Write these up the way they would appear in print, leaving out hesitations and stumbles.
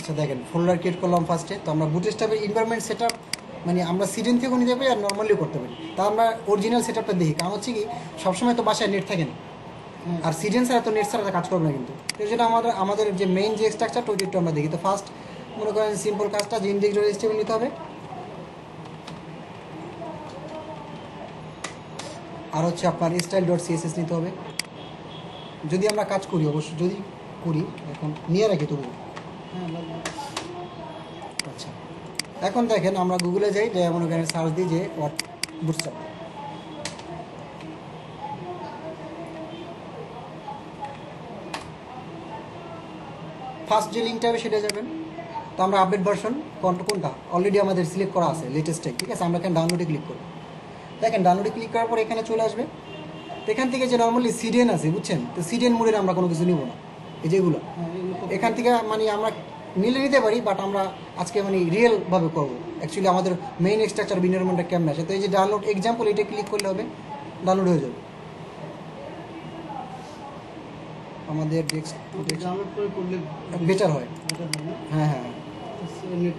আচ্ছা দেখেন folder create করলাম ফার্স্টে। তো আমরা বুটস্ট্র্যাপের এনভায়রনমেন্ট সেটআপ মানে আমরা সিডেন থেকেও নিতে পারি আর নর্মালিও করতে পারি। তা আমরা অরিজিনাল সেটআপটা দেখি, কারণ হচ্ছে কি সবসময় তো বাসায় নেট থাকে না, আর সিডেন ছাড়া তো নেট ছাড়া কাজ করবে না কিন্তু। তো যেটা আমাদের যে মেইন যে স্ট্রাকচারটা ওইটা একটু আমরা দেখি। তো ফার্স্ট মনে করেন সিম্পল কাজটা যে ইন্ডেক্স ডট এইচটিএমএল নিতে হবে, আর হচ্ছে আপনার স্টাইল ডট সিএসএস নিতে হবে। যদি আমরা কাজ করি, অবশ্যই যদি করি, এখন নিয়ে রাখি তবু। আচ্ছা এখন দেখেন আমরা গুগলে যাই, যে মনে করেন সার্চ দিই যে বুটস্ট্র্যাপ। ফার্স্ট যে লিঙ্কটা হবে সেটা যাবেন। তো আমরা আপডেট ভার্সন কোনটা অলরেডি আমাদের সিলেক্ট করা আছে লেটেস্টে, ঠিক আছে। আমরা এখানে ডাউনলোডে ক্লিক করি। দেখেন ডাউনলোডে ক্লিক করার পর এখানে চলে আসবে। তো এখান থেকে যে নর্মালি সিডেন আছে বুঝছেন, তো সিডেন মোডের আমরা কোনো কিছু নিব না, এই যেগুলো এখান থেকে মানে আমরা নিতে পারি, বাট আমরা আজকে মানে রিয়েলভাবে করবো। অ্যাকচুয়ালি আমাদের মেইন স্ট্রাকচার বিনির্মাণটা কেমন আছে। তো এই যে ডাউনলোড এক্সাম্পল, এটা ক্লিক করলে হবে, ডাউনলোড হয়ে যাবে আমাদের ডাউনলোড করে করলে বেটার হয়। হ্যাঁ হ্যাঁ, নেট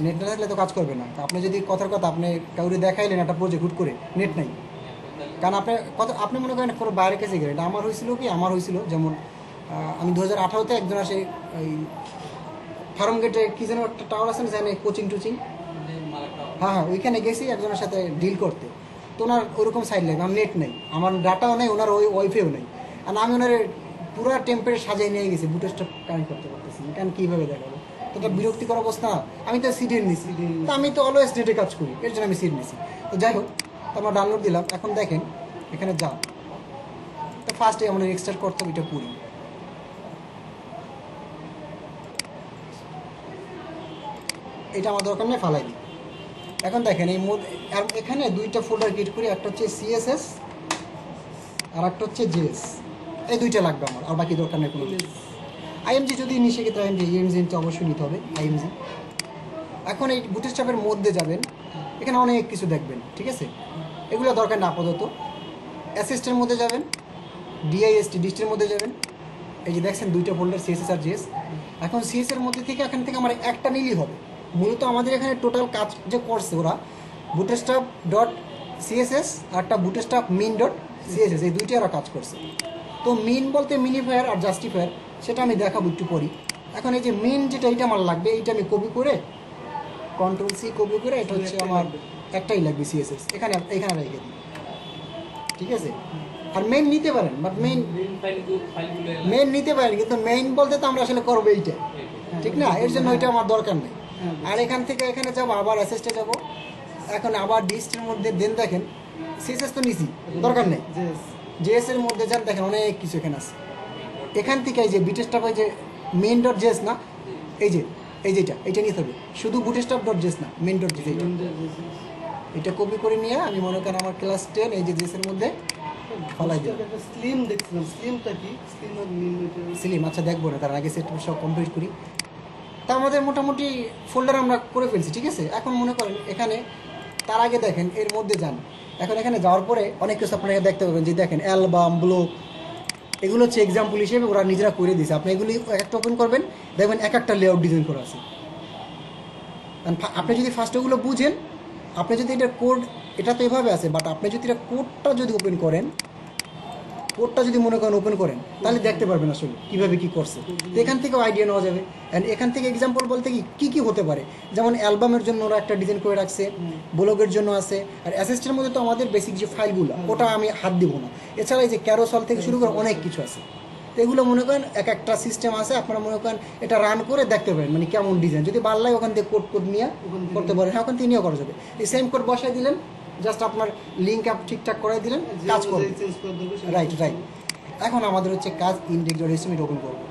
নেট না থাকলে না থাকলে তো কাজ করবে না। আপনি যদি কথার কথা আপনি কাউরে দেখাইলেন একটা প্রজেক্ট হুট করে, নেট নাই, কারণ আপনি মনে করেন কোনো বাইরের কাছে গেলেন। এটা আমার হয়েছিল যেমন আমি 2018-তে একজন আসে ওই ফার্ম গেটে কি যেন একটা টাওয়ার আছে না, জানে কোচিং টোচিং, হ্যাঁ হ্যাঁ, ওইখানে গেছি একজনের সাথে ডিল করতে। তো ওনার ওরকম সাইড লাগবে, আমার নেট নেই, আমার ডাটাও নেই, ওনার ওই ওয়াইফাইও নেই। আর আমি ওনার পুরো টেম্পারেচার সাজিয়ে নিয়ে গেছি, বুটস্ট্র্যাপ কানেক্ট করতে পারতেছি না, কেন কীভাবে দেখাবো? তো এটা বিরক্তিকর অবস্থা। আমি তো সিডেন নিছি, তো আমি তো অলওয়েজ নেটে কাজ করি, এর জন্য আমি সিড নিছি। তো যাই হোক, তো আমরা ডাউনলোড দিলাম। এখন দেখেন এখানে যান, তো ফার্স্টে আমরা রেজিস্টার করতে হবে, এটা করি। এটা আমার দরকার নেই, ফালাই দিই। এখন দেখেন এই আর এখানে দুইটা ফোল্ডার ক্রিয়েট করি, একটা হচ্ছে সিএসএস আর একটা হচ্ছে জেএস। এই দুইটা লাগবে আমার, আর বাকি দরকার নেই কোনো। আইএমজি যদি নিই সেক্ষেত্রে ইএমজিটা অবশ্যই নিতে হবে, আইএমজি। এখন এই বুটস্ট্র্যাপের মধ্যে যাবেন, এখানে অনেক কিছু দেখবেন, ঠিক আছে। এগুলো দরকার না আপাতত। অ্যাসিস্টের মধ্যে যাবেন, ডিস্টের মধ্যে যাবেন। এই যে দেখছেন দুইটা ফোল্ডার সিএসএস আর জিএস। এখন সিএসের মধ্যে থেকে এখান থেকে আমার একটা নিলেই হবে। মূলত আমাদের এখানে টোটাল কাজ যে করছে ওরা, বুটস্ট্র্যাপ ডট সিএসএস আর একটা বুটস্ট্র্যাপ মিন ডট সিএসএস, এই দুইটাই ওরা কাজ করছে। তো মিন বলতে মিনিফায়ার আর জাস্টিফায়ার, সেটা আমি দেখাবো একটু পরই। এখন এই যে মিন যেটা, এইটা আমার লাগবে, এইটা আমি কপি করে কন্ট্রোল সি কপি করে, এটা হচ্ছে আমার একটাই লাগবে সিএসএস, এখানে রেখে দিই, ঠিক আছে। আর মেইন নিতে পারেন, বাট মেইন নিতে পারেন, কিন্তু মেইন বলতে তো আমরা আসলে করবো এইটা, ঠিক না। এর জন্য ওইটা আমার দরকার নেই। আর এখান থেকে এখানে যাবো, আবার অ্যাসেসটে যাবো, এখন আবার ডিস্টের মধ্যে দেন, দেখেন সিএসএস তো নিছি, দরকার নেই। জেএস এর মধ্যে যান, দেখেন অনেক কিছু এখানে আছে। এখান থেকে এই যে বুটস্ট্র্যাপ, এই যে মেইন ডট জেএস না, এইটা নিতে হবে, শুধু বুটস্ট্র্যাপ ডট জেএস না, মেইন ডট জেএস। এটা কপি করে নিয়ে আমি মনে করেন আমার ক্লাস 10 এই যে জেএস এর মধ্যে ফলাই দিই। স্লিম দেখছিলাম, স্লিমটা কি? স্লিম আর মিন স্লিম, আচ্ছা দেখবো না, তার আগে সেট সব কমপ্লিট করি। তা আমাদের মোটামুটি ফোল্ডার আমরা করে ফেলছি, ঠিক আছে। এখন মনে করেন এখানে, তার আগে দেখেন এর মধ্যে যান। এখন এখানে যাওয়ার পরে অনেক কিছু আপনারা দেখতে পাবেন, যে দেখেন অ্যালবাম, ব্লগ, এগুলো হচ্ছে এক্সাম্পল হিসেবে ওরা নিজেরা করে দিয়েছে। আপনি এগুলি একটা ওপেন করবেন, দেখবেন এক একটা লেআউট ডিজাইন করা আছে। আপনি যদি ফার্স্ট ওগুলো বুঝেন, আপনি যদি এটা কোড, এটা তো এভাবে আছে, বাট আপনি যদি এটা কোডটা যদি ওপেন করেন, কোডটা যদি মনে করেন ওপেন করেন, তাহলে দেখতে পারবেন আসলে কীভাবে কী করছে। তো এখান থেকেও আইডিয়া নেওয়া যাবে। অ্যান্ড এখান থেকে এক্সাম্পল বলতে কী হতে পারে, যেমন অ্যালবামের জন্য ওরা একটা ডিজাইন করে রাখছে, ব্লগের জন্য আছে। আর অ্যাসিস্টের মধ্যে তো আমাদের বেসিক যে ফাইলগুলো, ওটা আমি হাত দিব না। এছাড়া এই যে ক্যারোসল থেকে শুরু করে অনেক কিছু আছে। তো এগুলো মনে করেন এক একটা সিস্টেম আছে, আপনারা মনে করেন এটা রান করে দেখতে পারেন মানে কেমন ডিজাইন। যদি ভালো লাগে ওখান থেকে কোড নিয়ে করতে পারেন, হ্যাঁ ওখান থেকে নিয়েও করা যাবে। এই সেম কোড বসাই দিলেন, জাস্ট আপনার লিঙ্ক আপ ঠিকঠাক করাই দিলেন, কাজ করবে। রাইট। এখন আমাদের হচ্ছে কাজ ইনডেক্স ডট এইচটিএমএল ওপেন করবো।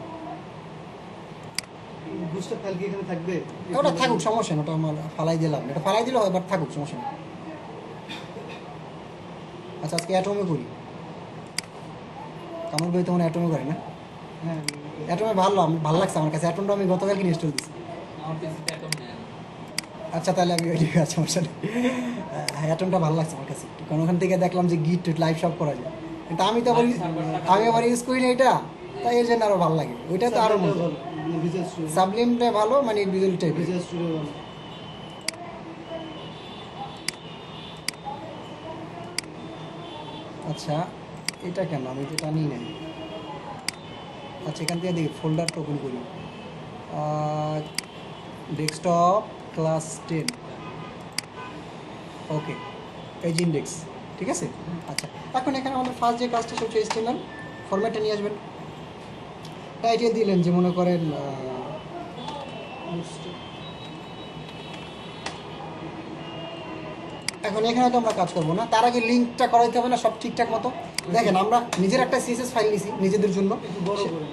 বুস্টার ফাইল কি এখানে থাকবে? ওটা থাকুক, সমস্যা না, ওটা আমার ফালাই দিলাম, এটা ফালাই দিলে হয়, বাট থাকুক, সমস্যা নেই। আচ্ছা আজকে অ্যাটমে করি, কামর বই তো মনে অ্যাটমে করে না? হ্যাঁ, অ্যাটমে ভালো লাগছে আমার কাছে। অ্যাটমটা আমি গতকালকে ইনস্টল দিচ্ছি। আচ্ছা তাহলে আমি ঠিক আছে, সমস্যা নেই। অ্যাটমটা ভালো লাগছে আমার কাছে, কারণ ওখান থেকে দেখলাম যে গিট লাইভ সব করা যায়। কিন্তু আমি আবার ইউজ করি না এটা, তাই এর জন্য আরও ভালো লাগে। ওইটা তো আরও ভিজুয়াল স্টুডিও। সাবলিমটা ভালো মানে ভিজুয়াল টাইপের। ভিজুয়াল স্টুডিও ভালো। আচ্ছা এটা কেন আমি তো টানি নাই। আচ্ছা এখান থেকে দেখি ফোল্ডারটা ওপেন করি। Desktop class 10 okay page index ঠিক আছে। আচ্ছা এখন এখানে আমাদের ফার্স্ট যে কাজটা সেটা হচ্ছে HTML ফরম্যাটে নিয়ে আসবেন। টাইটেল দিলেন যে মনে করেন এখন এখানে তো আমরা কাজ করবো না, তার আগে লিঙ্কটা করাইতে হবে না সব ঠিকঠাক মতো। দেখেন আমরা নিজের একটা CSS ফাইল নিছি নিজেদের জন্য, একটু বড় করে।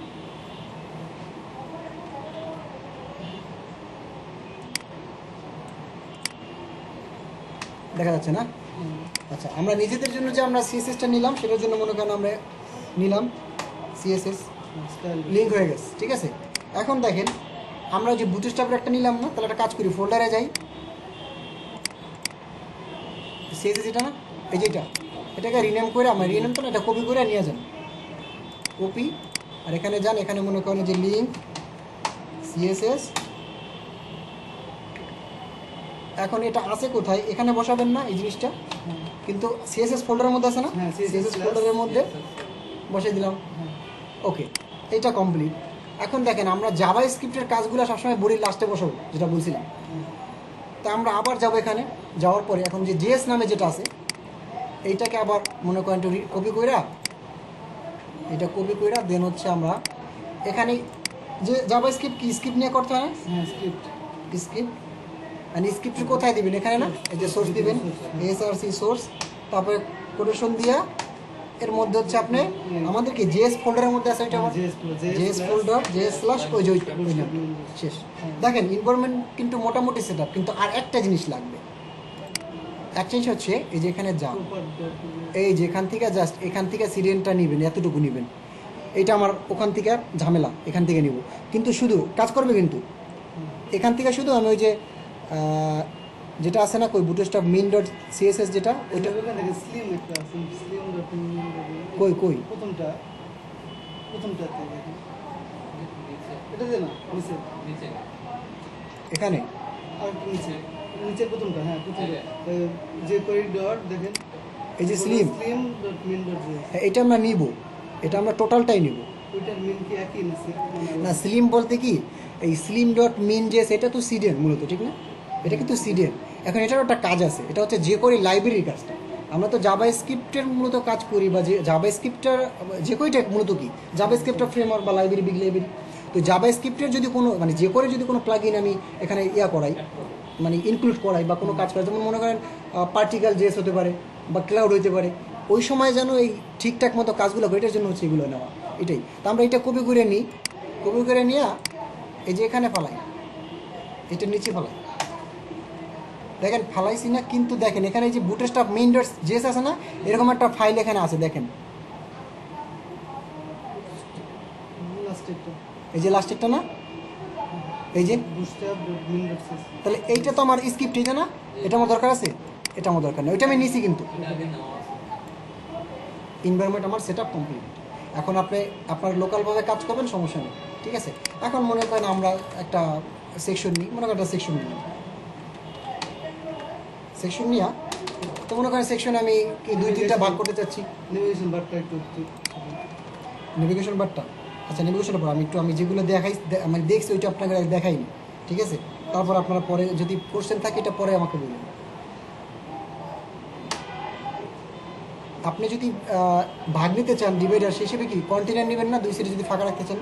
দেখা যাচ্ছে না। আচ্ছা আমরা নিজেদের জন্য যে আমরা CSSটা নিলাম সেটার জন্য মনে করেন আমরা নিলাম CSS স্টাইল লিঙ্ক হয়ে গেছে ঠিক আছে। এখন দেখেন আমরা যে বুটস্ট্র্যাপের একটা নিলাম না, তাহলে একটা কাজ করি ফোল্ডারে যাই, CSS এটা না এই যে এটাকে রিনেম করে আমরা রিনেম তো না এটা কপি করে নিয়ে যান, কপি আর এখানে যান, এখানে মনে করেন যে লিঙ্ক CSS। এখন এটা আছে কোথায় এখানে বসাবেন না এই জিনিসটা, কিন্তু CSS ফোল্ডারের মধ্যে আছে না, হ্যাঁ, CSS ফোল্ডারের মধ্যে বসিয়ে দিলাম। ওকে এটা কমপ্লিট। এখন দেখেন আমরা জাভা স্ক্রিপ্টের কাজগুলো সবসময় বডির লাস্টে বসাবো যেটা বলছিলাম। তা আমরা আবার যাবো এখানে, যাওয়ার পরে এখন যে JS নামে যেটা আছে এইটাকে আবার মনে করেন একটু কপি কইরা, এটা কপি কইরা দেন হচ্ছে আমরা এখানে যে জাভা স্ক্রিপ্ট কি স্ক্রিপ্ট নিয়ে করতে হয়, হ্যাঁ স্ক্রিপ্ট স্ক্রিপ্ট মানে স্ক্রিপ্ট কোথায় দিবেন এখানে না, এই যে সোর্স দিবেন src সোর্স, তারপরে কোটেশন দিয়া এর মধ্যে হচ্ছে আপনি আমাদের কি JS ফোল্ডারের মধ্যে আছে ওইটা আমার JS ফোল্ডার JS স্ল্যাশ ওই যে ওইটা শেষ। দেখেন ইনভারনমেন্ট কিন্তু মোটামুটি সেটআপ, কিন্তু আর একটা জিনিস লাগবে। এক জিনিস হচ্ছে এই যে এখানে যান, এই যে এখান থেকে জাস্ট এখান থেকে সিরিয়ালটা নেবেন, এতটুকু নেবেন, এইটা আমার ওখান থেকে ঝামেলা এখান থেকে নিব, কিন্তু শুধু কাজ করবে কিন্তু এখান থেকে শুধু আমি ওই যে যেটা আছে না কই বুটস্ট্র্যাপ min.css যেটা ওইটা স্লিম একটা আছে স্লিম কই কই প্রথমটাতে দেখেন এটা দে না নিচে এখানে আর একটু নিচের প্রথমটা, হ্যাঁ প্রথমটা যে করিডর দেখেন এই যে স্লিম slim.min.js এটা আমরা নিব, এটা আমরা টোটালটাই নিব ওইটার মিন কি একই না। স্লিম বলতে কি এই slim.min.js এটা তো সিডেন মূলত ঠিক না, এটা কিন্তু সিডেন। এখন এটার একটা কাজ আছে, এটা হচ্ছে যে করি লাইব্রেরির কাজটা। আমরা তো জাভা স্ক্রিপ্টের মূলত কাজ করি বা যে জাভা স্ক্রিপ্টের যে কইটা মূলত কি জাভা স্ক্রিপ্টের ফ্রেমওয়ার্ক বা লাইব্রেরি বিগ লাইব্রেরি। তো জাভা স্ক্রিপ্টের যদি কোনো মানে যে করে যদি কোনো প্লাগইন আমি এখানে করাই মানে ইনক্লুড করাই বা কোনো কাজ করাই, যেমন মনে করেন পার্টিকেল জেস হতে পারে বা ক্লাউড হতে পারে, ওই সময় যেন এই ঠিকঠাক মতো কাজগুলো হয় এটার জন্য হচ্ছে এগুলো নেওয়া এটাই। তো আমরা এটা কপি করে নিই, কপি করে নিয়ে এই যে এখানে ফালাই, এটার নিচে ফালাই, দেখেন ফালাইছি না, কিন্তু দেখেন এখানে এই যে বুটস্ট্র্যাপ min.js আছে না, এরকম একটা ফাইল এখানে আছে দেখেন, এই যে লাস্ট একটা না এই যে bootstrap.min.css তাহলে এইটা তো আমার স্ক্রিপ্ট, এইটা না এটা আমার দরকার আছে, এটা আমার দরকার নেই, ওইটা আমি নিছি কিন্তু এনভায়রনমেন্ট আমার সেটআপ কমপ্লিট। এখন আপনি আপনার লোকালভাবে কাজ করবেন সমস্যা নেই ঠিক আছে। এখন মনে করেন আমরা একটা সেকশন নিই, মনে করেন একটা সেকশন নিই, সেকশন নিয়া তো মনে করেন সেকশন আমি কি 2-3টা ভাগ করতে চাচ্ছি। নেভিগেশন বারটা একটু নেভিগেশন বারটা আচ্ছা নেভিগেশনের পর আমি যেগুলো দেখাই মানে দেখছি ওইটা আপনাকে দেখাইনি ঠিক আছে। তারপর আপনারা পরে যদি কোশ্চেন থাকে এটা পরে আমাকে বলবেন। আপনি যদি ভাগ নিতে চান ডিভাইডার সে হিসেবে কি কন্টেনার নেবেন না, 2 সিরিজ যদি ফাঁকা রাখতে চান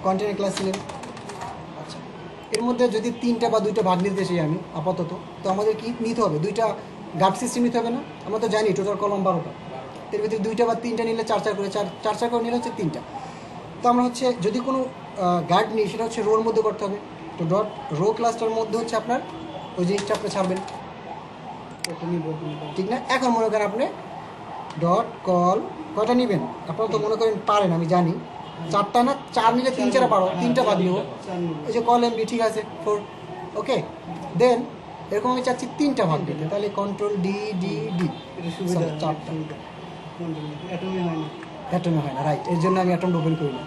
কন্টেনার ক্লাস নেবেন। আচ্ছা এর মধ্যে যদি 3টা বা 2টা ভাগ নিতে চাই আমি আপাতত, তো আমাদের কি নিতে হবে 2টা গার্ড সিস্টেম নিতে হবে না, আমরা তো জানি টোটাল কলম 12টা, এর ভিতরে 2টা বা 3টা নিলে 4 করে 4 করে নিলে হচ্ছে 3টা। তো আমরা হচ্ছে যদি কোনো গার্ড নিই সেটা হচ্ছে রোর মধ্যে করতে হবে, তো ডট রো ক্লাসটার মধ্যে হচ্ছে আপনার ওই জিনিসটা আপনি ছাড়বেন ঠিক না। এখন মনে করেন আপনি ডট কল কয়টা নেবেন আপনারা তো মনে করেন পারেন আমি জানি 4টা না 4 নিলে 3-4 পারো, 3টা ভাগ নিব, এই যে কল এমবি ঠিক আছে 4 ওকে। দেন এরকম আমি চাচ্ছি 3টা ভাগ দিতে, তাহলে কন্ট্রোল ডি ডি ডি এটা সুবিধা 4টা অ্যাটমই হয় না অ্যাটমে হয় না, রাইট, এর জন্য আমি অ্যাটমটা ওপেন করি না,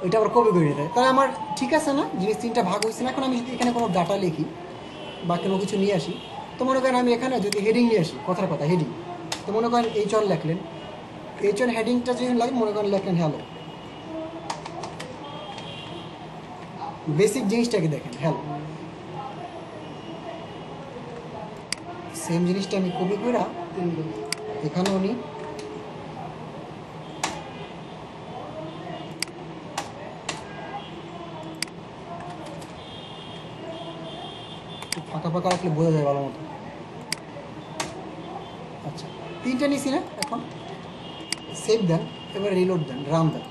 ওইটা আবার কপি করে নিতে হয়। তাহলে আমার ঠিক আছে না, জিনিস 3টা ভাগ হয়েছে না। এখন আমি যদি এখানে কোনো ডাটা লিখি বা কোনো কিছু নিয়ে আসি, তো মনে করেন আমি এখানে যদি হেডিং নিয়ে আসি, কথার কথা হেডিং, তো মনে করেন H1 লেখলেন, H1 হেডিংটা যদি লাগে মনে করেন লেখলেন হ্যালো, বেসিক জিনিসটাকে দেখেন হ্যালো, সেম জিনিসটা আমি কপি করে এখানেও নিই, ফাঁকা ফাঁকা রাখলে বোঝা যায় ভালো মতো। আচ্ছা, 3টা নিছি না, এখন সেভ দেন, এবার রিলোড দেন, রান দেন।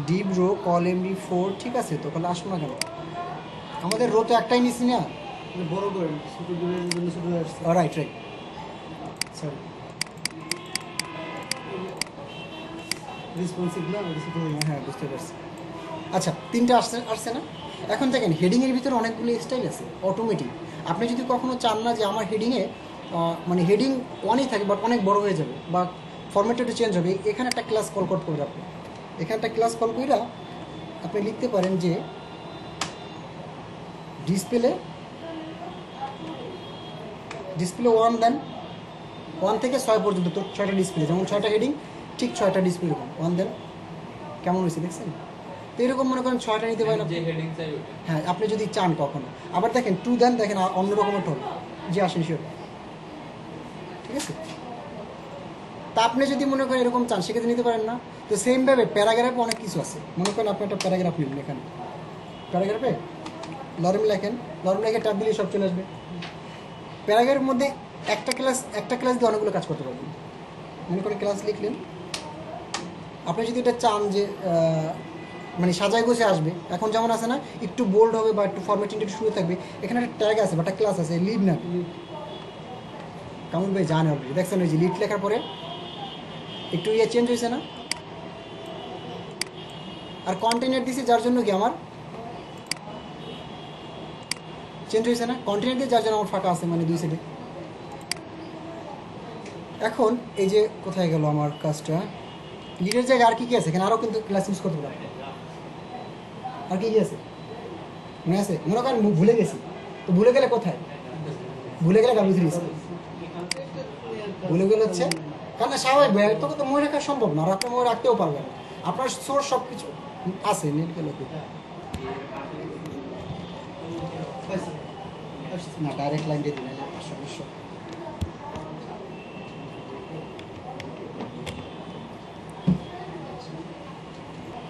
ডিপ রো কল MD4, ঠিক আছে, তো তাহলে আসবো না কেন, আমাদের রো তো একটাই নিছি না। বড় করেন, ছোট ডিভাইসের জন্য ছোট আসছে। রাইট রাইট, সরি, রেসপন্সিভ না, ওটা ছোট হয়ে গেছে। হ্যাঁ বুঝতে পারছি। আচ্ছা, 3টা আসছে আসছে না। এখন দেখেন হেডিংয়ের ভিতরে অনেকগুলো স্টাইল আছে অটোমেটিক। আপনি যদি কখনো চান না যে আমার হেডিংয়ে মানে হেডিং 1ই থাকে বাট অনেক বড় হয়ে যাবে বা ফরম্যাটটা একটু চেঞ্জ হবে, এখানে একটা ক্লাস কল করতে হবে আপনি। এখানে একটা ক্লাস কল করে আপনি লিখতে পারেন যে ডিসপ্লে 1 দেন, 1 থেকে 6 পর্যন্ত, তো 6টা ডিসপ্লে, যেমন 6টা হেডিং ঠিক 6টা ডিসপ্লে এরকম 1 দেন। কেমন হয়েছে দেখছেন? তো এরকম মনে করেন 6টা নিতে পারেন আপনি। হ্যাঁ, আপনি যদি চান কখনো। আবার দেখেন 2 দেন, দেখেন অন্য রকমের টোন যে আসেন শিওর, ঠিক আছে। তা আপনি যদি মনে করেন এরকম চান সেক্ষেত্রে নিতে পারেন না। তো সেমভাবে প্যারাগ্রাফে অনেক কিছু আছে। মনে করেন আপনি একটা প্যারাগ্রাফ নিলেন, এখানে প্যারাগ্রাফে লরেম লেখেন, লরেম লেখে ট্যাব দিলে সব চলে আসবে। প্যারাগ্রাফের মধ্যে একটা ক্লাস দিয়ে অনেকগুলো কাজ করতে পারবেন। মনে করেন ক্লাস লিখলেন, আপনি যদি এটা চান যে মানে সাজাই গোছে আসবে, এখন যেমন আছে না একটু বোল্ড হবে বা একটু ফরম্যাটিংটা একটু শুরু থাকবে, এখানে একটা ট্যাগ আছে বা একটা ক্লাস আছে লিড না, কামুন ভাই জানে অলরেডি, দেখছেন ওই যে লিড লেখার পরে একটু চেঞ্জ হয়েছে না। আর কন্টেনার দিছি যার জন্য কি আমার চেঞ্জ হয়েছে না, কন্টেনার দিয়ে যার জন্য আমার ফাঁকা আছে, মানে 2 সাইডে। এখন এই যে কোথায় গেল আমার কাজটা, লিডের জায়গায় আর কি আছে, এখানে আরও কিন্তু ক্লাস ইউজ করতে পারবো। আর কি আছে মনে আছে? মনে করেন ভুলে গেছি, তো ভুলে গেলে কোথায়, ভুলে গেলে ডাব্লিউ3 ভুলে গেলে হচ্ছে, কারণ স্বাভাবিক ভাই, তোকে তো মনে রাখা সম্ভব না, আর আপনি মনে রাখতেও পারবেন না, আপনার সোর্স সব কিছু আছে নেট গেলে না, ডাইরেক্ট লাইন দিয়ে দিন সমস্যা।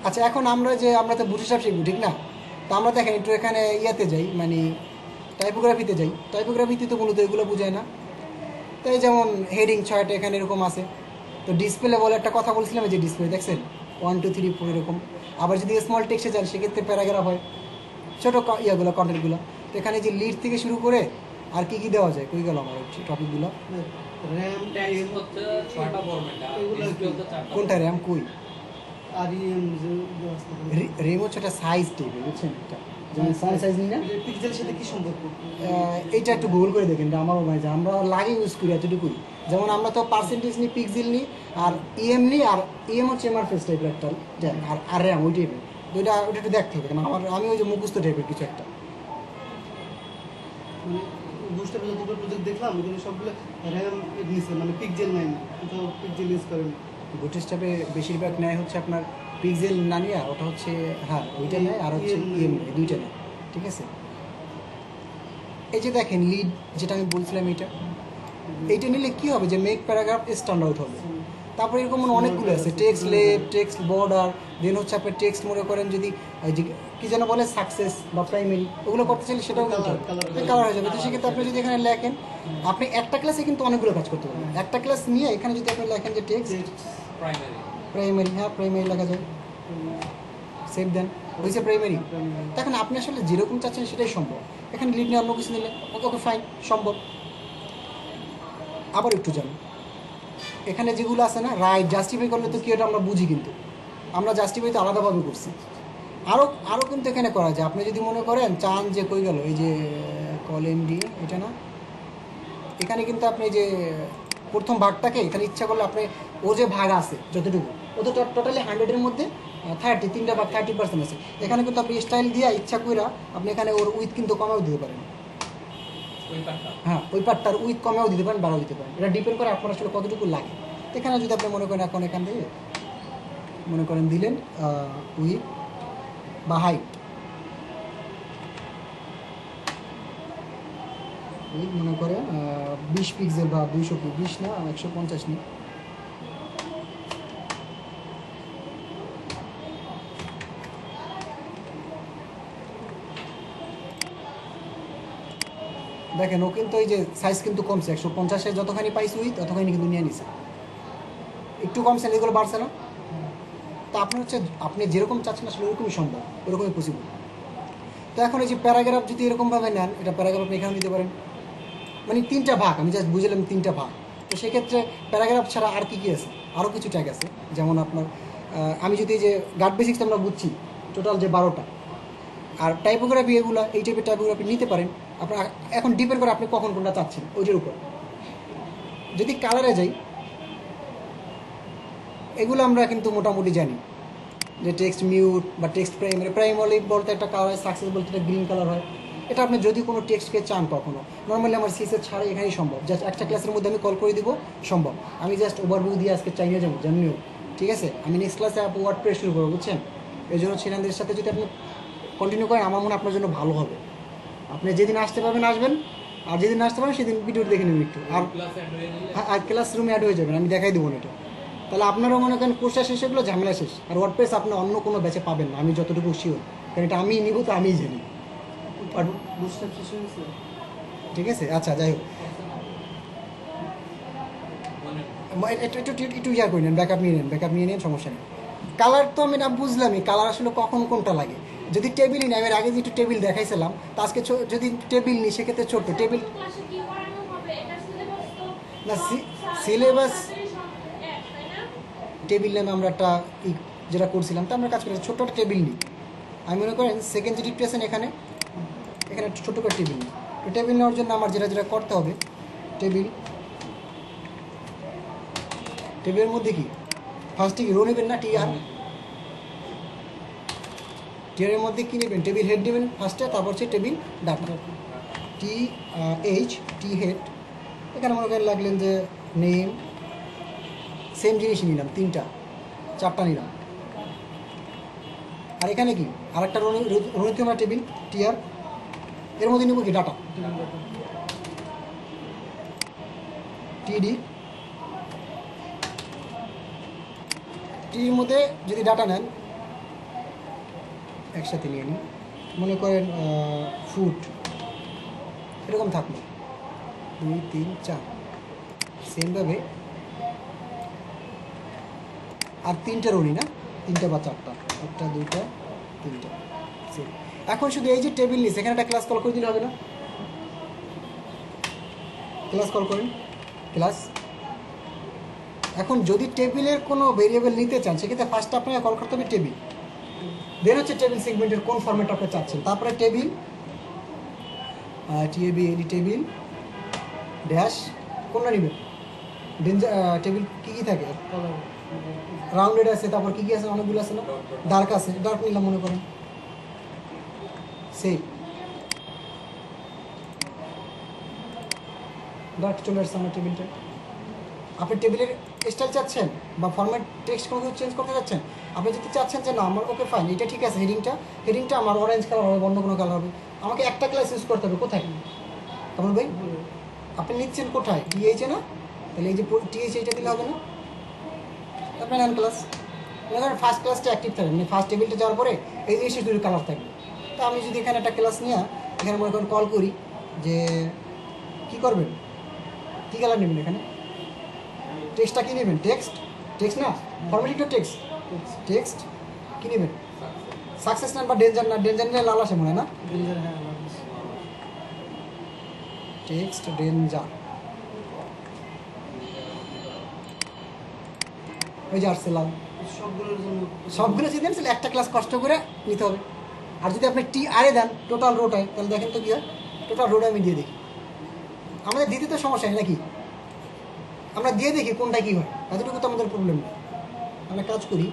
আচ্ছা, এখন আমরা তো বুটিসাপ শিখবো, ঠিক না? তো আমরা দেখেন একটু এখানে ইয়াতে যাই, মানে টাইপোগ্রাফিতে যাই। টাইপোগ্রাফিতে তো মূলত এগুলো বোঝায় না। তো এই যেমন হেডিং 6টা এখানে এরকম আছে। তো ডিসপ্লে বলে একটা কথা বলছিলাম, যে ডিসপ্লে দেখছেন 1 2 3 4 এরকম। আবার যদি স্মল টেক্সটে যান সেক্ষেত্রে প্যারাগ্রাফ হয়, ছোটো ইয়াগুলো কন্টেন্টগুলো। তো এখানে যে লিড থেকে শুরু করে আর কি কি দেওয়া যায়, কই গেল আমার টপিকগুলো, র্যাম হচ্ছে 6টা ফরম্যাট, কোনটা র্যাম কই, আর ইএম যে আসতে রেম হচ্ছে একটা সাইজ টাইপের, বুঝছেন? এটা যেমন ফন্ট সাইজ নিই না, পিক্সেলের সাথে কি সম্পর্ক? এইটা একটু গুগল করে দেখেন, এটা আমারও মানে আমরা লাগে ইউজ করি এতটুকুই। যেমন আমরা তো পার্সেন্টেজ নিই, পিক্সেল নিই, আর ইএম নিই, আর ইএম হচ্ছে এমআরএফএস টাইপের একটা, আর র্যাম ওই টাইপের। তো ওটা একটু দেখতে হবে, কারণ আমি ওই যে মুখস্থ টাইপের কিছু একটা। মানে বুস্টারে যতগুলো প্রজেক্ট দেখলাম এগুলো সবগুলো র্যাম নিছে, মানে পিক্সেল নাই, তো পিক্সেল ইউজ করেন। বুটস্ট্র্যাপে বেশিরভাগ নেয় হচ্ছে আপনার পিক্সেল না নিয়ে, ওটা হচ্ছে হ্যাঁ ওইটা নেয়, আর হচ্ছে ইএম নেয়, দুইটা নেয়, ঠিক আছে। এই যে দেখেন লিড, যেটা আমি বলছিলাম, এইটা নিলে কি হবে, যে মেক প্যারাগ্রাফ স্ট্যান্ড আউট হবে। তারপরে এরকম অনেকগুলো আছে, টেক্সট লেফট, টেক্সট বর্ডার, দেন হচ্ছে আপনার টেক্সট মনে করেন যদি যে কী যেন বলে সাকসেস বা প্রাইমারি, ওগুলো করতে চাইলে সেটাও কালার হয়ে যাবে। তো সেক্ষেত্রে আপনি যদি এখানে লেখেন, আপনি একটা ক্লাসে কিন্তু অনেকগুলো কাজ করতে পারবেন। একটা ক্লাস নিয়ে এখানে যদি আপনি লেখেন যে টেক্সট প্রাইমারি, হ্যাঁ প্রাইমারি লেখা যায়, সেভ দেন, হয়েছে প্রাইমারি। এখন আপনি আসলে যেরকম চাচ্ছেন সেটাই সম্ভব। এখানে লিড নিয়ে অন্য কিছু নিলে ওকে ফাইন, সম্ভব। আবার একটু জানি এখানে যেগুলো আছে না, রাইট জাস্টিফাই করলে তো কি, ওটা আমরা বুঝি, কিন্তু আমরা জাস্টিফাই তো আলাদাভাবে করছি। আরও আরও কিন্তু এখানে করা যায়। আপনি যদি মনে করেন চান যে কই গেল এই যে কলেন্ডি এটা না, এখানে কিন্তু আপনি যে প্রথম ভাগটাকে এখানে ইচ্ছা করলে আপনি ও যে ভাগ আছে যতটুকু ও তো টোটালি 100-এর মধ্যে 30 ভাগ 30% আছে। এখানে কিন্তু আপনি স্টাইল দিয়া ইচ্ছা কইরা আপনি এখানে ওর উইথ কিন্তু কমেও দিতে পারেন। ওই পাটটা হ্যাঁ, ওই পার্টটার উইথ কমেও দিতে পারেন, বাড়াও দিতে পারেন। এটা ডিপেন্ড করে আপনার আসলে কতটুকু লাগে। এখানে যদি আপনি মনে করেন এখন এখান থেকে মনে করেন দিলেন উইথ বা হাইট, উইথ মনে করেন 20 পিক্সেল বা 220 না 150 নি। দেখেন ও কিন্তু এই যে সাইজ কিন্তু কমছে, 150-এ যতখানি পাইছি উইথ ততখানি কিন্তু নিয়ে নিছে, একটু কমছে, এগুলো বাড়ছে না। তো আপনার হচ্ছে আপনি যেরকম চাচ্ছেন আসলে ওরকমই সম্ভব, ওরকমই পসিবল। তো এখন এই যে প্যারাগ্রাফ যদি এরকমভাবে নেন, এটা প্যারাগ্রাফ আপনি এখানেও নিতে পারেন, মানে 3টা ভাগ, আমি জাস্ট বুঝলাম 3টা ভাগ। তো সেক্ষেত্রে প্যারাগ্রাফ ছাড়া আর কী কী আছে, আরও কিছু ট্যাগ আছে। যেমন আপনার আমি যদি এই যে গার্ড বেসিক্স আমরা বুঝছি টোটাল যে 12টা, আর টাইপোগ্রাফি এগুলো এই টাইপের টাইপোগ্রাফি নিতে পারেন আপনার। এখন ডিপেন্ড করে আপনি কখন কোনটা চাচ্ছেন ওইটার উপর। যদি কালারে যাই, এগুলো আমরা কিন্তু মোটামুটি জানি যে টেক্সট মিউট বা টেক্সট প্রাইমারি বলতে একটা কালার হয়, সাকসেস বলতে একটা গ্রিন কালার হয়। এটা আপনি যদি কোনো টেক্সটকে চান কখনো, নর্মালি আমার সিসের ছাড়া এখানেই সম্ভব। জাস্ট একটা ক্লাসের মধ্যে আমি কল করে দিব, সম্ভব। আমি জাস্ট ওভারভিউ দিয়ে আজকে চাইনিয়ে যাবো জানিও, ঠিক আছে। আমি নেক্সট ক্লাসে ওয়ার্ড প্রেস শুরু করবো, বুঝছেন। এই জন্য ছেলেদের সাথে যদি আপনি কন্টিনিউ করেন আমার মনে হয় আপনার জন্য ভালো হবে। আপনি যেদিন আসতে পারবেন আসবেন, আর যেদিন আসতে পারবেন সেদিন ভিডিও দেখে নেবেন একটু। আর ক্লাসে অ্যাড হয়ে নিলে হ্যাঁ, আর ক্লাসরুমে অ্যাড হয়ে যাবেন, আমি দেখাই দেবো না এটা। তাহলে আপনারাও মনে করেন কোর্সটা শেষ হয়ে গেলো, ঝামেলা শেষ। আর ওয়ার্ডপ্রেস আপনি অন্য কোনো ব্যাচে পাবেন না, আমি যতটুকু শিওর, কারণ এটা আমি নিব তো আমিই জানি। আর বুস্টার শেষ হয়ে গেছে। ঠিক আছে, আচ্ছা যাই হোক, একটু একটু একটু ইয়া করে নেন, ব্যাকআপ নিয়ে নেন, সমস্যা নেই। কালার তো আমি না বুঝলামই, কালার আসলে কখন কোনটা লাগে। যদি টেবিলই নেই, আমি আগে যে একটু টেবিল দেখাইছিলাম, তো আজকে যদি টেবিল নিই সেক্ষেত্রে ছোট্ট টেবিল না, সিলেবাস টেবিল নামে আমরা একটা যেটা করছিলাম, তো আমরা কাজ করি ছোট্ট একটা টেবিল নিই। আমি মনে করেন সেকেন্ড যে ডিপটি আছেন এখানে, এখানে একটা ছোট্ট করে টেবিল নিই। তো টেবিল নেওয়ার জন্য আমার যেটা যেটা করতে হবে, টেবিলের মধ্যে কি ফার্স্টে কি রো নেবেন না টিয়ারের মধ্যে কী নেবেন, টেবিল হেড নেবেন ফার্স্টে, তারপর হচ্ছে টেবিল ডাটা, টি হেড। এখানে মনে করেন লাগলেন যে নেম, সেম জিনিসই নিলাম, 4টা নিলাম। আর এখানে কি আরেকটা রনিতে আমরা টেবিল টিয়ার, এর মধ্যে নেব কি ডাটা, টির মধ্যে যদি ডাটা নেন একসাথে নিয়ে নিন, মনে করেন ফুট এরকম থাকলো 2 3 4, সেমভাবে আর 3টে রনি না, 3টা বা 4টা, 1টা 2টা 3টা সেম। এখন শুধু এই যে টেবিল নিস, এখানে একটা ক্লাস কল করে দিলে হবে না, ক্লাস কল করেন ক্লাস। এখন যদি টেবিলের কোনো ভেরিয়েবল নিতে চান সেক্ষেত্রে ফার্স্ট আপনাকে কল করতে হবে টেবিল, দেন হচ্ছে টেবিল সেগমেন্টের কোন ফরম্যাট আপনি চাচ্ছেন, তারপরে টেবিল টেবিল ড্যাশ কোনটা নেবেন, টেবিল কী কী থাকে, রাউন্ডেড আছে, তারপর কী কী আছে, অনেকগুলো আছে না, ডার্ক আছে, ডার্ক নিলাম মনে করেন, সেই ডার্ক চলে আসছে আমার টেবিলটা। আপনি টেবিলের স্টাইল চাচ্ছেন বা ফরম্যাট টেক্সট কোনো কিছু চেঞ্জ করতে চাচ্ছেন, আপনি যদি চাচ্ছেন যে না আমার ওকে ফাইন এটা ঠিক আছে, হেডিংটা আমার অরেঞ্জ কালার হবে, অন্য কোনো কালার হবে, আমাকে একটা ক্লাস ইউজ করতে হবে, কোথায় কেমন ভাই আপনি নিচ্ছেন কোথায়, টিএইচে না, তাহলে এই যে টিএইচ এইটা দিলে হবে না, আপনার নান ক্লাস মনে করেন ফার্স্ট ক্লাসটা অ্যাক্টিভ থাকবে, মানে ফার্স্ট টেবিলটা যাওয়ার পরে এই জিনিসটা দুটো কালার থাকবে। তো আমি যদি এখানে একটা ক্লাস নিয়ে এখানে মনে করেন কল করি যে কী করবেন, কী কালার নেবেন, এখানে টেক্সটটা কী নেবেন, টেক্সট না ফর্মালিটি তো টেক্সট কী নেবেন, সাকসেস নেন বা ডেঞ্জার না, ডেঞ্জার নিলে লাল আসে মনে হয় না, টেক্সট ডেঞ্জার, ওই যে আসছে লাল, সবগুলোর জন্য সবগুলো যদি দেন তাহলে একটা ক্লাস কষ্ট করে নিতে হবে। আর যদি আপনি টি আরে দেন টোটাল রোটায়, তাহলে দেখেন তো কি হয়, টোটাল রোড আমি দিয়ে দেখি। আমাদের দিতে তো সমস্যা নেই নাকি, আমরা দিয়ে দেখি কোনটা কী হয়, এতটুকু তো আমাদের প্রবলেম নেই। আমরা কাজ করি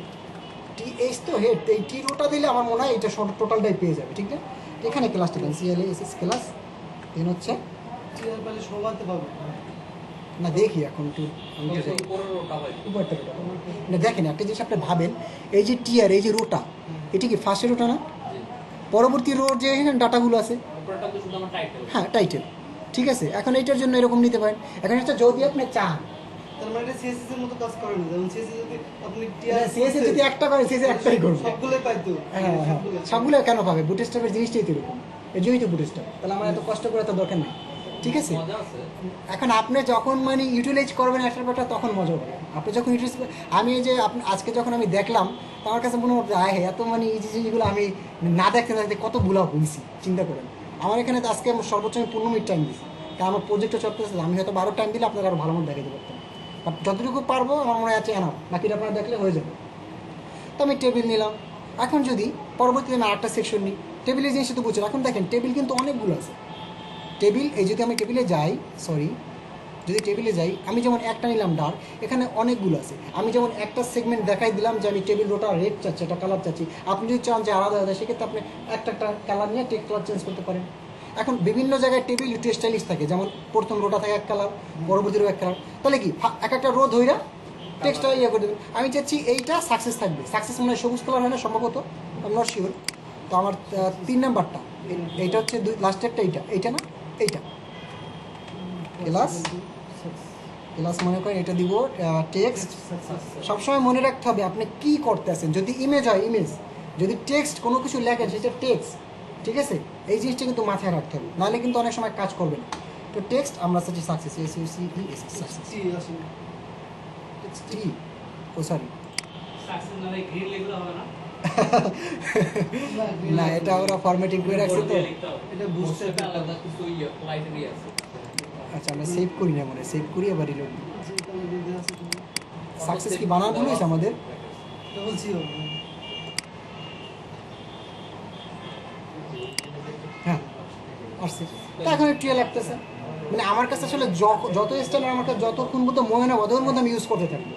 টি এইচ তো হেড, এই টি রোটা দিলে আমার মনে হয় এটা টোটালটাই পেয়ে যাবে, ঠিক না? এখানে ক্লাসটা দেন সিএলএ এসএস ক্লাস, দেন হচ্ছে চেয়ার পেলে সবাতে পাবে। না দেখি এখন একটু আমি তো যাই। উপরের রোটা হয় উপরটা রোটা না, দেখেন একটা জিনিস আপনি ভাবেন, এই যে টিয়ার এই যে রোটা, এটা কি ফার্স্টের রোটা না? জি পরবর্তী রোড যে এখানে ডাটাগুলো আছে, উপরেরটা তো শুধু আমার টাইটেল হ্যাঁ টাইটেল, ঠিক আছে। এখন এইটার জন্য এরকম নিতে পারেন। এখন এটা যদি আপনি চান, তার মানে এটা সিএসএস এর মতো কাজ করে না, যেমন সিএসএস যদি আপনি টিয়ার সিএসএ যদি একটা করে সিএসএ একটাই করবে। সবগুলোই পাইতো। হ্যাঁ হ্যাঁ, সবগুলো কেন পাবে? বুটস্ট্র্যাপের জিনিসটাই তো এরকম, এই জন্যই তো বুটস্ট্র্যাপ। তাহলে আমার এত কষ্ট করে তো দরকার নেই, ঠিক আছে। মজা আছে এখন আপনি যখন মানে ইউটিলাইজ করবেন একটার ব্যাপারটা, তখন মজা হবে। আপনি যখন ইউটিলাইজ, আমি এই যে আপনি আজকে যখন আমি দেখলাম, তো আমার কাছে মনে হচ্ছে আয় এত মানে এই যে জিনিসগুলো আমি না দেখতে দেখতে কত ভুলা ভুলছি, চিন্তা করেন। আমার এখানে তো আজকে আমার সর্বোচ্চ আমি 15 মিনিট টাইম দিচ্ছি, কারণ আমার প্রজেক্টটা চলতেছে। আমি হয়তো 12 টাইম দিলে আপনারা আরও ভালো মতো দেখাতে পারতাম, বাট যতটুকু পারবো আমার মনে আছে এনাফ, বাকিটা আপনারা দেখলে হয়ে যাবে। তো আমি টেবিল নিলাম। এখন যদি পরবর্তীতে আমি আরেকটা সেকশন নিই, টেবিলের জিনিস তো বুঝছেন। এখন দেখেন টেবিল কিন্তু অনেকগুলো আছে। টেবিল, এই যদি আমি টেবিলে যাই, যদি টেবিলে যাই, আমি যেমন একটা নিলাম ডার্ক, এখানে অনেকগুলো আছে। আমি যেমন একটা সেগমেন্ট দেখাই দিলাম যে আমি টেবিল রোটা রেড চাচ্ছি, একটা কালার চাচ্ছি। আপনি যদি চান যে আলাদা আলাদা, সেক্ষেত্রে আপনি একটা কালার নিয়ে টেক্সট কালার চেঞ্জ করতে পারেন। এখন বিভিন্ন জায়গায় টেবিল স্টাইলিশ থাকে, যেমন প্রথম রোটা থাকে এক কালার, পরবর্তী রো এক কালার। তাহলে কি এক একটা রো ধইরা টেক্সটটা ইয়ে করে দেবেন। আমি চাচ্ছি এইটা সাকসেস থাকবে, সাকসেস মনে হয় সবুজ কালার হয় না সম্ভবত, আমি নট শিওর। তো আমার 3 নাম্বারটা এইটা হচ্ছে লাস্টেরটা, এইটা না, এইটা ক্লাস মনে করেন এটা দিব টেক্সট। সবসময় মনে রাখতে হবে আপনি কি করতে আছেন। যদি ইমেজ হয় ইমেজ, যদি টেক্সট কোনো কিছু লেখেন সেটা টেক্সট, ঠিক আছে। এই জিনিসটা কিন্তু মাথায় রাখতে হবে, নাহলে কিন্তু অনেক সময় কাজ করবে না। তো টেক্সট আমরা চাচ্ছি সাকসেস, সাকসেস জি আসলে টি, ও সরি সাকসেস না রে গ্রিন লেগুলো হবে না না, এটা ওরা ফরম্যাটিং করে রাখছে তো। এটা বুঝতে বুঝতে আলাদা কিছু লাইটের ইয়ে আছে আচ্ছা আমরা সেভ করি না, মনে সেভ করি আবার রিলোড। যেটা আমি দিতে আছে সাকসেস কি বানান ভুল হয়েছে আমাদের? ডবল জি হবে। হ্যাঁ আসছে। তো এখন একটু ইয়ে লাগতেছে, মানে আমার কাছে আসলে যত স্টাইল আমার কাছে যতক্ষণ মতো মনে হয় ওদের মধ্যে আমি ইউজ করতে থাকি,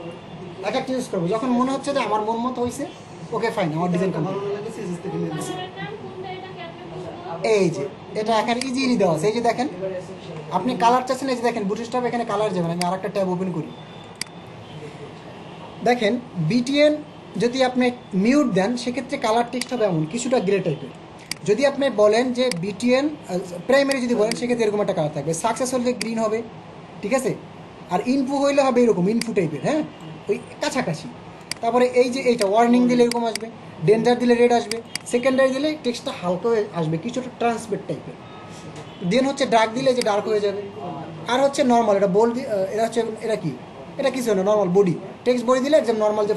এক একটা ইউজ করবো। যখন মনে হচ্ছে যে আমার মন মতো হয়েছে, ওকে ফাইন, আমার ডিজাইন ভালো কমপ্লিট। না লাগে সিএসএস থেকে নিয়ে নিচ্ছি। এই যে এটা এখানে ইজিলি দেওয়া আছে। এই যে দেখেন আপনি কালার চাচ্ছেন, এই যে দেখেন বুটস্ট্র্যাপ এখানে কালার যাবেন। আমি আরেকটা ট্যাব ওপেন করি, দেখেন বিটিএন যদি আপনি মিউট দেন সেক্ষেত্রে কালার টেক্সট হবে এমন কিছুটা গ্রে টাইপের। যদি আপনি বলেন যে বিটিএন প্রাইমারি যদি বলেন, সেক্ষেত্রে এরকম একটা কালার থাকবে। সাকসেস হলে গ্রিন হবে, ঠিক আছে। আর ইনফু হইলে হবে এরকম ইনফু টাইপের, হ্যাঁ ওই কাছাকাছি। তারপরে এই যে এইটা ওয়ার্নিং দিলে এরকম আসবে, ডেঞ্জার দিলে রেড আসবে, সেকেন্ডারি দিলে টেক্সটটা হালকা হয়ে আসবে, কিছুটা ট্রান্সপেট টাইপের। দেন হচ্ছে ডার্ক দিলে যে ডার্ক হয়ে যাবে। আর হচ্ছে নর্মাল, এটা বোল্ড, এটা হচ্ছে এটা কি, এটা কিছু না, নর্মাল বডি টেক্সট বডি দিলে একদম নর্মাল যে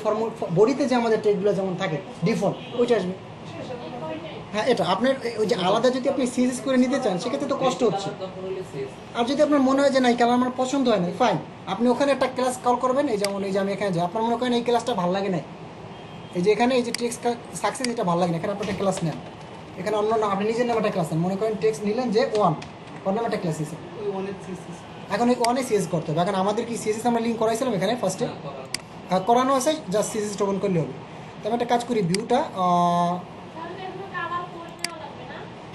বডিতে যে আমাদের টেক্সটগুলো যেমন থাকে ডিফল্ট, ওইটা আসবে। হ্যাঁ এটা আপনার ওই যে আলাদা যদি আপনি সিএসএস করে নিতে চান, সেক্ষেত্রে তো কষ্ট হচ্ছে। আর যদি আপনার মনে হয় যে না এই কালার আমার পছন্দ হয় না, ফাইন, আপনি ওখানে একটা ক্লাস কল করবেন। এই যেমন এই যে আমি এখানে যাই, আপনার মনে করেন এই ক্লাসটা ভালো লাগে না, এই যে এখানে এই যে টেক্সট সাকসেস এটা ভালো লাগে না, এখানে আপনি একটা ক্লাস নেন। এখানে অন্য না, আপনি নিজের নামে একটা ক্লাস নেন। মনে করেন টেক্সট নিলেন যে ওর নামে একটা ক্লাস এসে, ওই অনেক সিএসএস এখন ওই ওয়ানে সিএস করতে হবে। এখন আমাদের কি সিএসএস আমরা লিঙ্ক করাইছিলাম এখানে ফার্স্টে, করানো আছে, জাস্ট সিএসএস ওপেন করলে হবে। তো আমি একটা কাজ করি, ভিউটা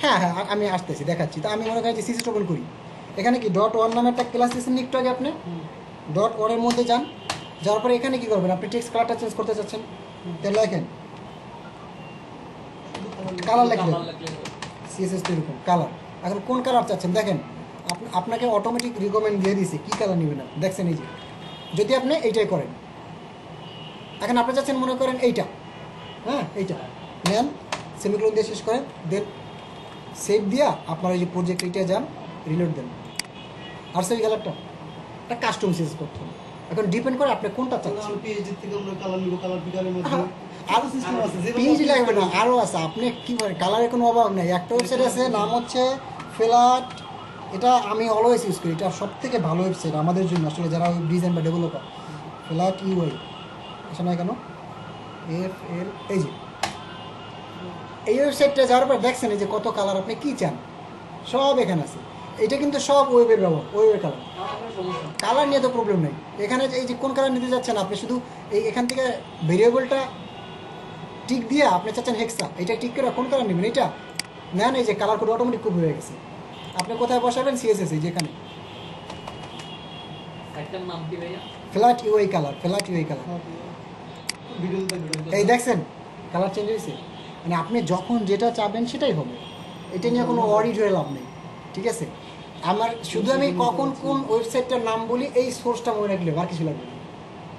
হ্যাঁ হ্যাঁ আমি আসতেছি দেখাচ্ছি। তো আমি মনে করি যে সিএসএস ওপেন করি, এখানে কি ডট ওয়ান নামে একটা ক্লাস দিয়েছেন একটু আগে আপনি, ডট ওয়ানের মধ্যে যান। যাওয়ার পরে এখানে কি করবেন, আপনি টেক্সট কালারটা চেঞ্জ করতে চাচ্ছেন, তাহলে লেখেন কালার লিখবেন, সিএসএস তো এরকম কালার। এখন কোন কালার চাচ্ছেন দেখেন, আপনাকে অটোমেটিক রিকমেন্ড দিয়ে দিয়েছে কী কালার নেবেন। আপনি দেখছেন এই যে, যদি আপনি এইটাই করেন, এখন আপনি চাচ্ছেন মনে করেন এইটা, হ্যাঁ এইটা নেন, সেমিকোলন দিয়ে শেষ করেন, দেন সেভ দিয়া আপনার এই যে প্রজেক্ট এইটা যান, রিলোড দেন, আর সেই কালারটা একটা কাস্টম সিএস করতে হবে। এখন ডিপেন্ড করে আপনি কোনটা চাচ্ছেন। পিএইচডি থেকে আমরা কালার নিব, কালার পিকারের মধ্যে আরও সিস্টেম আছে, পিএইচডি লাগবে না, আরও আছে। আপনি কী করেন, কালারের কোনো অভাব নেই। একটা ওয়েবসাইট আছে, নাম হচ্ছে ফ্ল্যাট, এটা আমি অলওয়েজ ইউজ করি, এটা সব থেকে ভালো ওয়েবসাইট আমাদের জন্য আসলে যারা ডিজাইন বা ডেভেলপার। ফ্ল্যাট ইউআই আসে না কেন, FL এই যে এই ওয়েবসাইটটা যাওয়ার পর দেখছেন এই যে কত কালার আপনি কি চান সব এখানে আছে। এটা কিন্তু সব ওয়েবের ব্যবহার, ওয়েবের কালার। কালার নিয়ে তো প্রবলেম নেই এখানে। এই যে কোন কালার নিতে যাচ্ছেন আপনি শুধু এখান থেকে ভেরিয়েবলটা টিক দিয়ে আপনি চাচ্ছেন হেক্সা, এটা টিক করে কোন কালার নেবেন এটা নেন। এই যে কালার কোড অটোমেটিক খুব হয়ে গেছে। আপনি কোথায় বসাবেন CSS এই যেখানে সাইটটার নাম কি ভাইয়া? Flat UI colour, flat UI colour. ভিডিওতে এই দেখছেন কালার চেঞ্জ হয়েছে, মানে আপনি যখন যেটা চাবেন সেটাই হবে। এটা নিয়ে কোনো অডিট হয়ে লাভ নেই, ঠিক আছে। আমার শুধু আমি কখন কোন ওয়েবসাইটটার নাম বলি এই সোর্সটা মনে রাখলে আর কিছু লাগবে না,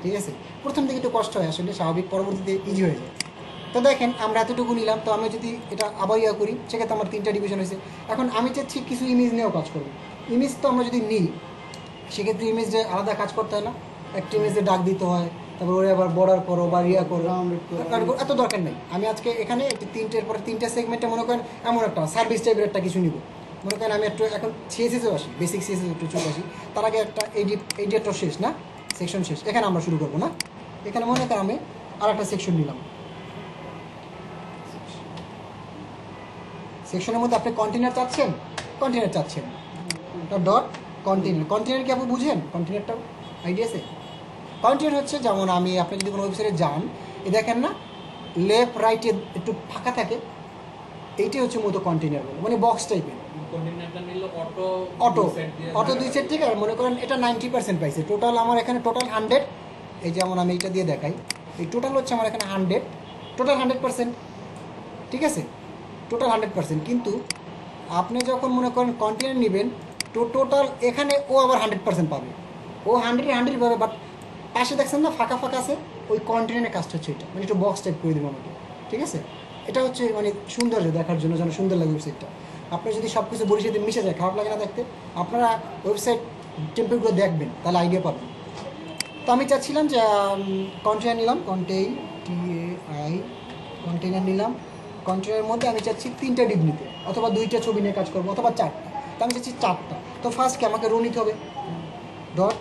ঠিক আছে। প্রথম দিকে একটু কষ্ট হয় আসলে, স্বাভাবিক, পরবর্তীতে ইজি হয়ে যায়। তো দেখেন আমরা এতটুকু নিলাম, তো আমি যদি এটা আবার করি সেক্ষেত্রে আমার 3টা ডিভিশন হয়েছে। এখন আমি চাচ্ছি কিছু ইমেজ নিয়েও কাজ করবো। ইমেজ তো আমরা যদি নিই সেক্ষেত্রে ইমেজে আলাদা কাজ করতে হয় না, একটা ইমেজে ডাক দিতে হয়, তারপর ওরে আবার বর্ডার করো বা করো, এত দরকার নেই। আমি আজকে এখানে একটি 3টের পরে 3টা সেগমেন্টে মনে করেন এমন একটা সার্ভিস টাইপের একটা কিছু নিব। মনে করেন আমি একটু এখন CSS আসি, বেসিক CSS একটু চলে আসি। তার আগে একটা এডিটর শেষ না, সেকশন শেষ, এখানে আমরা শুরু করবো না। এখানে মনে করেন আমি আর একটা সেকশন নিলাম। সেকশনের মধ্যে আপনি কন্টেনার চাচ্ছেন, কন্টেনার চাচ্ছেন ডট কন্টেনার। কন্টেনার কি আপনি বুঝেন? কন্টেনারটা আইডিয়া আছে? কন্টেনার হচ্ছে যেমন আপনি যদি কোনো ওয়েবসাইটে যান, এ দেখেন না লেফট রাইটে একটু ফাঁকা থাকে, এইটাই হচ্ছে মূলত কন্টেনার বলে, মানে বক্স টাইপের। কন্টেনারটা নিলে অটো অটো অটো 2 সেট থেকে মনে করেন এটা 90% পাইছে। টোটাল আমার এখানে টোটাল 100। এই যেমন আমি এটা দিয়ে দেখাই, এই টোটাল হচ্ছে আমার এখানে 100, টোটাল 100%, ঠিক আছে, টোটাল 100%। কিন্তু আপনি যখন মনে করেন কন্টেনার নেবেন তো টোটাল এখানে ও আবার 100% পাবে, ও 100 পাবে। বাট পাশে দেখছেন না ফাঁকা ফাঁকা আছে, ওই কন্টেনারের কাজটা হচ্ছে এটা, মানে একটু বক্স টাইপ করে দেবো আমাকে, ঠিক আছে। এটা হচ্ছে মানে সৌন্দর্য দেখার জন্য, যেন সুন্দর লাগে ওয়েবসাইটটা। আপনি যদি সব কিছু বড়ির সাথে মিশে যায়, খারাপ লাগে না দেখতে। আপনারা ওয়েবসাইট টেম্পলেটগুলো দেখবেন, তাহলে আইডিয়া পাবেন। তো আমি চাচ্ছিলাম যে কন্টেনার নিলাম, কন্টেনার নিলাম। কন্টেনারের মধ্যে আমি চাচ্ছি 3টা ডিপ নিতে, অথবা 2টা ছবি নিয়ে কাজ করবো, অথবা 4টা। তো আমি চাচ্ছি 4টা। তো ফার্স্ট কি আমাকে রো নিতে হবে, ডট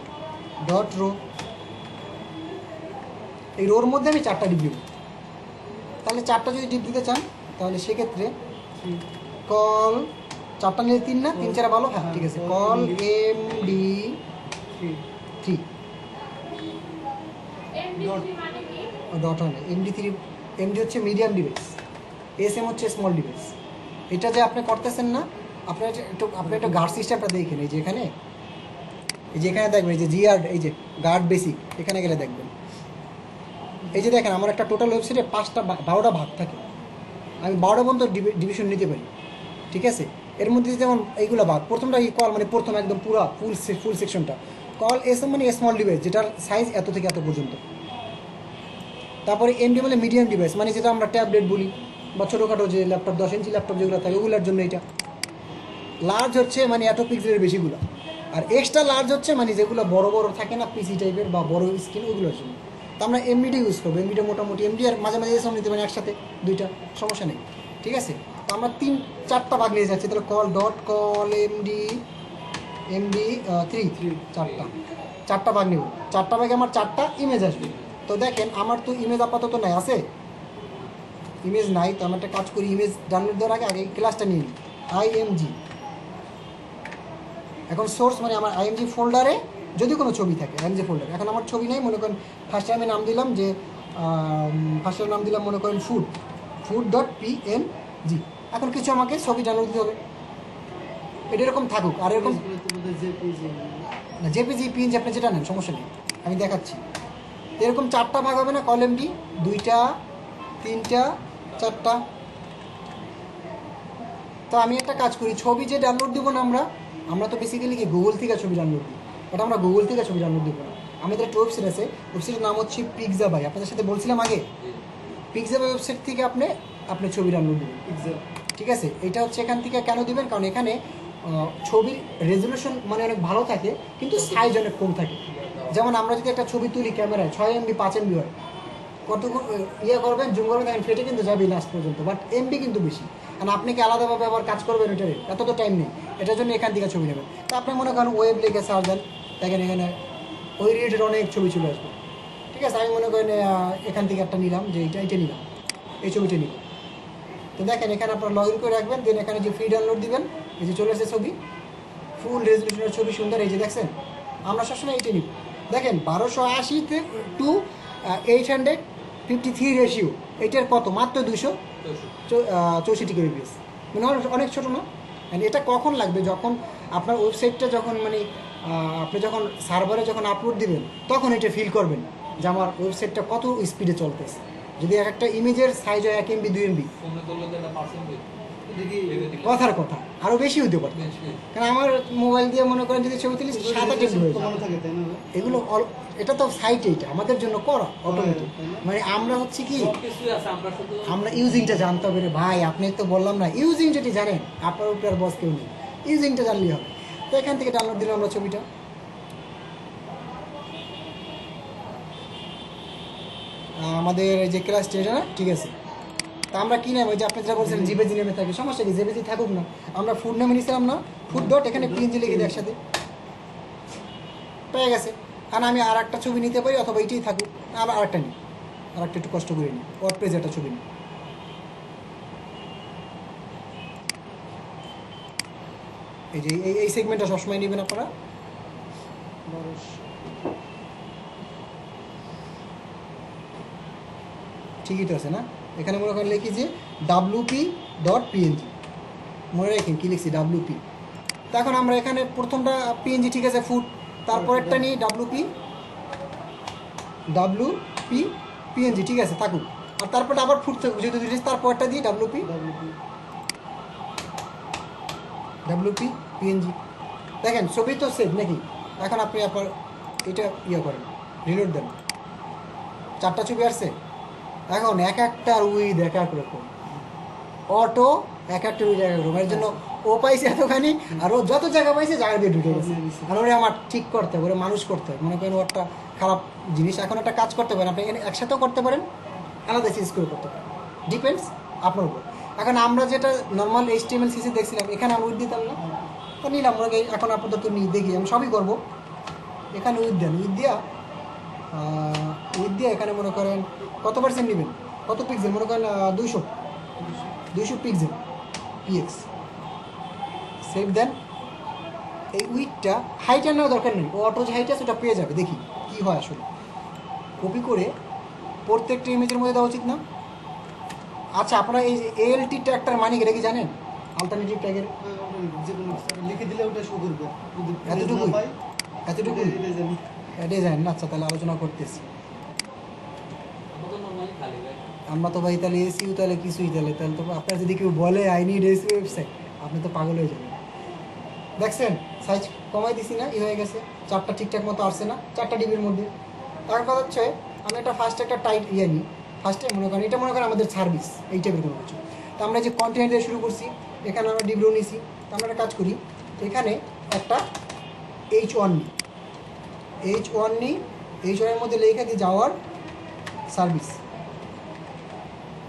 ডট রো। এই রোর মধ্যে আমি 4টা ডিপ দিব। তাহলে 4টা যদি ডিপ দিতে চান তাহলে সেক্ষেত্রে কল 4টা নিলে 3 না, 3 4 ভালো, হ্যাঁ ঠিক আছে। কল MD3 ডট হয় না, MD3। MD হচ্ছে মিডিয়াম ডিভাইস, SM হচ্ছে স্মল ডিভাইস। এটা যে আপনি করতেছেন না, আপনি একটু গার্ড সিস্টেমটা দেখেন। এই যে এখানে দেখবেন এই যে জিআর, এই যে গার্ড বেসিক, এখানে গেলে দেখবেন এই যে দেখেন আমার একটা টোটাল ওয়েবসাইটে 5টা 12টা ভাগ থাকে। আমি 12টা পর্যন্ত ডিভিশন নিতে পারি, ঠিক আছে। এর মধ্যে যেমন এইগুলো ভাগ, প্রথমটা কল মানে প্রথম একদম পুরো ফুল সেকশনটা কল। SM মানে স্মল ডিভাইস, যেটার সাইজ এত থেকে এত পর্যন্ত। তারপরে MD মানে মিডিয়াম ডিভাইস, মানে যেটা আমরা ট্যাবলেট বলি, বা ছোটোখাটো যে ল্যাপটপ 10 ইঞ্চি ল্যাপটপ যেগুলো থাকে ওগুলোর জন্য এটা। লার্জ হচ্ছে মানে এত পিক্সেলের বেশিগুলো। আর এক্সট্রা লার্জ হচ্ছে মানে যেগুলো বড় বড় থাকে না, পিসি টাইপের বা বড় স্ক্রিন, ওগুলোর জন্য। তো আমরা MD ইউজ করবো। MD মোটামুটি MD আর মাঝে মাঝে SM নিতে পারি একসাথে, 2টা, সমস্যা নেই, ঠিক আছে। তো আমরা 4টা ভাগ নিয়ে যাচ্ছি। তাহলে কল ডট কল MD3 4টা ভাগ নেব। 4টা ভাগে আমার 4টা ইমেজ আসবে। তো দেখেন আমার তো ইমেজ আপাতত নাই, আছে ইমেজ নাই। তো আমি একটা কাজ করি, ইমেজ ডাউনলোড দেওয়ার আগে ক্লাসটা নিয়ে নিই, IMG। এখন সোর্স মানে আমার IMG ফোল্ডারে যদি কোনো ছবি থাকে, IMG ফোল্ডারে। এখন আমার ছবি নেই, মনে করেন ফার্স্টে আমি নাম দিলাম যে মনে করেন food.png। এখন কিছু আমাকে ছবি ডাউনলোড দিতে হবে, এটা এরকম থাকুক। আর এরকম না, JPG PNG আপনি যেটা নেন সমস্যা নেই, আমি দেখাচ্ছি। এরকম 4টা ভাগ হবে না, কল MD 2টা 3টা 4টা। তো আমি একটা কাজ করি, ছবি যে ডাউনলোড দেবো না আমরা তো বেসিক্যালি কি গুগল থেকে ছবি ডাউনলোড দিই, বাট আমরা গুগল থেকে ছবি ডাউনলোড দেবো না। আমাদের একটা ওয়েবসাইট আছে, ওয়েবসাইটের নাম হচ্ছে পিক্সাবাই। আপনাদের সাথে বলছিলাম আগে, পিক্সাবাই ওয়েবসাইট থেকে আপনি ছবি ডাউনলোড দেবেন, ঠিক আছে। এটা হচ্ছে এখান থেকে কেন দিবেন, কারণ এখানে ছবির রেজলিউশন মানে অনেক ভালো থাকে, কিন্তু সাইজ অনেক কম থাকে। যেমন আমরা যদি একটা ছবি তুলি ক্যামেরায় 6 MB 5 MB হয়, কতক্ষণ করবেন, জুম করবেন, দেখেন ফেটে কিন্তু যাবেই লাস্ট পর্যন্ত। বাট MB কিন্তু বেশি, কারণ আপনি কি আলাদাভাবে আবার কাজ করবেন এটারে, এত তো টাইম নেই। এটার জন্য এখান থেকে ছবি নেবেন। তো আপনি মনে করেন ওয়েব লিখে সার্চ দেন, দেখেন এখানে ওই রিলেটেড অনেক ছবি চলে আসবে, ঠিক আছে, আমি মনে করেন এখান থেকে একটা নিলাম, যে এইটা নিলাম, এই ছবিটা নিলাম। তো দেখেন এখানে আপনারা লগ ইন করে রাখবেন, দেন এখানে যে ফ্রি ডাউনলোড দিবেন, এই যে চলে আসছে ছবি, ফুল রেজলিউশনের ছবি, সুন্দর। এই যে দেখছেন, আমরা সবসময় এইটা নিব। দেখেন 1280 টু 853 রেশিও, এইটার কত মাত্র 264 কেবিপিএস, মানে অনেক ছোটো না। মানে এটা কখন লাগবে, যখন আপনার ওয়েবসাইটটা যখন মানে আপনি যখন সার্ভারে যখন আপলোড দিবেন, তখন এটা ফিল করবেন যে আমার ওয়েবসাইটটা কত স্পিডে চলতেছে। যদি এক একটা ইমেজের সাইজ হয় 1 MB 2 MB, ফোনে করলে তো একটা পার্সেন্টেজ দেখি কথার কথা আরও বেশি হতে পারে। কারণ আমার মোবাইল দিয়ে মনে করেন যদি ছবি তুলিস 7-8 MB হয়ে যায়। মনে থাকে তাই না? এগুলো এটা তো সাইট, এইটা আমাদের জন্য করা অটোমেটিক। মানে আমরা হচ্ছে কি, সব কিছুই আছে, আমরা শুধু আমরা ইউজিংটা জানতে হবে রে ভাই। আপনি তো বললাম না, ইউজিং যদি জানেন আপনার উপরে আর বস কেউ নেই, ইউজিংটা জানলেই হবে। তো এখান থেকে ডাউনলোড দিলাম আমরা ছবিটা। আমাদের এই যে ক্লাস টেন না, ঠিক আছে। তা আমরা কি নাম, ওই যে আপনি যেটা বলছেন জিবেজি নেমে থাকে, সমস্যা কি, জিবেজি থাকুক না, আমরা ফুড নেমে নিয়েছিলাম না, ফুড ডট এখানে পিএনজি লিখে দিই একসাথে, পেয়ে গেছে। কারণ আমি আর একটা ছবি নিতে পারি, অথবা এইটাই থাকুক, আবার আরেকটা নিই, আরেকটা একটু কষ্ট করে নিই, ওয়ার্ডপ্রেসে একটা ছবি নিই। এই যে এই সেগমেন্টটা সবসময় নেবেন আপনারা। 1200 ঠিকই তো আছে না, এখানে মনে করেন লিখি যে wp.png, মনে রাখেন কি লিখছি, wp। তো এখন আমরা এখানে প্রথমটা পিএনজি, ঠিক আছে, ফুড, তারপরেরটা নিই wp.png, ঠিক আছে, থাকুক। আর তারপরটা আবার ফুড থাকুক, যেহেতু তারপরটা দিই wp.png। দেখেন ছবি তো সেভ নাকি। এখন আপনি আপনার এটা ইয়ে করেন, রিলোড দেন, 4টা ছবি আসছে। এখন এক একটার উইথ এক এক রকম, অটো এক একটা উইথ এক এক রকম। এর জন্য ও পাইছে এতখানি, আর ও যত জায়গা পাইছে জায়গা দিয়ে ঢুকে গেছে। আর ওরে আমার ঠিক করতে হবে, ওরে মানুষ করতে হবে। মনে করেন ও একটা খারাপ জিনিস, এখন একটা কাজ করতে পারেন আপনি, এখানে একসাথেও করতে পারেন, আলাদা চেঞ্জ করে করতে পারেন, ডিপেন্ডস আপনার উপর। এখন আমরা যেটা নর্মাল HTML CC দেখছিলাম, এখানে আমি উইথ দিতাম না, তো নিলাম। এখন আপাতত নিই, দেখি, আমি সবই করবো। এখানে উইথ দেন, উইথ দিয়া এখানে মনে করেন কত পার্সেন্ট নেবেন, কত পিক্সেল, মনে করেন 200 পিক্সেল পিএক্স, সেভ দেন। এই উইথটা হাইট নেওয়া দরকার নেই, ও অটো যে হাইট আছে ওটা পেয়ে যাবে। দেখি কি হয় আসলে, কপি করে প্রত্যেকটা ইমেজের মধ্যে দেওয়া উচিত না। আচ্ছা, আপনারা এই ALT ট্যাগটার মানে কি জানেন, অল্টারনেটিভ ট্যাগের? যে কোনো লিখে দিলে ওটা শো করবে। যদি এতটুকুই? না পাই, এতটুকুই এটাই জানি। ডিজাইন না? আচ্ছা, তাহলে আলোচনা করতেছি। আমরা তো নরমালি খালি ভাই। আমরা তো ভাই তাহলে এসিও তাহলে কিছুই, তাহলে তাহলে তো আপনার যদি কেউ বলে আই নিড এসি ওয়েবসাইট, আপনি তো পাগল হয়ে যাবেন। দেখছেন সাইজ কমাই দিছি না, হয়ে গেছে, 4টা ঠিকঠাক মতো আসছে না, 4টা ডিবির মধ্যে। তার কথা হচ্ছে আমি ফার্স্ট একটা টাইট নিই, ফার্স্টে মনে করেন এটা মনে করেন আমাদের সার্ভিস, এই টাইপের কোনো কিছু। তো আমরা যে কন্টেন্ট দিয়ে শুরু করছি, এখানে আমরা ডিবিও নিছি। তো আমরা একটা কাজ করি, এখানে একটা H1 নিই, H1-এর মধ্যে লেখা দিয়ে যাওয়ার সার্ভিস।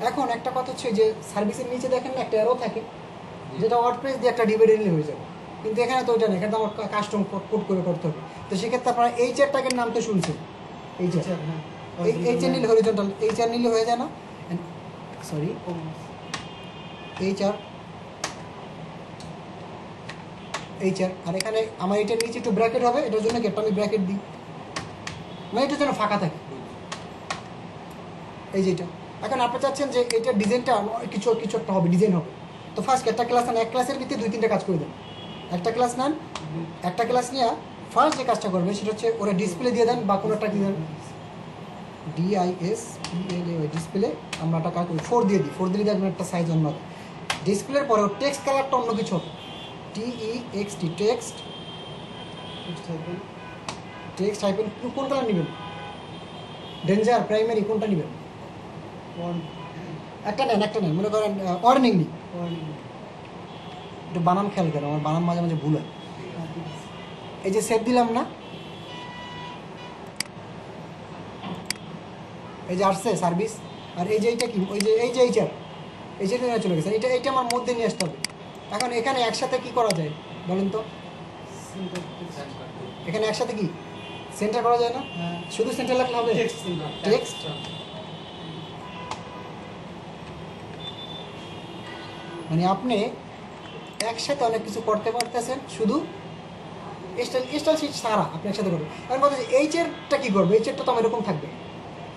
এখন একটা কথা হচ্ছে যে সার্ভিসের নিচে দেখেন না একটা অ্যারো থাকে, যেটা ওয়ার্ডপ্রেস দিয়ে একটা ডিভাইড নিলে হয়ে যাবে। কিন্তু এখানে তো ওইটা নেই, এখানে তো আমার কাস্টম কোড করে করতে হবে। তো সেক্ষেত্রে আপনারা HR ট্যাগের নাম তো শুনছেন, HR, HR নিলে হরিজন্টাল, HR নিলে হয়ে যায় না, সরি HR। আর এখানে আমার এটার নিচে একটু ব্র্যাকেট হবে, এটার জন্য কি একটা আমি ব্র্যাকেট দিই, মানে এটার জন্য ফাঁকা থাকে, এই যে এটা। এখন আপনি চাচ্ছেন যে এটার ডিজাইনটা কিছু একটা হবে, ডিজাইন হবে। তো ফার্স্ট একটা ক্লাস নেন, এক ক্লাসের ভিতরে 2-3টা কাজ করে দেন। একটা ক্লাস নেন, একটা ক্লাস নিয়ে ফার্স্ট যে কাজটা করবে সেটা হচ্ছে ওরা ডিসপ্লে দিয়ে দেন, বা কোনো একটা দিয়ে দেন, DISPLE ডিসপ্লে। আমরা একটা কাজ করি 4 দিয়ে দিই, 4 দিলে দেখবেন একটা সাইজ অন্য হবে। ডিসপ্লের পরে টেক্সট কালারটা অন্য কিছু হবে, TEXT, টেক্সট হাইপেন। কোন কালার নেবেন, ডেঞ্জার, প্রাইমারি, কোনটা নেবেন? একটা নেন, মনে করেন ওয়ার্নিং নিই। একটু বানান খেয়াল করেন, আমার বানান মাঝে মাঝে ভুল হয়। এই যে সেভ দিলাম না, এই যে আসছে সার্ভিস। আর এই যে এইটা কি, ওই যে এই যে এইটা চলে গেছে, এইটা আমার মধ্যে নিয়ে আসতে হবে। এখন এখানে একসাথে কি করা যায় বলেন তো, এখানে একসাথে কি সেন্টার করা যায় না? হ্যাঁ শুধু সেন্টার লাগলে হবে? টেক্সট সিম্বল টেক্সট মানে আপনি একসাথে অনেক কিছু করতে পারতেছেন, শুধু স্টাইল শিট ছাড়া আপনি একসাথে করবেন। এখন কথা হচ্ছে এইচেরটা কী করবো? এইচেরটা তো আমার এরকম থাকবে,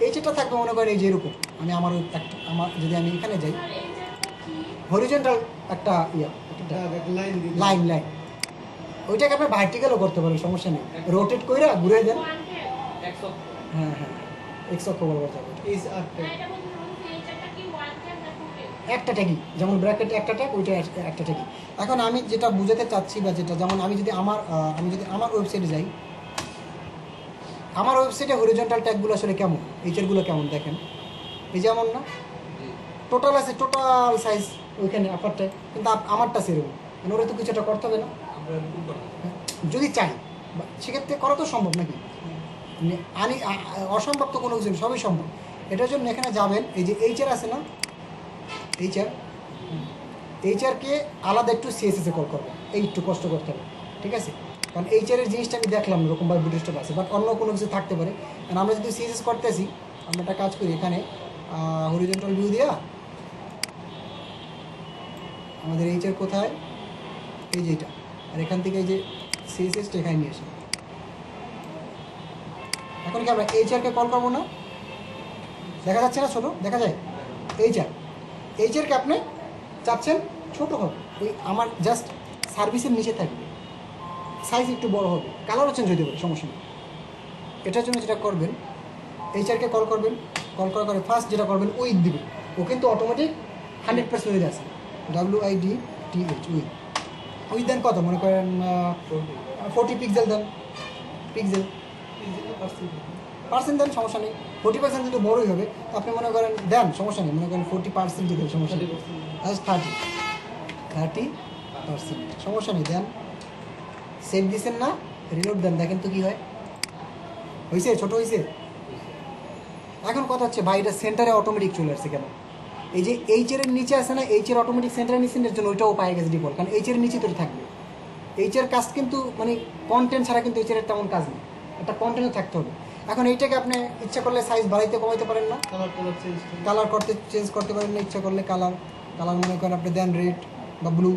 এইচেরটা থাকবে মনে করেন এই যে এরকম। আমি আমার ওই একটা আমার যদি আমি এখানে যাই, হরিজেন্টাল একটা লাইন দিন লাইন লাইন, ওইটাকে আপনি ভার্টিক্যালও করতে পারেন, সমস্যা নেই। রোটেট করে ঘুরে দেন, একশো হ্যাঁ হ্যাঁ, এক্স অক্ষ বরাবর যাবে। এই আটটা একটা ট্যাগই, যেমন ব্র্যাকেট একটা ট্যাগ, ওইটা একটা ট্যাগই। এখন আমি যেটা বুঝাতে চাচ্ছি বা যেটা, যেমন আমি যদি আমার ওয়েবসাইটে যাই, আমার ওয়েবসাইটে হরিজন্টাল ট্যাগগুলো আসলে কেমন, এইচেরগুলো কেমন দেখেন, এই যেমন না টোটাল আছে, টোটাল সাইজ ওইখানে আপার ট্যাগ, কিন্তু আমারটা সেরকম, মানে ওরা তো কিছু একটা করতে হবে না আমরা এরকম করতে যদি চাই, সেক্ষেত্রে করা তো সম্ভব নাকি? অসম্ভব তো কোনো কিছু নেই, সবই সম্ভব। এটার জন্য এখানে যাবেন, এই যে এইচআর আছে না, এইচআরকে আলাদা একটু সিএসএসে কল করবেন, এই একটু কষ্ট করতে হবে, ঠিক আছে? কারণ এইচআরের জিনিসটা আমি দেখলাম এরকমভাবে বুটেস্টপ আছে, বাট অন্য কোনো কিছু থাকতে পারে। কারণ আমরা যদি সিএসএস করতেছি, আমরা একটা কাজ করি, এখানে হরিজন্টাল ভিউ দেওয়া, আমাদের এইচআর কোথায়, এই যে এটা, আর এখান থেকে এই যে সিএসএসটা এখানে নিয়ে আসি। এখন কি আমরা এইচআরকে কল করবো না? দেখা যাচ্ছে না, ছোটো দেখা যায়? এইচআরকে আপনি চাচ্ছেন ছোটো হবে, ওই আমার জাস্ট সার্ভিসের নিচে থাকবে, সাইজ একটু বড় হবে, কালারও চেঞ্জ হতে পারে, সমস্যা নেই। এটার জন্য যেটা করবেন, এইচআরকে কল করবেন, কল করার পরে ফার্স্ট যেটা করবেন উইথ দিবেন, ও কিন্তু অটোমেটিক 100% উইথ আছে, WIDTH উইথ দেন কত, মনে করেন 40 পিক্সেল দেন, পিক্সেল পার্সেন্ট দেন, সমস্যা নেই। 40% কিন্তু বড়ই হবে, আপনি মনে করেন দেন, সমস্যা নেই, মনে করেন 40% দেন, সমস্যা নেই, 30% সমস্যা নেই, দেন। সেভ দিচ্ছেন না, রিলোড দেন, দেখেন তো কী হয়, হয়েছে, ছোটো হয়েছে। এখন কথা হচ্ছে ভাই, এটা সেন্টারে অটোমেটিক চলে আসছে কেন? এই যে এইচের নিচে আছে না, এইচের অটোমেটিক সেন্টারে নিচ্ছেন, এর জন্য ওইটাও পায়ে গেছে ডিফল্ট, কারণ এইচের নিচে তো থাকবে। এইচের কাজ কিন্তু মানে কন্টেন্ট ছাড়া কিন্তু এইচের তেমন কাজ নেই, একটা কন্টেন্টও থাকতে হবে। এখন এইটাকে আপনি ইচ্ছা করলে সাইজ বাড়াইতে কমাইতে পারেন না, কালার চেঞ্জ করতে পারেন না, ইচ্ছা করলে কালার মনে করেন আপনি দেন রেড বা ব্লু,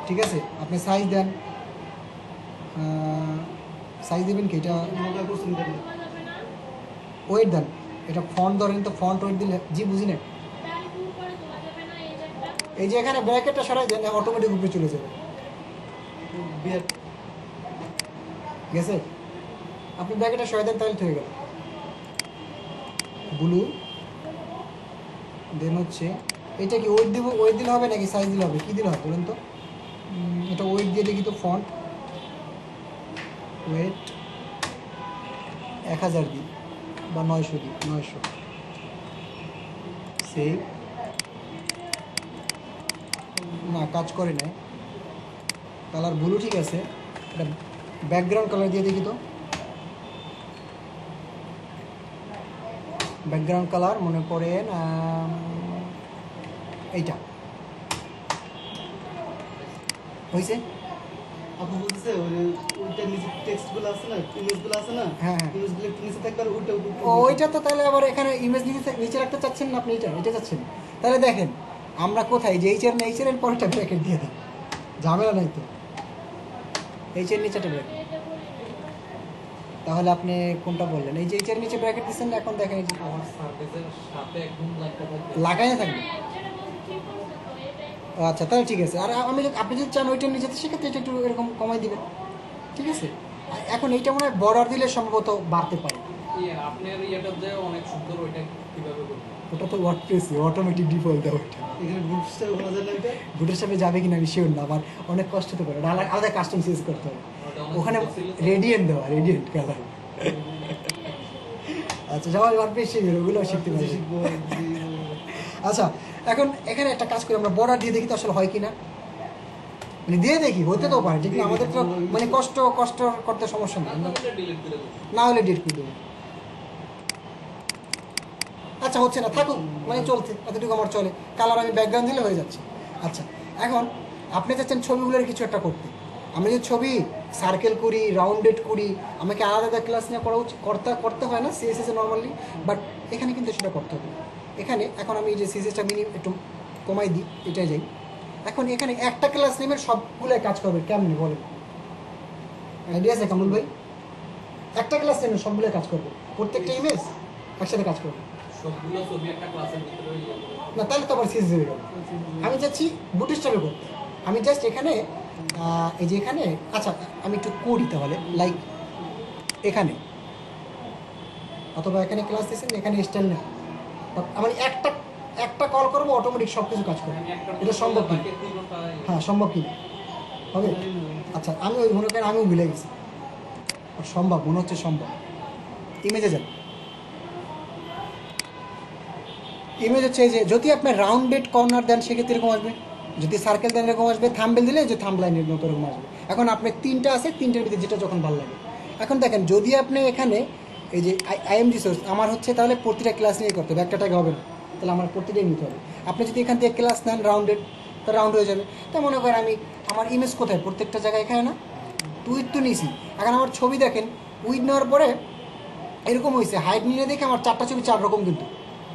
ঠিক আছে? আপনি সাইজ দেন, সাইজ দেবেন কি, এটা ওয়েট দেন, এটা ফন্ট ধরেন তো, ফন্ট ওয়েট দিলে, জি বুঝি না, এই যে এখানে ব্র্যাকেটটা সরাই দেন, অটোমেটিক উপরে চলে যাবে, গেছে? আপনি ব্র্যাকেটটা সরাই দেন, তাহলে হয়ে গেল। ব্লু দেন হচ্ছে এটা কি ওয়েট দিব, ওয়েট দিলে হবে নাকি সাইজ দিলে হবে, কী দিলে হবে বলুন তো? এটা ওয়েট দিয়ে দেখি তো, ফন্ট ওয়েট 1000 দিই বা 900 দিই, 900, সেভ, না কাজ করে না, কালার ব্লু ঠিক আছে, এটা ব্যাকগ্রাউন্ড কালার দিয়ে দেখি তো, ব্যাকগ্রাউন্ড কালার মনে করেন এইটা হয়েছে। আপনি বলতেছে ওইটার নিচে টেক্সটগুলো আছে না, ইমেজগুলো আছে না, হ্যাঁ, হ্যাঁ। ইমেজগুলো একটু নিচে থাকবে, আর ওইটা ওইটা তো তাহলে আবার এখানে ইমেজ নিচে রাখতে চাচ্ছেন না আপনি, এটা চাচ্ছেন, তাহলে দেখেন আমরা কোথায়, যে এইচের না, এইচের পরেরটা ব্র্যাকেট দিয়ে দেন, ঝামেলা নাই তো, এইচের নিচেটা ব্র্যাকেট, তাহলে আপনি কোনটা বললেন, এই যে এইচের নিচে ব্র্যাকেট দিচ্ছেন না, এখন দেখেন এই যে আমার সার্ভিসের সাথে একদম লাগতে থাকবে। লাগাই থাকবে। আচ্ছা তাহলে ঠিক আছে, আর আপনি যদি চান ওইটার নিচে, সেক্ষেত্রে এটা একটু এরকম কমাই দিবেন, ঠিক আছে? এখন এইটা মনে হয় বর্ডার দিলে সম্ভবত বাড়তে পারে, আপনার ইয়েটা যে অনেক সুন্দর, ওইটা কিভাবে করবেন? ওটা তো ওয়ার্ডপ্রেসে অটোমেটিক ডিফল্ট দেওয়া, ওইটা এখানে বুটস্ট্র্যাপ করা যায় না, এটা বুটের সাথে যাবে কিনা আমি শিওর না, আবার অনেক কষ্ট হতে পারে, আলাদা কাস্টম চেঞ্জ করতে হবে, ওটা অনেক ওখানে সুন্দর ছিল তো। রেডিয়েন্ট দেওয়া, রেডিয়েন্ট কালার। আচ্ছা সবাই ওয়ার্ডপ্রেস শিখবে, ওগুলো শিখতে পারবে। শিখবো আচ্ছা এখন এখানে একটা কাজ করি, আমরা বর্ডার দিয়ে দেখি তো আসলে হয় কিনা, মানে দিয়ে দেখি, হতে তো পারে, ঠিক না? আমাদের তো মানে কষ্ট করতে সমস্যা নেই, আমরা এটা ডিলিট করে দেবো। না হলে ডেট করে দেবো। আচ্ছা হচ্ছে না, থাকুক, মানে চলছে, এতটুকু আমার চলে, কালার আমি ব্যাকগ্রাউন্ড দিলে হয়ে যাচ্ছে। আচ্ছা এখন আপনি চাচ্ছেন ছবিগুলোর কিছু একটা করতে, আমি যদি ছবি সার্কেল করি, রাউন্ডেড করি, আমাকে আলাদা আলাদা ক্লাস নিয়ে করা করতে হয় না সিএসএস এ নর্মালি, বাট এখানে কিন্তু সেটা করতে হবে। এখানে এখন আমি এই যে সিএসএসটা একটু কমাই দিই, এটাই যাই। এখন এখানে একটা ক্লাস নেবেন, সবগুলোই কাজ করবে, কেমনি বলেন? আইডিয়া আছে কামরুল ভাই? একটা ক্লাস নেবেন, সবগুলোই কাজ করবে, প্রত্যেকটা ইমেজ একসাথে কাজ করবে। সবগুলো ছবি একটা ক্লাসের ভিতরে ইয়ে করে। না, তাহলে তো আবার সিএসএস হয়ে গেল। আমি যাচ্ছি বুটস্ট্র্যাপে করতে। আমি জাস্ট এখানে এই যে এখানে, আচ্ছা আমি একটু করি তাহলে, লাইক এখানে অথবা এখানে ক্লাস দিয়েছেন, এখানে স্টাইল না, আমি একটা কল করবো, অটোমেটিক সব কিছু কাজ করবে। আমি একটা এটা সম্ভব কি? বাকি তিনটা হ্যাঁ, সম্ভব কি না? হবে? আচ্ছা, আমি ওই মনে করেন আমিও ভুলে গেছি, আর সম্ভব মনে হচ্ছে সম্ভব। ইমেজে যান। ইমেজ হচ্ছে এই যে, যদি আপনার রাউন্ডেড কর্নার দেন সেক্ষেত্রে এরকম আসবে, যদি সার্কেল দেন এরকম আসবে, থাম্বনেল দিলে যে থাম্ব লাইনের মতো এরকম আসবে। এখন আপনার তিনটা আছে, তিনটার ভিতরে যেটা যখন ভালো লাগে। এখন দেখেন, যদি আপনি এখানে এই যে আইএমজি সোর্স আমার হচ্ছে, তাহলে প্রতিটা ক্লাস নিয়ে করতে হবে, একটা টাকা হবে না, তাহলে আমার প্রতিটাই নিতে হবে। আপনি যদি এখান থেকে ক্লাস নেন রাউন্ডেড, তো রাউন্ড হয়ে যাবে। তা মনে করেন আমি আমার ইমেজ কোথায়, প্রত্যেকটা জায়গায় এখানে না, উইথ তো নিয়েছি। এখন আমার ছবি দেখেন, উইথ নেওয়ার পরে এরকম হয়েছে, হাইট নিয়ে দেখে আমার চারটা ছবি চার রকম, কিন্তু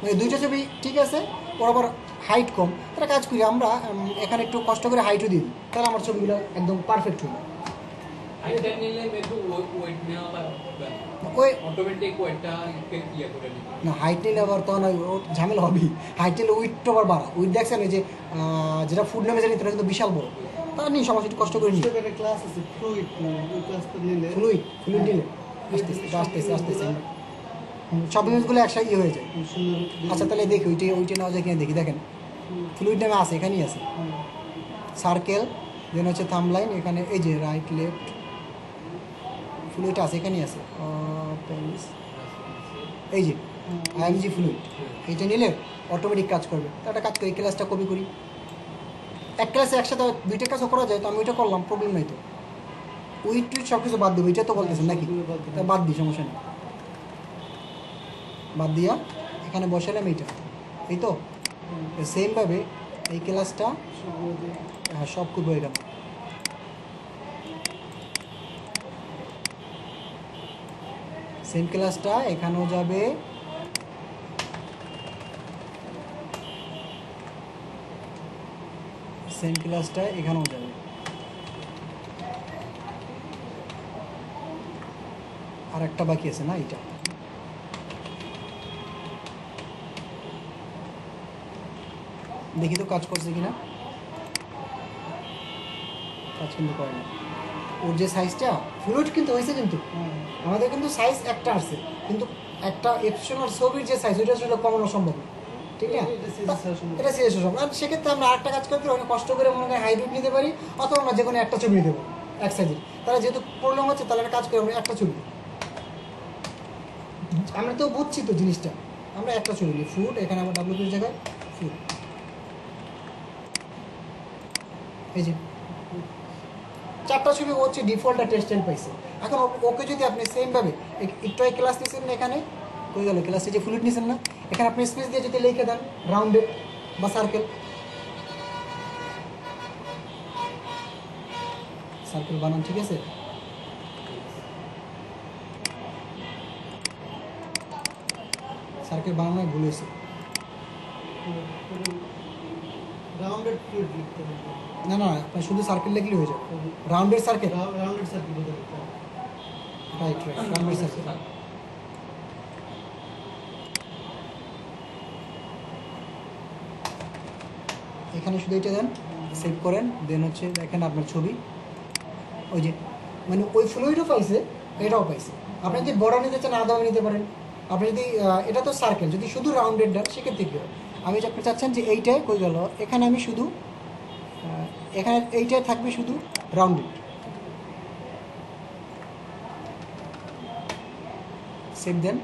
মানে দুইটা ছবি ঠিক আছে, ওর আবার হাইট কম। তারা কাজ করি আমরা এখানে একটু কষ্ট করে হাইটও দিই, তাহলে আমার ছবিগুলো একদম পারফেক্ট হলো। হাইটটা নিলে একটু ওয়েট নেওয়া লাগবে, ওই অটোমেটিক ওয়েটটা ইয়ে করে নিবে। না, হাইট নিলে আবার তখন ওর ঝামেলা হবেই। হাইট নিলে উইথটা আবার বাড়া, উইথ দেখছেন ওই যে যেটা ফুড নেমে জানি, তারা কিন্তু বিশাল বড়, তা নিই সমস্যা, একটু কষ্ট করে নিই। সেখানে ক্লাস আছে ফ্লুইড, ওই ক্লাসটা নিলে ফ্লুইড নিলে আসতেছে সব ইমেজগুলো একসাথে হয়ে যায়। সুন্দর। আচ্ছা, তাহলে দেখি ওইটা নেওয়া যায় কিনা দেখি। দেখেন ফ্লুইড নামে আছে, এখানেই আছে সার্কেল, দেন হচ্ছে থাম্বলাইন, এখানে এই যে রাইট লেফট ফ্লুইড আছে, এখানেই আছে এই যে আইএমজি ফ্লুইড। এইটা নিলে অটোমেটিক কাজ করবে। তো একটা কাজ করি, ক্লাসটা কপি করি, এক ক্লাসে একসাথে দুইটা কাজও করা যায়, তো আমি ওইটা করলাম, প্রবলেম নাই তো। উইথ টুইট সব কিছু বাদ দেবো, এটা তো বলতেছেন নাকি? তা বাদ দিই, সমস্যা নেই, বাদ দিয়া এখানে বসালাম এইটা, এই তো সেমভাবে এই ক্লাসটা হ্যাঁ সব করবো এটা। সেম ক্লাসটা এখানেও যাবে, সেম ক্লাসটা এখানেও যাবে। আর একটা বাকি আছে না, এটা দেখি তো কাজ করছে কিনা। কাজ কিন্তু করে না, ওর যে সাইজটা ফ্লুইড কিন্তু হয়েছে, কিন্তু আমাদের কিন্তু সাইজ একটা আছে, কিন্তু একটা এপসনাল ছবির যে সাইজ ওইটা আসলে কমানো সম্ভব না, ঠিক না? এটা সিরিয়াস সম্ভব। আর সেক্ষেত্রে আমরা আরেকটা কাজ করতে অনেক কষ্ট করে মনে হয় হাইব্রিড নিতে পারি, অথবা আমরা যে কোনো একটা ছবি নিতে পারি এক সাইজের। তাহলে যেহেতু প্রবলেম হচ্ছে, তাহলে একটা কাজ করি, আমরা একটা ছবি, আমরা তো বুঝছি তো জিনিসটা, আমরা একটা ছবি নিই ফুড, এখানে আমার ডাব্লিউপির জায়গায় ফুড, এই যে চারটা ছবি হচ্ছে ডিফল্ট টেক্সটাইল পাইছে। এখন ওকে যদি আপনি সেমভাবে একটু ক্লাস নিয়েছেন না, এখানে কই গেল ক্লাসে যে ফ্লুইড নিয়েছেন না, এখানে আপনি স্পেস দিয়ে যদি লিখে দেন রাউন্ডেড বা সার্কেল, সার্কেল বানান ঠিক আছে। সার্কেল বানানো ভুল হয়েছে, রাউন্ডেড ফ্লুইড লিখতে হবে। না না, আপনার শুধু সার্কেল লিখলে হয়ে যাবে, রাউন্ডেড সার্কেল, রাউন্ডেড সার্কেল বলতে লিখতে হবে। Right rounded circle. এখানে শুধু এটা দেন, সেভ করেন, দেন হচ্ছে দেখেন আপনার ছবি, ওই যে মানে ওই ফ্লুইডও পাইছে, এটাও পাইছে। আপনি যদি বড় নিতে চান আলাদাভাবে নিতে পারেন। আপনি যদি এটা তো সার্কেল, যদি শুধু রাউন্ডেড দেন সেক্ষেত্রে কী হয়, আমি যে আপনি চাচ্ছেন যে এইটাই কই গেল, এখানে আমি শুধু এখানে এইটাই থাকবে শুধু রাউন্ডেড, সেভ দেন।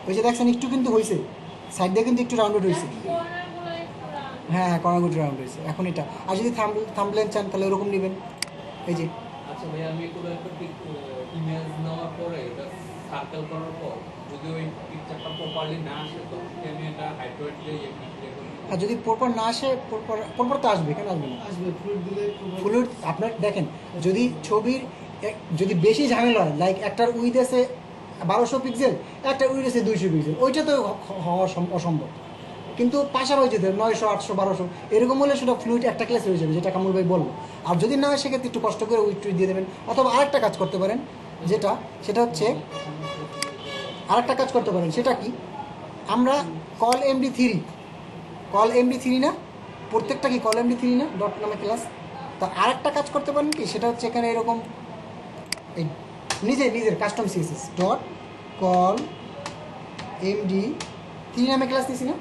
ওই যে দেখছেন একটু কিন্তু হয়েছে, সাইড দিয়ে কিন্তু একটু রাউন্ডেড হয়েছে, হ্যাঁ হ্যাঁ কর্নারগুলো রাউন্ড হয়েছে। এখন এটা, আর যদি থাম্বনেল চান তাহলে ওরকম নেবেন, এই যে আচ্ছা ভাই, আমি কোনো একটা ইমেজ নেওয়ার পরে এটা সার্কেল করার পর যদি ওই পিকচারটা প্রপারলি না আসে, তো আমি এটা হাইড্রয়েড দিয়ে ইয়ে করি। আর যদি পরপর না আসে, পরপর তো আসবে, কেন আসবে না? আসবে ফ্লুইড দিলে একটু ফ্লুইড আপনার দেখেন, যদি ছবির যদি বেশি ঝামেলা হয়, লাইক একটার উইথ আছে 1200 পিক্সেল, একটার উইথ আছে 200 পিক্সেল, ওইটা তো হওয়া অসম্ভব। কিন্তু পাশাপাশি যেতে 900, 800, 1200 এরকম হলে সেটা ফ্লুইড একটা ক্লাস হয়ে যাবে, যেটা কামরুল ভাই বললো। আর যদি না হয় সেক্ষেত্রে একটু কষ্ট করে উইথ টুইট দিয়ে দেবেন, অথবা আরেকটা কাজ করতে পারেন, সেটা হচ্ছে আরেকটা কাজ করতে পারেন। সেটা কি, আমরা কল এমডি3 না, প্রত্যেকটা কি কল এমডি3 না ডট নামে ক্লাস। তো আরেকটা কাজ করতে পারেন কি, সেটা হচ্ছে এখানে এরকম এই নিজের কাস্টম সিএসএস ডট কল এমডি3 নামে ক্লাস দিছি না,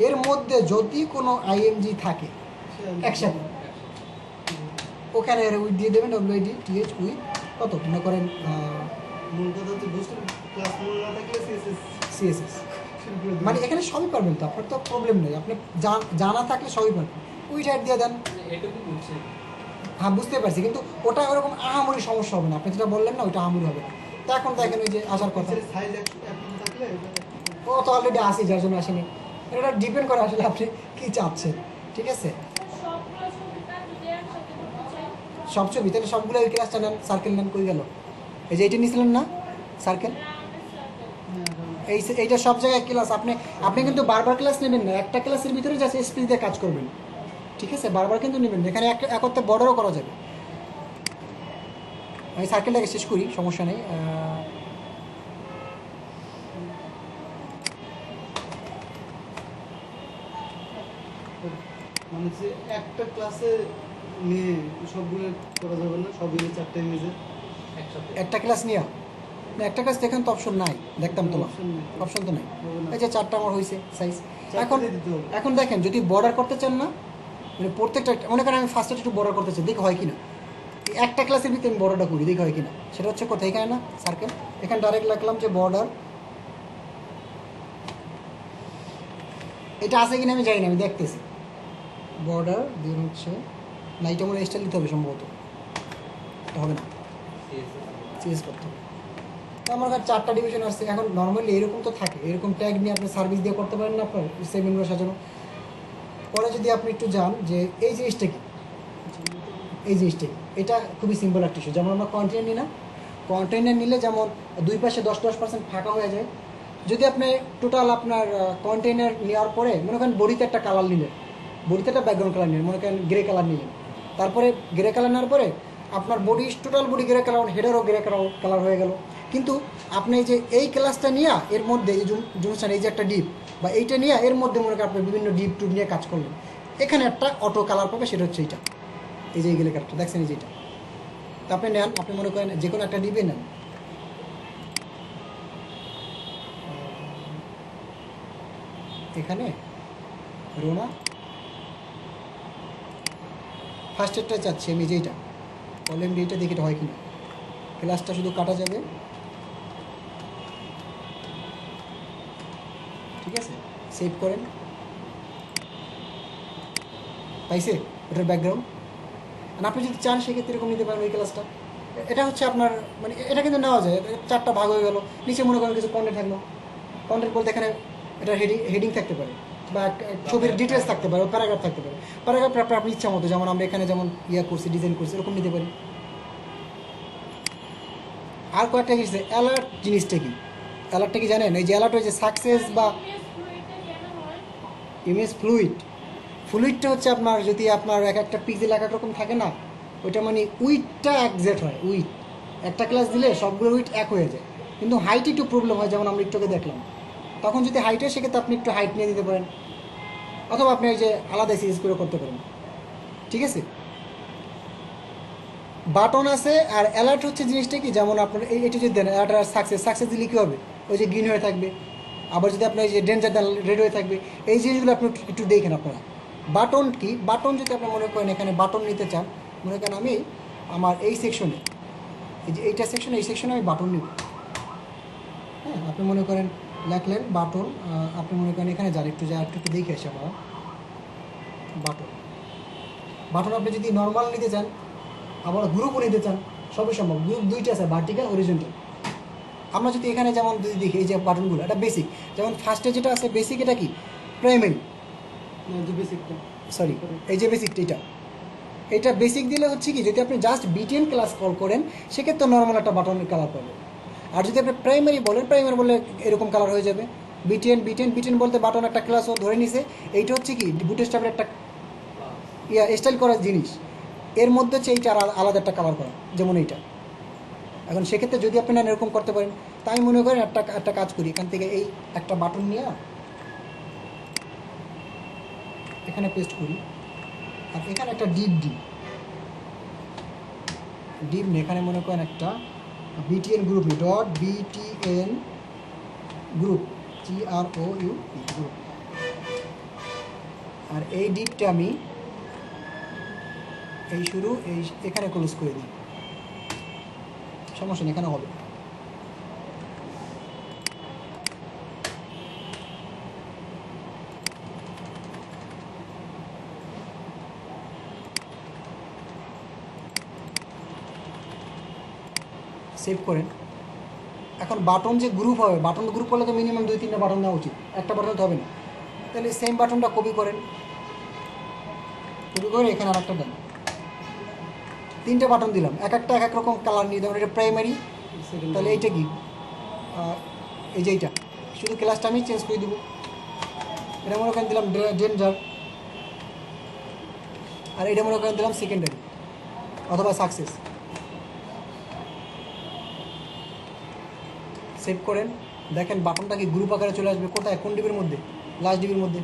এর মধ্যে যদি কোনো আইএমজি থাকে একসাথে, ওখানে উইথ দিয়ে দেবেন, WIDTH উইথ কত মনে করেন মূল কথা হচ্ছে বুস্টার ক্লাস মনে না থাকলে সিএসএস, মানে এখানে সবই পারবেন তো, আপনার তো প্রবলেম নেই, আপনি জানা থাকলে সবই পারবেন, উইথ অ্যাড দিয়ে দেন। এটুকু বুঝছি। হ্যাঁ বুঝতে পারছি, কিন্তু ওটা ওরকম আহামরি সমস্যা হবে না, আপনি যেটা বললেন না, ওইটা আহামরি হবে না। তো এখন দেখেন ওই যে আসার কথা, সাইজ এখন থাকলে ও তো অলরেডি আসি, যার জন্য আসেনি। এটা ডিপেন্ড করে আসলে আপনি কী চাচ্ছেন, ঠিক আছে? সব ছবি তাহলে সবগুলো ওই ক্লাসটা নেন, সার্কেল নেন, কই গেল? এই যে এইটা নিয়েছিলেন না সার্কেল, এইটা সব জায়গায় ক্লাস। আপনি কিন্তু বারবার ক্লাস নেবেন না, একটা ক্লাসের ভিতরে জাস্ট স্পিড দিয়ে কাজ করবেন, ঠিক আছে? বারবার কিন্তু নেবেন না, এখানে একত্রে বর্ডারও করা যাবে। আমি সার্কেলটাকে শেষ করি, সমস্যা নেই। মানে যে একটা ক্লাসে নিয়ে সবগুলো করা যাবে না, সব মিলে 4টা ইমেজের একসাথে একটা ক্লাস নিয়ে না, একটা ক্লাস দেখেন তো অপশন নাই, দেখতাম তো অপশন নেই। অপশন তো নাই। হবে না। এই যে 4টা আমার হয়েছে সাইজ। চারটে এখন দিয়ে দিতে হবে। এখন দেখেন, যদি বর্ডার করতে চান না, মানে প্রত্যেকটা, মনে করেন আমি ফার্স্টে একটু বর্ডার করতে চাই, দেখি হয় কিনা, একটা ক্লাসের ভিতরে আমি বর্ডারটা করি, দেখি হয় কিনা। সেটা হচ্ছে কোথায়, এখানে না সার্কেল, এখানে ডাইরেক্ট লিখলাম যে বর্ডার, এটা আছে কিনা আমি জানি না, আমি দেখতেছি। বর্ডার দিয়ে হচ্ছে না, এটা মনে স্টাইল দিতে হবে সম্ভবত, এটা হবে না, চেঞ্জ করতে হবে। তো আমার কাছে 4টা ডিভিশন আসছে। এখন নর্মালি এরকম তো থাকে, এরকম ট্যাগ নিয়ে আপনি সার্ভিস দিয়ে করতে পারেন না আপনার সেভেনগুলো সাজানো। পরে যদি আপনি একটু যান যে এই জিনিসটা কি, এই জিনিসটা কি, এটা খুবই সিম্পল একটা ইস্যু। যেমন আমরা কন্টেনার নিই না, কন্টেনার নিলে যেমন দুই পাশে 10% ফাঁকা হয়ে যায়। যদি আপনি টোটাল আপনার কন্টেনার নেওয়ার পরে মনে করেন বডিতে একটা কালার নিলেন, বডিতে একটা ব্যাকগ্রাউন্ড কালার নিলেন, মনে করেন গ্রে কালার নিলেন, তারপরে গ্রে কালার নেওয়ার পরে আপনার body total body grey colour, হেডারও গ্রে কালার হয়ে গেল। কিন্তু আপনি যে এই ক্লাসটা নিয়ে এর মধ্যে এই জুনসান, এই যে একটা ডিপ বা এইটা নিয়ে এর মধ্যে মনে করেন আপনি বিভিন্ন ডিপ টুপ নিয়ে কাজ করলেন, এখানে একটা অটো কালার পাবে, সেটা হচ্ছে এইটা, এই যে এই গ্রে কালারটা দেখছেন, এই যে এটা। তা আপনি নেন, আপনি মনে করেন যে কোনো একটা ডিপে নেন, এখানে রোনা ফার্স্ট এডটা চাচ্ছি আমি, যেইটা কলেম ডিটা দেখি এটা হয় কিনা। ক্লাসটা শুধু কাটা যাবে, ঠিক আছে? সেভ করেন, পাইছে ওটার ব্যাকগ্রাউন্ড। আর আপনি যদি চান সেক্ষেত্রে এরকম নিতে পারেন ওই ক্লাসটা। এটা হচ্ছে আপনার, মানে এটা কিন্তু নেওয়া যায়, 4টা ভাগ হয়ে গেল। নিচে মনে করেন কিছু কন্টেন্ট থাকলো, কন্টেন্ট বলতে এখানে এটা হেডিং থাকতে পারে, বা ছবির ডিটেলস থাকতে পারে, প্যারাগ্রাফ থাকতে পারে। প্যারাগ্রাফ আপনি ইচ্ছা মতো, যেমন আমরা এখানে যেমন করছি, ডিজাইন করছি, এরকম নিতে পারি। আর কয়েকটা জিনিস, অ্যালার্ট জিনিসটা কি, অ্যালার্টটা কি জানেন? এই যে অ্যালার্ট হয়েছে সাকসেস বা ইমেজ ফ্লুইডটা হচ্ছে আপনার, যদি আপনার এক একটা পিক্সেল এক এক রকম থাকে না, ওইটা মানে উইথটা একজ্যাক্ট হয়। উইথ একটা ক্লাস দিলে সবগুলো উইথ এক হয়ে যায়, কিন্তু হাইট একটু প্রবলেম হয়, যেমন আমরা একটু আগে দেখলাম। তখন যদি হাইট হয় সেক্ষেত্রে আপনি একটু হাইট নিয়ে দিতে পারেন, অথবা আপনি ওই যে আলাদা সিরিজ করে করতে পারেন, ঠিক আছে? বাটন আছে। আর অ্যালার্ট হচ্ছে জিনিসটা কি, যেমন আপনার এইটা যদি দেন অ্যালার্ট আর সাকসেস দিলে কী হবে, ওই যে গ্রিন হয়ে থাকবে। আবার যদি আপনার এই যে ডেঞ্জার দেন, রেড হয়ে থাকবে। এই জিনিসগুলো আপনি একটু দেখেন আপনারা। বাটন কি, বাটন যদি আপনি মনে করেন এখানে বাটন নিতে চান, মনে করেন আমি আমার এই সেকশনে, এই যে এইটা সেকশনে, এই সেকশনে আমি বাটন নিব। হ্যাঁ, আপনি মনে করেন লেখলেন বাটন, আপনি মনে করেন এখানে যান, একটু দেখে আসি আমরা। বাটন আপনি যদি নর্মাল নিতে চান, আবার গ্রুপও নিতে চান, সবই সম্ভব। গ্রুপ 2টা আছে, ভার্টিক্যাল, হরিজন্টাল। আমরা যদি এখানে যেমন যদি দেখি, এই যে বাটনগুলো, এটা বেসিক। যেমন ফার্স্টে যেটা আছে বেসিক, এটা কি প্রাইমারি। যে বেসিকটা সরি এই যে বেসিক এটা বেসিক দিলে হচ্ছে কি, যদি আপনি জাস্ট বিটিএন ক্লাস কল করেন সেক্ষেত্রে নর্মাল একটা বাটনের কালার পাবে। আর যদি আপনি প্রাইমারি বলে এরকম কালার হয়ে যাবে। বিটিএন বলতে বাটন একটা ক্লাস ও ধরে নিছে, এইটা হচ্ছে কি বুটস্ট্র্যাপের একটা স্টাইল করার জিনিস, এর মধ্যে হচ্ছে এইটা আলাদা একটা কালার করা, যেমন এইটা। এখন সেক্ষেত্রে যদি আপনি নেন এরকম করতে পারেন। তাই মনে করেন একটা কাজ করি, এখান থেকে এই একটা বাটন নিয়ে এখানে পেস্ট করি, আর এখানে একটা ডিপ নিয়ে এখানে মনে করেন একটা বিটিএন গ্রুপ নিই, .btn গ্রুপ GROUP গ্রুপ। আর এই ডিপটা আমি এই শুরু এখানে ক্লোজ করে দিই, সমস্যা নেই, এখানে হবে। সেভ করেন। এখন বাটন যে গ্রুপ হবে, বাটন গ্রুপ করলে তো মিনিমাম 2-3টা বাটন দেওয়া উচিত, একটা বাটন তো হবে না। তাহলে সেম বাটনটা কপি করে এখানে আর একটা দেন, 3টে বাটন দিলাম, একটা এক রকম কালার নিয়ে দেবেন। এটা প্রাইমারি, তাহলে এইটা কি এই যে এইটা শুধু ক্লাসটা আমি চেঞ্জ করে দেবো। এটা মনে করেন দিলাম ডেঞ্জার, আর এটা মনে করেন দিলাম সেকেন্ডারি অথবা সাকসেস। সেভ করেন, দেখেন বাটনটা কি গ্রুপ আকারে চলে আসবে। কোথায়? কোন ডিবির মধ্যে? লাস্ট ডিবির মধ্যে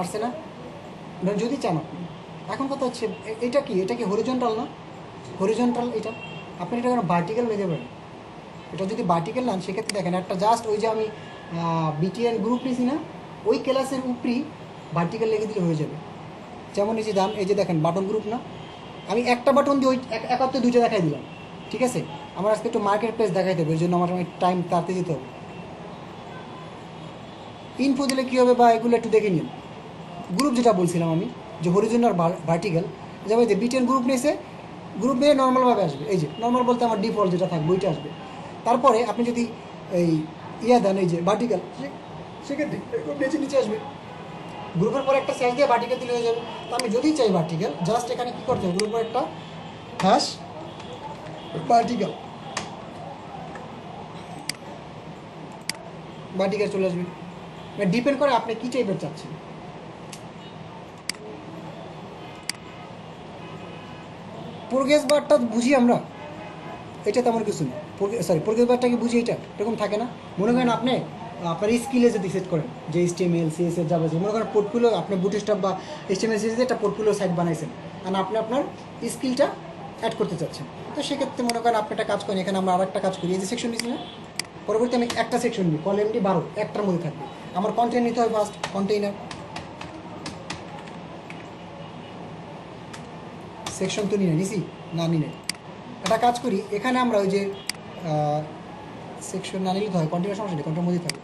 আসছে না? যদি চান আপনি। এখন কথা হচ্ছে এটা কি হরিজন্টাল না? হরিজন্টাল এটা আপনি এটা কোনো ভার্টিক্যাল নিতে পারেন। এটা যদি ভার্টিক্যাল নেন সেক্ষেত্রে দেখেন একটা জাস্ট ওই যে আমি বিটিএন গ্রুপ নিয়েছি না, ওই ক্লাসের উপরেই ভার্টিক্যাল লেগে দিলে হয়ে যাবে। যেমন এই যে দাম, এই যে দেখেন বাটন গ্রুপ না, আমি একটা বাটন দিয়ে ওই একাত্তর 2টা দেখাই দিলাম। ঠিক আছে, আমার আজকে একটু মার্কেট প্লেস দেখাইতে হবে, ওই জন্য আমার টাইম তাড়াতে দিতে হবে। ইনফো দিলে কী হবে বা এগুলো একটু দেখে নিন। গ্রুপ যেটা বলছিলাম আমি, যে হরিজন্টাল ভার্টিক্যাল, যেমন যে বিটেন গ্রুপ নিয়েছে, গ্রুপ নিয়ে নর্মালভাবে আসবে। এই যে নর্মাল বলতে আমার ডিফল্ট যেটা থাকবে ওইটা আসবে। তারপরে আপনি যদি এই দেন এই যে ভার্টিক্যাল, সেক্ষেত্রে নিচে আসবে। গ্রুপের পরে একটা স্যাশ দিয়ে ভার্টিক্যাল দিলে হয়ে যাবে। তো আমি যদি চাই ভার্টিক্যাল, জাস্ট এখানে কী করতে হবে, গ্রুপের একটা হ্যাশ ভার্টিক্যাল চলে আসবে। ডিপেন্ড করে আপনি কী টাইপের চাচ্ছেন। প্রোগ্রেস বারটা বুঝি আমরা, এটা তেমন কিছু না। প্রোগ্রেস বারটাকে বুঝি, এটা এরকম থাকে না। মনে করেন আপনি আপনার স্কিলে যদি সেট করেন যে HTML CSS যাবে, মনে করেন পোর্টফোলিও আপনি বুটস্ট্র্যাপ বা HTML CSS একটা পোর্টফোলিও সাইট বানাইছেন, আর আপনি আপনার স্কিলটা অ্যাড করতে চাচ্ছেন। তো সেক্ষেত্রে মনে করেন আপনি একটা কাজ করেন, এখানে আমরা আরেকটা কাজ করি, এই যে সেকশন নিচ্ছি না, পরবর্তী আমি একটা সেকশন নিই, কল MD 12, একটার মধ্যে থাকবে। আমার কন্টেন্ট নিতে হবে ফার্স্ট, কন্টেইনার সেকশন তো নিছি না, নিই একটা কাজ করি, এখানে আমরা ওই যে সেকশন না নিলে তো হয়, কন্টেনার সমস্যা নেই, কন্টেনার মধ্যে থাকবে।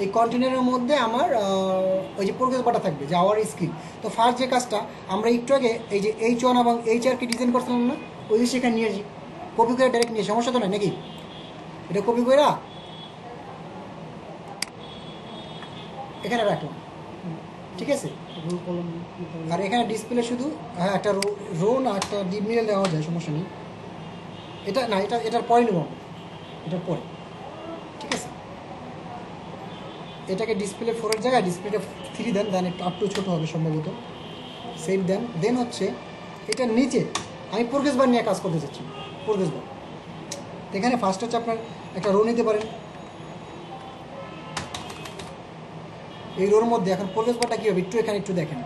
এই কন্টেনারের মধ্যে আমার ওই যে প্রোগ্রেস বারটা থাকবে, যে আওয়ার স্কিল। তো ফার্স্ট যে কাজটা আমরা একটু আগে এই যে H1 এবং HR কে ডিজাইন করছিলাম না, ওই যে সেখানে নিয়ে কপি করে ডাইরেক্ট নিয়ে, সমস্যা তো নাই নাকি? এটা কপি করে এখানে রাখলাম, ঠিক আছে। আর এখানে ডিসপ্লে শুধু একটা রো না একটা ডিপ মিলে দেওয়া যায়, সমস্যা নেই। এটা না, এটার পরে নেব, এটার পরে, ঠিক আছে। এটাকে ডিসপ্লে 4-এর জায়গায় ডিসপ্লেটা 3 দেন একটু আপ টু ছোটো হবে সম্ভবত। সেভ দেন হচ্ছে এটার নিচে আমি প্রোগ্রেস বার নিয়ে কাজ করতে চাচ্ছি। প্রোগ্রেস বার এখানে ফার্স্ট হচ্ছে আপনার একটা রো নিতে পারেন। এই রোর মধ্যে এখন প্রোগ্রেস বারটা কী হবে একটু দেখেন।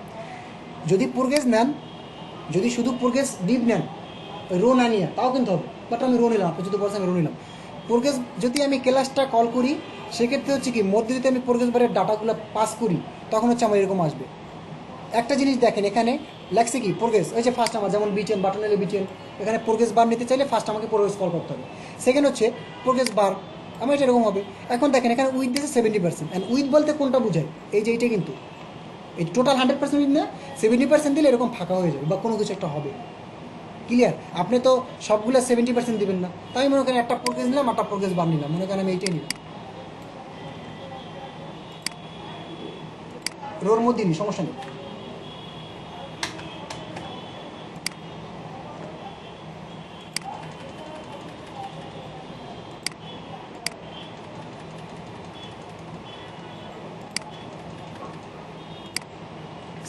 যদি প্রোগ্রেস নেন, যদি শুধু প্রোগ্রেস ডিপ নেন, রো না নিয়ে তাও কিন্তু হবে, বাট আমি রো নিলাম। আপনি যদি বলছেন আমি রো নিলাম। প্রোগ্রেস যদি আমি ক্লাসটা কল করি, সেক্ষেত্রে হচ্ছে কি মধ্যে যদি আমি প্রোগ্রেস বারের ডাটাগুলো পাস করি, তখন হচ্ছে আমার এরকম আসবে। একটা জিনিস দেখেন, এখানে লেখছে কি প্রোগ্রেস, ওই যে ফার্স্ট আমার যেমন বিটিএন বাটন এলে বিটিএন, এখানে প্রোগ্রেস বার নিতে চাইলে ফার্স্ট আমাকে প্রোগ্রেস কল করতে হবে। সেকেন্ড হচ্ছে প্রোগ্রেস বার, আমার এটা এরকম হবে। এখন দেখেন এখানে উইথ দিয়েছে 70%, অ্যান্ড উইথ বলতে কোনটা বোঝায়, এই যে এইটা কিন্তু এই টোটাল 100% উইথ না, 70% দিলে এরকম ফাঁকা হয়ে যাবে বা কোনো কিছু একটা হবে। ক্লিয়ার? আপনি তো সবগুলো 70% দেবেন না। তাই মনে করেন একটা প্রোগ্রেস নিলাম, একটা প্রোগ্রেস বার নিলাম, মনে করেন আমি এইটাই নিলাম। রোর মধ্যে নিই, সমস্যা নেই।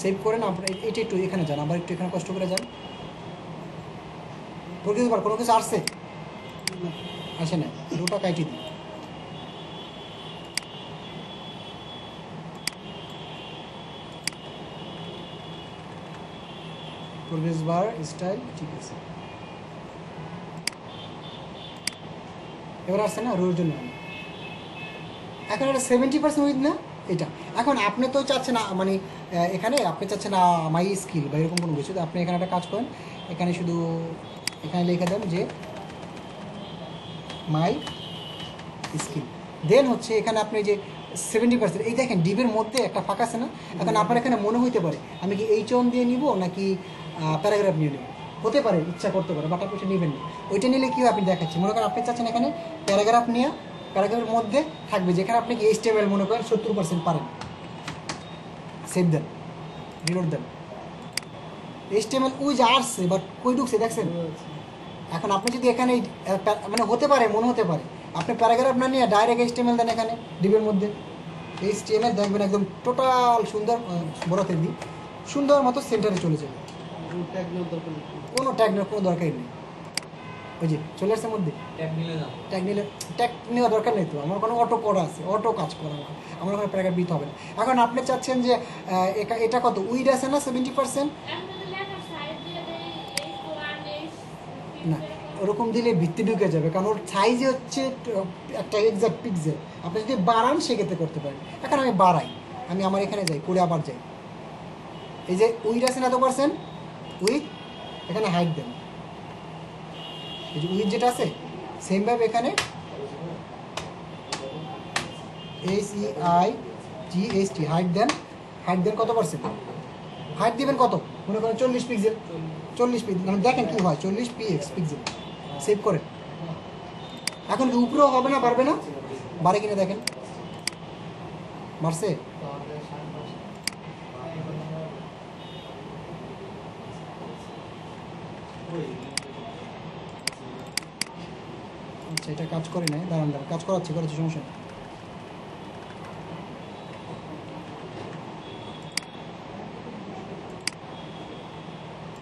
সেভ করেন আপনার, এটা একটু এখানে যান, আবার একটু এখানে কষ্ট করে যান। প্রোগ্রেস বার কোনো কিছু আসছে? আসে না, রোটা কাইটি দিই। প্রোগ্রেস বার স্টাইল ঠিক আছে, এবার আসছে না রোর জন্য। এখন এটা 70% উইথ না এটা। এখন আপনি তো চাচ্ছেন না মানে এখানে আপনি চাচ্ছেন না মাই স্কিল বা এরকম কোনো কিছু, তো আপনি এখানে একটা কাজ করেন, এখানে শুধু এখানে লিখে দেন যে মাই স্কিল, দেন হচ্ছে এখানে আপনি যে 70%, এই দেখেন ডিবের মধ্যে একটা ফাঁকা আছে না। এখন আপনার এখানে মনে হইতে পারে আমি কি এইচ অন দিয়ে নিব নাকি প্যারাগ্রাফ নিয়ে নেব, হতে পারে ইচ্ছা করতে পারে, বাট আপনি ওইটা নেবেন না। ওইটা নিলে কি আপনি দেখাচ্ছি, মনে করেন আপনি চাচ্ছেন এখানে প্যারাগ্রাফ নিয়ে, প্যারাগ্রাফের মধ্যে থাকবে যেখানে আপনি কি HTML মনে করেন 70% পারেন, সেভ দেন, রিলোড দেন। HTML ওই যে আসছে বাট কই ঢুকছে দেখছেন। এখন আপনি যদি এখানে মানে হতে পারে মনে হতে পারে আপনি প্যারাগ্রাফ না নিয়ে ডাইরেক্ট HTML দেন এখানে ডিবের মধ্যে, HTML দেখবেন একদম টোটাল সুন্দর বড়তে দিই সুন্দর মতো সেন্টারে চলে যাবে, ট্যাগ নেওয়ার দরকার নেই। কোনো ট্যাগ নেওয়ার কোনো দরকারই নেই। ওই যে চলে আসছে মধ্যে ট্যাগ নিলে না ট্যাগ নেওয়ার দরকার নেই, তো আমার কোনো অটো করা আছে, অটো কাজ করা আমার ওখানে প্যারাগ্রাফ দিতে হবে না। এখন আপনি চাচ্ছেন যে এটা কত উইড আছে না 70%, না ওরকম দিলে ভিত্তি ঢুকে যাবে, কারণ ওর সাইজে হচ্ছে একটা এক্সাক্ট পিক্সেল। আপনি যদি বাড়ান সেক্ষেত্রে করতে পারেন। এখন আমি বাড়াই, আমি আমার এখানে যাই, করে আবার যাই, এই যে উইড আছে না এত পার্সেন্ট উইথ, এখানে হাইট দেন, এই যে উইথ যেটা আছে সেমভাবে এখানে HEIGHT হাইট দেন, হাইট দেন কত পার্সেন্ট, হাইট দিবেন কত মনে করেন 40 পিক্সেল, 40 পিক্সেল মানে দেখেন কি হয় 40 px পিক্সেল, সেভ করেন। এখন কি উপরেও হবে না, পারবে না, বাড়ে কিনা দেখেন, বাড়ছে। আচ্ছা এটা কাজ করে নাই, দাঁড়ান দাঁড়ান কাজ করাচ্ছি সমস্যা নেই।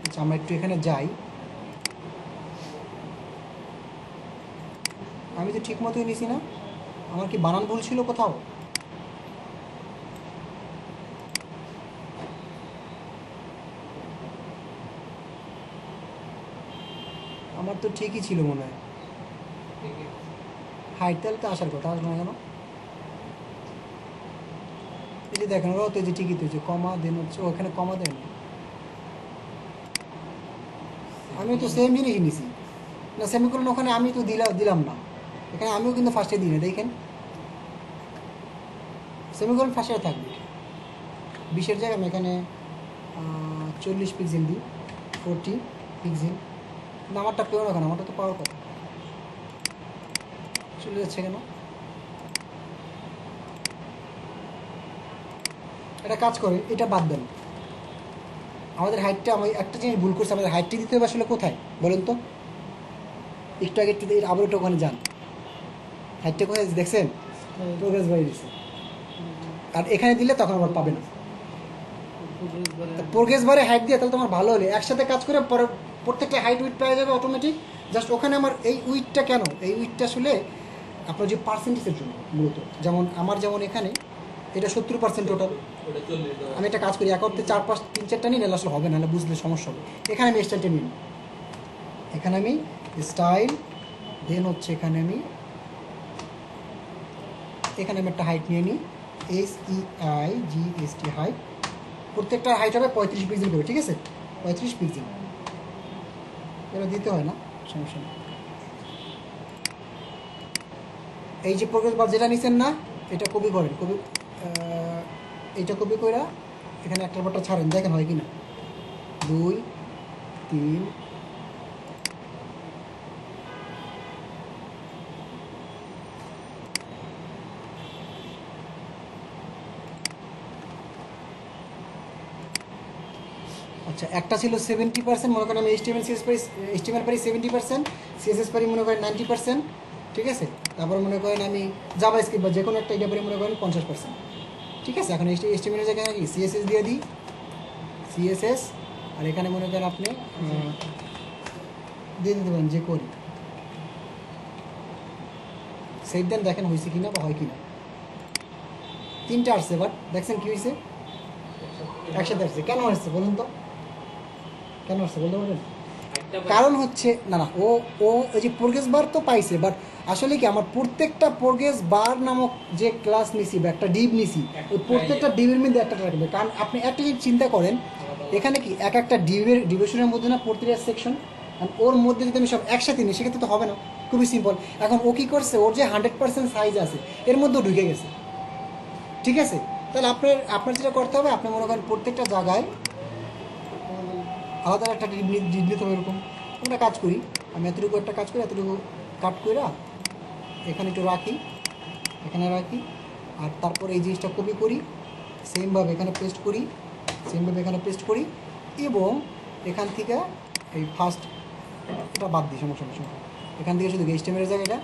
আচ্ছা আমরা একটু এখানে যাই, আমি তো ঠিক মতোই নিছি না, আমার কি বানান ভুল ছিল কোথাও? আমার তো ঠিকই ছিল মনে হয়, হাইট তাহলে তো আসার কথা, আসবে না কেন? এই যে দেখেন ওরাও তো এই যে ঠিকই তো হচ্ছে, কমা দেন হচ্ছে ওখানে কমা দেন, আমি তো সেম জিনিসই নিছি না, সেমিকোলন ওখানে আমি তো দিলাম না, এখানে আমিও কিন্তু ফার্স্টে দিই না, দেখেন সেমিকোলন ফার্স্টে থাকবে। 20-এর জায়গায় আমি এখানে 40 পিক্সেল দিই, 40 পিক্সেল, না আমারটা পেও না কেন, আমারটা তো পাওয়ার কথা, চলে যাচ্ছে কেন? এটা কাজ করে, এটা বাদ দেন, আমাদের হাইটটা, আমি একটা জিনিস ভুল করছি, আমাদের হাইটটি দিতে হবে আসলে কোথায় বলেন তো, একটু আগে একটু আবার একটু ওখানে যান, হাইটটা কোথায় দেখছেন, প্রোগ্রেস বাড়িয়ে দিচ্ছে, আর এখানে দিলে তখন আবার পাবে না। প্রোগ্রেস বারে হাইট দিয়ে তাহলে তোমার ভালো হলে একসাথে কাজ করে পরে প্রত্যেকটা হাইট উইথ পেয়ে যাবে অটোমেটিক। জাস্ট ওখানে আমার এই উইথটা কেন, এই উইথটা আসলে আপনার যে পার্সেন্টেজের জন্য মূলত, যেমন আমার যেমন এখানে এটা 70% টোটাল, আমি একটা কাজ করি এক অর্থে 4-5-3-4টা নিই, নাহলে আসলে হবে না, নাহলে বুঝলে সমস্যা হবে। এখানে আমি স্টাইলটা নিই, এখানে আমি স্টাইল দেন হচ্ছে এখানে আমি একটা হাইট নিয়ে নিই, HEIGHT হাইট, প্রত্যেকটা হাইট হবে 35 পিক্সেল করে, ঠিক আছে 35 পিক্সেল, এটা দিতে হয় না, সমস্যা নেই। এই যে প্রোগ্রেস বার যেটা নিছেন না, এটা কপি করেন, এইটা কপি করে এখানে একটা বারটা ছাড়েন, দেখেন হয় কি না, 2 3 এই আচ্ছা, একটা ছিল 70%, মনে করেন আমি এইচটিএমএল পারি 70%, সিএসএস পারি মনে করেন 90%, ঠিক আছে। তারপর মনে করেন আমি জাভাস্ক্রিপ্ট বা যে কোনো একটা এটা পারি মনে করেন 50%, ঠিক আছে। এখন এইচটিএমএল এর জায়গায় কি সিএসএস দিয়ে দিই, সিএসএস, আর এখানে মনে করেন আপনি দিয়ে দিতে পারেন যে করি সেভ দেন, দেখেন হয়েছে কিনা বা হয় কিনা। 3টা আসছে, বাট দেখছেন কি হয়েছে, একসাথে আসছে। কেন আসছে বলুন তো, কেন আসছে বলতে পারবেন? কারণ হচ্ছে না না ও ও এই যে প্রোগ্রেস বার তো পাইছে, বাট আসলে কি আমার প্রত্যেকটা প্রোগ্রেস বার নামক যে ক্লাস নিছি বা একটা ডিভ নিছি, ওই প্রত্যেকটা ডিবের মধ্যে একটা থাকবে। কারণ আপনি একটা জিনিস চিন্তা করেন, এখানে কি এক একটা ডিভিশনের মধ্যে না প্রতিটা সেকশন, ওর মধ্যে যদি আমি সব একসাথে নিই সেক্ষেত্রে তো হবে না, খুবই সিম্পল। এখন ও কী করছে, ওর যে 100% সাইজ আছে এর মধ্যেও ঢুকে গেছে, ঠিক আছে। তাহলে আপনার যেটা করতে হবে, আপনি মনে করেন প্রত্যেকটা জায়গায় আলাদা একটা ডিপ নিতে হবে। এরকম একটা কাজ করি আমি, এতটুকু একটা কাজ করি, এতটুকু কাট করে এখানে একটু রাখি, এখানে রাখি, আর তারপর এই জিনিসটা কপি করি, সেমভাবে এখানে পেস্ট করি, সেমভাবে এখানে পেস্ট করি, এবং এখান থেকে এই ফার্স্ট এটা বাদ দিই, সমস্যা সমস্যা এখান থেকে শুধু এইচটিএমএল এর জায়গায় এটা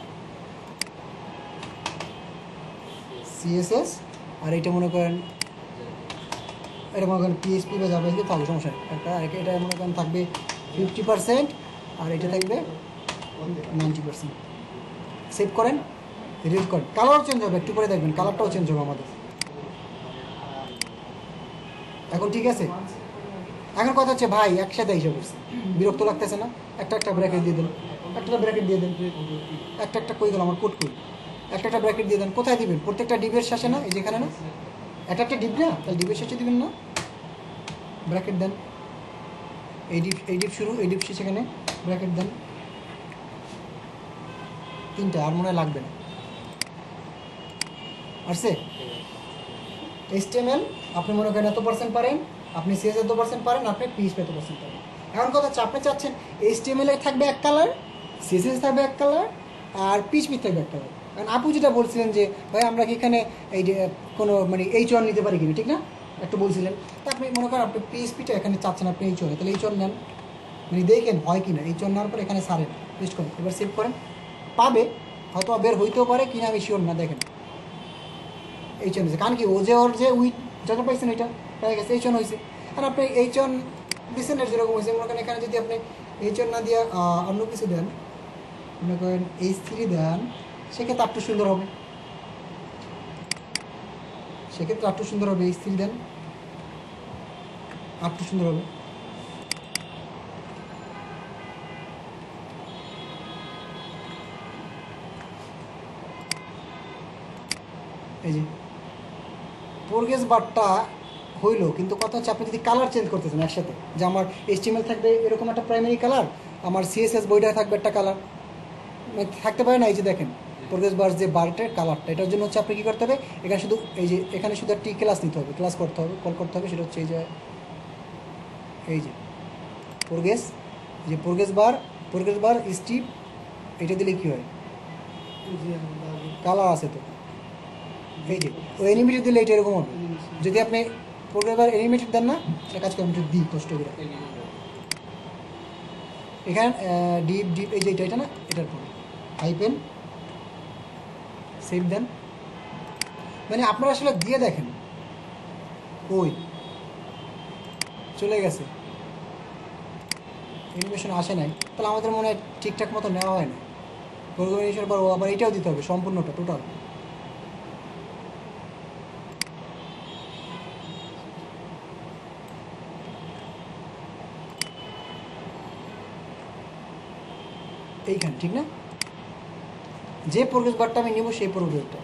সিএসএস, আর এটা মনে করেন পিএইচপি বা জাভাস্ক্রিপ্ট থাকবে, সমস্যা নেই। এটা মনে করেন থাকবে 50%, আর এটা থাকবে 90%। সেভ করেন, রিড করেন, কালারও চেঞ্জ হবে, একটু করে দেখবেন কালারটাও চেঞ্জ হবে আমাদের। এখন ঠিক আছে। এখন কথা হচ্ছে ভাই একসাথে এসে পড়ছে, বিরক্ত লাগতেছে না? একটা ব্র্যাকেট দিয়ে দেন, একটা ব্র্যাকেট দিয়ে দেন, একটা কই গেল আমার কোড কই, একটা ব্র্যাকেট দিয়ে দেন। কোথায় দিবেন? প্রত্যেকটা ডিবের শেষে না, এই যেখানে না, একটা ডিপ না, তাহলে ডিবের শেষে দিবেন না, ব্র্যাকেট দেন। এই ডিপ শুরু, এই ডিপ শেষ, এখানে ব্র্যাকেট দেন। 3টা, আর মনে হয় লাগবে না। আসছে এইচটিএমএল আপনি মনে করেন এত % পারেন, আপনি সিএস এত % পারেন, আপনি পিএইচপি এত % পারেন। এখন কথা হচ্ছে আপনি চাচ্ছেন এইচটিএমএল এ থাকবে এক কালার, সিএসএস থাকবে এক কালার, আর পিএইচপি থাকবে এক কালার। কারণ আপু যেটা বলছিলেন যে ভাই আমরা কি এখানে এই যে কোনো মানে H1 নিতে পারি কিনা, ঠিক না? একটু বলছিলেন। তা আপনি মনে করেন আপনি পিএইচপিটা এখানে চাচ্ছেন আপনি H1, তাহলে H1 নেন, মানে দেখেন হয় কিনা। H1 নেওয়ার পর এখানে সারেন, পেস্ট করেন, এবার সেভ করেন, পাবে, হয়তো বের হইতেও পারে কিনা আমি শিওর না। দেখেন H1 হয়েছে, কারণ কি ওর যে যত পাইছেন এটা পেয়ে গেছে, H1 হয়েছে। আর আপনি H1 দিচ্ছেন, যেরকম হয়েছে মনে করেন এখানে যদি আপনি H1 না দিয়ে অন্য কিছু দেন, মনে করেন H3 দেন, সেক্ষেত্রে একটু সুন্দর হবে, সেক্ষেত্রে একটু সুন্দর হবে। H3 দেন, একটু সুন্দর হবে। এই যে প্রোগ্রেস বারটা হইলো, কিন্তু কথা হচ্ছে আপনি যদি কালার চেঞ্জ করতেছেন একসাথে, যে আমার এইচটিএমএল থাকবে এরকম একটা প্রাইমারি কালার, আমার সিএসএস বইটা থাকবে একটা কালার, থাকতে পারে না। এই যে দেখেন প্রোগ্রেস বার যে বারটার কালারটা, এটার জন্য হচ্ছে আপনি কী করতে হবে, এখানে শুধু এই যে এখানে শুধু একটি ক্লাস নিতে হবে, ক্লাস করতে হবে, কল করতে হবে। সেটা হচ্ছে এই যে প্রোগ্রেস বার স্টিপ, এটা দিলে কী হয়, কালার আছে তো, এই যে ওই অ্যানিমেটেড দিলে এটা এরকম হবে। যদি আপনি প্রোগ্রেস বার অ্যানিমেটেড দেন না, সেটা কাজ করে, একটু দিই কষ্ট করে এখানে ডিপ এই যে এটা না, এটার পরে হাইপেন সেভ দেন। মানে আপনারা আসলে দিয়ে দেখেন, ওই চলে গেছে, অ্যানিমেশন আসে নাই, তাহলে আমাদের মনে হয় ঠিকঠাক মতো নেওয়া হয় না। প্রোগ্রামেশনের পর আবার এটাও দিতে হবে, সম্পূর্ণটা টোটাল। এইখানে ঠিক না, যে প্রোগ্রেস বারটা আমি নেব সেই প্রোগ্রেসটা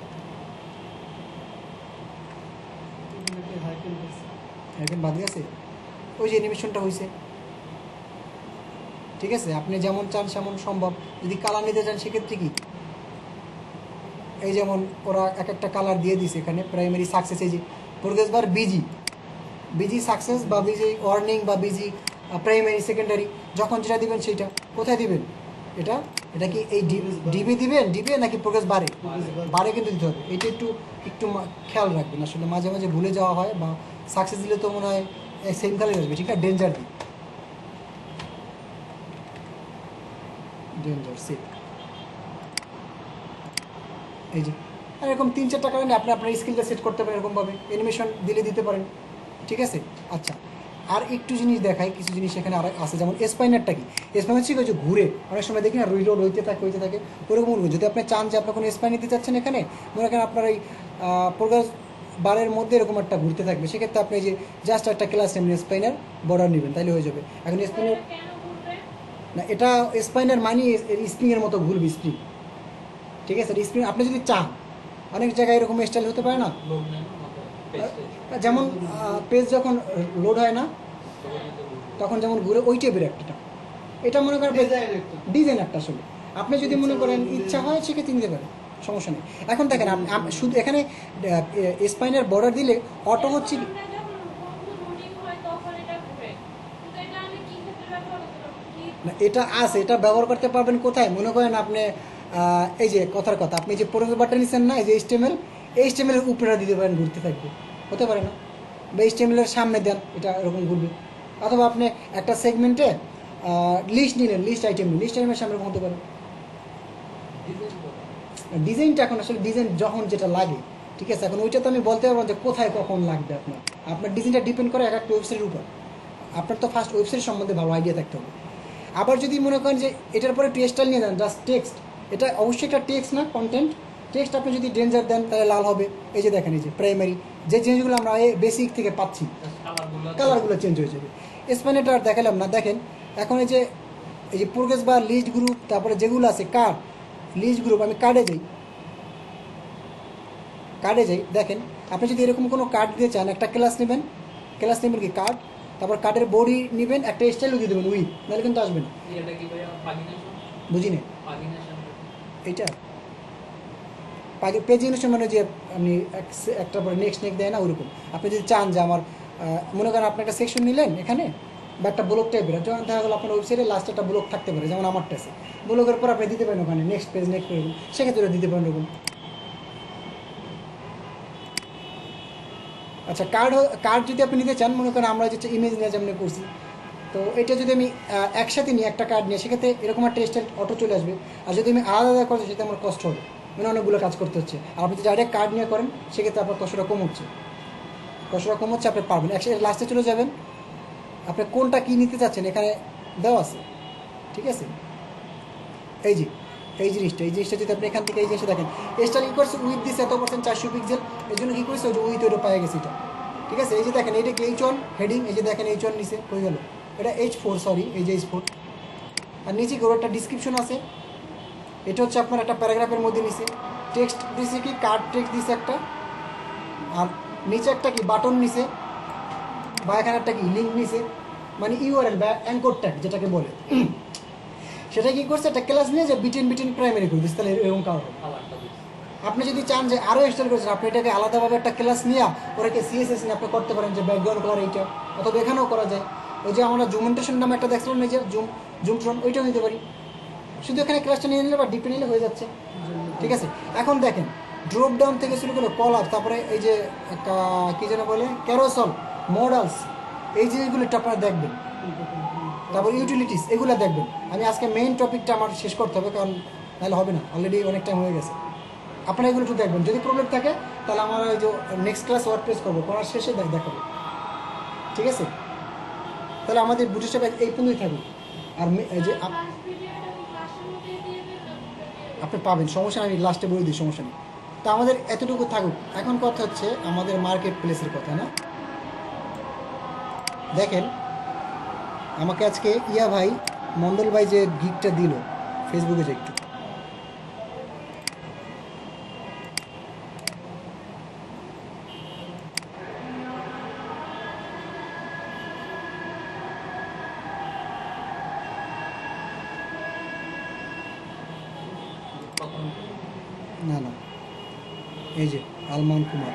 এখন বাদ গেছে, ওই যে অ্যানিমেশনটা হয়েছে, ঠিক আছে। আপনি যেমন চান সেমন সম্ভব। যদি কালার নিতে চান সেক্ষেত্রে কি, এই যেমন ওরা এক একটা কালার দিয়ে দিছে এখানে, প্রাইমারি সাকসেস, এই যে প্রোগ্রেস বার বিজি সাকসেস বা বিজি ওয়ার্নিং বা বিজি প্রাইমারি সেকেন্ডারি, যখন যেটা দিবেন সেইটা কোথায় দিবেন, এটা কি এই ডিবি দিবেন, ডিবি নাকি প্রোগ্রেস বারে কিন্তু দিতে হবে। এটা একটু খেয়াল রাখবেন, আসলে মাঝে মাঝে ভুলে যাওয়া হয়, বা সাকসেস দিলে তো মনে হয় সেম কালার আসবে, ঠিক আছে, ডেঞ্জার দিই। Danger save. এই যে আর এরকম 3-4টা কারণে আপনি আপনার স্কিলটা সেট করতে পারেন এরকমভাবে, অ্যানিমেশন দিলে দিতে পারেন, ঠিক আছে। আচ্ছা আর একটু জিনিস দেখাই, কিছু জিনিস এখানে আর আছে, যেমন স্পাইনারটা কি, স্পাইনার হচ্ছে যে ঘুরে অনেক সময় দেখি না হইতে থাকে ওরকম। যদি আপনি চান যে আপনার কোনো স্পাইন নিতে চাচ্ছেন এখানে, মনে করেন আপনার এই প্রোগ্রেস বারের মধ্যে এরকম একটা ঘুরতে থাকবে, সেক্ষেত্রে আপনি যে জাস্ট একটা ক্লাস নেবেন স্পাইনার বর্ডার নেবেন, তাহলে হয়ে যাবে। এখন স্পাইনার না, এটা স্পাইনার মানি স্প্রিংয়ের মতো ঘুরবে, স্প্রিং, ঠিক আছে। স্প্রিং আপনি যদি চান, অনেক জায়গায় এরকম স্টাইল হতে পারে না, লোড নেয় না আমাদের যেমন পেজ যখন লোড হয় না তখন যেমন ঘুরে ওই টাইপের একটা, এটা মনে করেন ডিজাইন একটা। আসলে আপনি যদি মনে করেন ইচ্ছা হয় সেক্ষেত্রে নিতে পারেন, সমস্যা নেই। এখন দেখেন শুধু এখানে স্পাইনের বর্ডার দিলে অটো হচ্ছে না, এটা আছে, এটা ব্যবহার করতে পারবেন কোথায়, মনে করেন আপনি এই যে কথার কথা, আপনি যে প্রোগ্রেস বাটন নিচ্ছেন না, এই যে HTML, এই HTML এর উপরে দিতে পারেন, ঘুরতে থাকবে, হতে পারে না। বা HTML এর সামনে দেন, এটা এরকম ঘুরবে। অথবা আপনি একটা সেগমেন্টে লিস্ট নিলেন, লিস্ট আইটেমের সামনে এরকম হতে পারে। ডিজাইনটা এখন আসলে ডিজাইন যখন যেটা লাগে, ঠিক আছে। এখন ওইটা তো আমি বলতে পারবো যে কোথায় কখন লাগবে আপনার ডিজাইনটা ডিপেন্ড করে এক একটা ওয়েবসাইটের উপর। আপনার তো ফার্স্ট ওয়েবসাইট সম্বন্ধে ভালো আইডিয়া থাকতে হবে। আবার যদি মনে করেন যে এটার পরে স্টাইল নিয়ে যান, জাস্ট টেক্সট, এটা অবশ্যই একটা টেক্সট না, কন্টেন্ট। টেক্সট আপনি যদি ডেঞ্জার দেন তাহলে লাল হবে। এই যে দেখেন, এই যে প্রাইমারি যে জিনিসগুলো আমরা বেসিক থেকে পাচ্ছি, কালারগুলো চেঞ্জ হয়ে যাবে। স্প্যানেটা আর দেখালাম না, দেখেন এখন এই যে প্রোগ্রেস বা লিস্ট গ্রুপ, তারপরে যেগুলো আছে কার্ড, লিস্ট গ্রুপ, আমি কার্ডে যাই, দেখেন আপনি যদি এরকম কোনো কার্ড দিতে চান, একটা ক্লাস নেবেন কি কার্ড, তারপর কার্ডের বডি নেবেন, একটা স্টাইলও দিয়ে দেবেন উইথ, নাহলে কিন্তু আসবে না। এটা কি ভাইয়া পাগিনেশন? বুঝি না পাগিনেশন এইটা পেজিনেশন মানে যে আপনি একটা পরে নেক্সট দেয় না, ওরকম। আপনি যদি চান যে আমার মনে করেন আপনি একটা সেকশন নিলেন এখানে, বা একটা ব্লক টাইপের, যখন দেখা গেলো আপনার ওয়েবসাইটে লাস্টে একটা ব্লক থাকতে পারে, যেমন আমারটা আছে, ব্লকের পর আপনি দিতে পারেন ওখানে নেক্সট পেজ, সেক্ষেত্রে দিতে পারেন ওরকম। আচ্ছা কার্ড যদি আপনি নিতে চান, মনে করেন আমরা যেটা ইমেজ নিয়ে যেমন করছি, তো এটা যদি আমি একসাথে নিই, একটা কার্ড নিয়ে, সেক্ষেত্রে এরকম একটা স্টাইল অটো চলে আসবে। আর যদি আমি আলাদা আলাদা করছি, সেটা আমার কষ্ট হবে, মানে অনেকগুলো কাজ করতে হচ্ছে। আর আপনি যদি ডাইরেক্ট কার্ড নিয়ে করেন, সেক্ষেত্রে আপনার কষ্টটা কম হচ্ছে, আপনি পারবেন। একসাথে লাস্টে চলে যাবেন, আপনি কোনটা কী নিতে চাচ্ছেন এখানে দেওয়া আছে, ঠিক আছে। এই জিনিসটা যদি আপনি এখান থেকে এই জিনিসটা দেখেন, স্টাইল কী করছে, উইথ দিচ্ছে এত % 400 পিক্সেল, এই জন্য কী করছে, উইথ ওইটা পাওয়া গেছে এটা, ঠিক আছে। এই যে দেখেন, এইটা কি H1 হেডিং, এই যে দেখেন H1 নিচে হয়ে গেল, এটা H4, সরি, এই যে H4। আর নিচে কি ওর একটা ডিসক্রিপশন আছে, এটা হচ্ছে আপনার একটা প্যারাগ্রাফের মধ্যে নিচে টেক্সট দিছে, কি কার্ড টেক্সট দিছে একটা, আর নিচে একটা কি বাটন নিচে, বা এখানে একটা কি লিঙ্ক নিচে, মানে URL বা অ্যাঙ্কর ট্যাগ যেটাকে বলে, সেটা কি করছে, একটা ক্লাস নিয়ে যে বিটিন প্রাইমারি করে দিচ্ছে, তাহলে এরকম কারণ। আপনি যদি চান যে আরও স্টাইল করেছেন, আপনি এটাকে আলাদাভাবে একটা ক্লাস নিয়ে ওটাকে CSS নিয়ে আপনি করতে পারেন, যে ব্যাকগ্রাউন্ড কালার এইটা, অথবা এখানেও করা যায়। ওই যে আমরা জুমেন্টেশন নামে একটা দেখছিলাম, এই যে জুমট্রন, ওইটাও নিতে পারি। শুধু এখানে ক্লাসটা নিয়ে নিলে বা ডিপে নিলে হয়ে যাচ্ছে, ঠিক আছে। এখন দেখেন, ড্রপ ডাউন থেকে শুরু করে কলার, তারপরে এই যে একটা কী যেন বলে ক্যারোসল, মডেলস, এই জিনিসগুলো একটু আপনারা দেখবেন। তারপর ইউটিলিটিস, এগুলো দেখবেন। আমি আজকে মেইন টপিকটা আমার শেষ করতে হবে, কারণ নাহলে হবে না, অলরেডি অনেক টাইম হয়ে গেছে। আপনারা এগুলো একটু দেখবেন, যদি প্রবলেম থাকে তাহলে আমার ওই যে নেক্সট ক্লাস ওয়ার্ডপ্রেস করবো, করার শেষে দেখাবো, ঠিক আছে। তাহলে আমাদের বুটিস্ট্র্যাপ এই পর্যন্তই থাকবে। আর এই যে আপনি পাবেন, সমস্যা নেই, আমি লাস্টে বলে দিই, সমস্যা নেই। তো আমাদের এতটুকু থাকুক। এখন কথা হচ্ছে আমাদের মার্কেট প্লেসের কথা, না? দেখেন, আমাকে আজকে ভাই, মন্ডল ভাই যে গিগটা দিল ফেসবুকে, যে একটু না, এই যে আলমান কুমার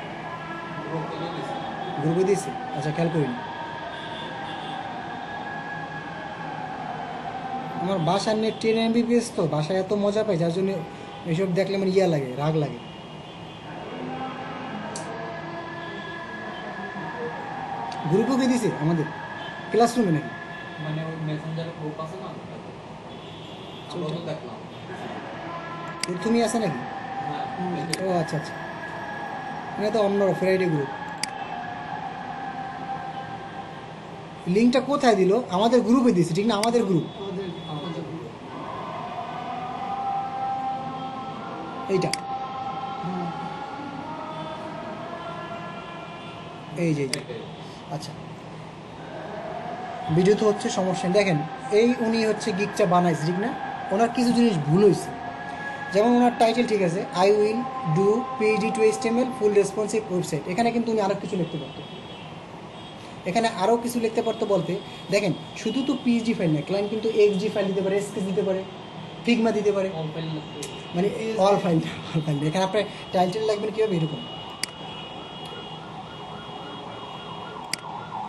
গ্রুপে দিয়েছে, আচ্ছা খেয়াল করিনি। আমার বাসার নেট 10 MBPS, তো বাসায় এত মজা পাই, যার জন্য এইসব দেখলে আমার লাগে, রাগ লাগে। গ্রুপে দিয়েছে আমাদের ক্লাসরুমে নাকি, মানে ওই মেসেঞ্জারে গ্রুপ আছে না, আমরা তো দেখলাম। তুমি আছে নাকি? হ্যাঁ, ও আচ্ছা আচ্ছা, এটা তো অন্য ফ্রাইডে গ্রুপ। লিঙ্কটা কোথায় দিল? আমাদের গ্রুপে দিয়েছে, ঠিক না? আমাদের গ্রুপ আমাদের এইটা, হ্যাঁ। এই যে এই যে। এটাই। আচ্ছা, ভিডিও তো হচ্ছে, সমস্যা নেই। দেখেন, এই উনি হচ্ছে গিকটা বানাইছে, ঠিক না? ওনার কিছু জিনিস ভুল হয়েছে। যেমন ওনার টাইটেল ঠিক আছে, I will do PhD to HTML full responsive website. এখানে কিন্তু উনি আরও কিছু লিখতে পারতো, এখানে আরও কিছু লিখতে পারতো বলতে, দেখেন শুধু তো পিএইচডি ফাইল না, ক্লায়েন্ট কিন্তু এক্সডি ফাইল দিতে পারে, এসকেস দিতে পারে, ফিগমা দিতে পারে, All file লাগবে। মানে অল ফাইল। অল ফাইল এখানে আপনার টাইটেল লাগবেন কীভাবে? এরকম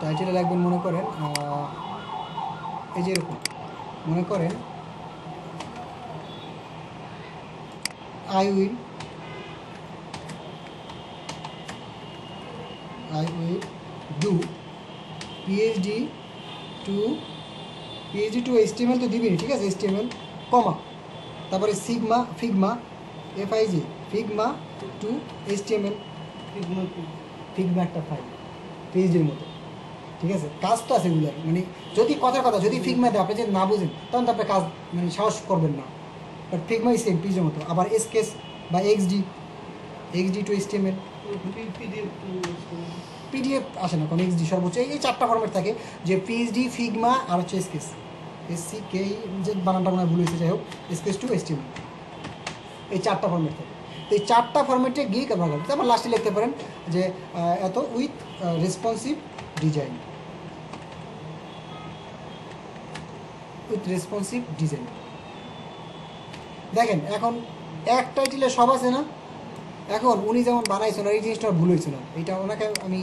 টাইটেলে লাগবেন, মনে করেন এই যে এরকম, মনে করেন I will do PhD to HTML তো দিবেনি, ঠিক আছে? এইচটিএমএল কমা, তারপরে Figma F I G Figma to HTML. Figma একটা ফাইল পিএইচডির মতো, ঠিক আছে? কাজ তো আছে এগুলোর, মানে যদি কথার কথা যদি ফিগমা দেয় আপনি যদি না বুঝেন তখন তো আপনি কাজ মানে সাহস করবেন না। বাট ফিগমাই সেম পিএইচডির মতো। আবার এসকেস বা এক্সডি টু এইচটিএমএল, পিডিএফ আসে না কারণ এক্সডি সর্বোচ্চ এই চারটা ফর্মেট থাকে, যে পিএইচডি, ফিগমা আর হচ্ছে এসকেস। এসসিকে যে বানানটা মনে হয় ভুল হয়েছে, যাই হোক, এসকেস টু এইচটিএমএল, এই চারটা ফর্মেট থাকে। তো এই চারটা ফর্মেটে গিয়ে ব্যবহার করতে, তারপর লাস্টে লিখতে পারেন যে এত উইথ রেসপন্সিভ ডিজাইন, দেখেন এখন এক টাইটেলে সব আছে না? এখন উনি যেমন বানাইছেন এই জিনিসটা ভুল হয়েছিল, এটা ওনাকে আমি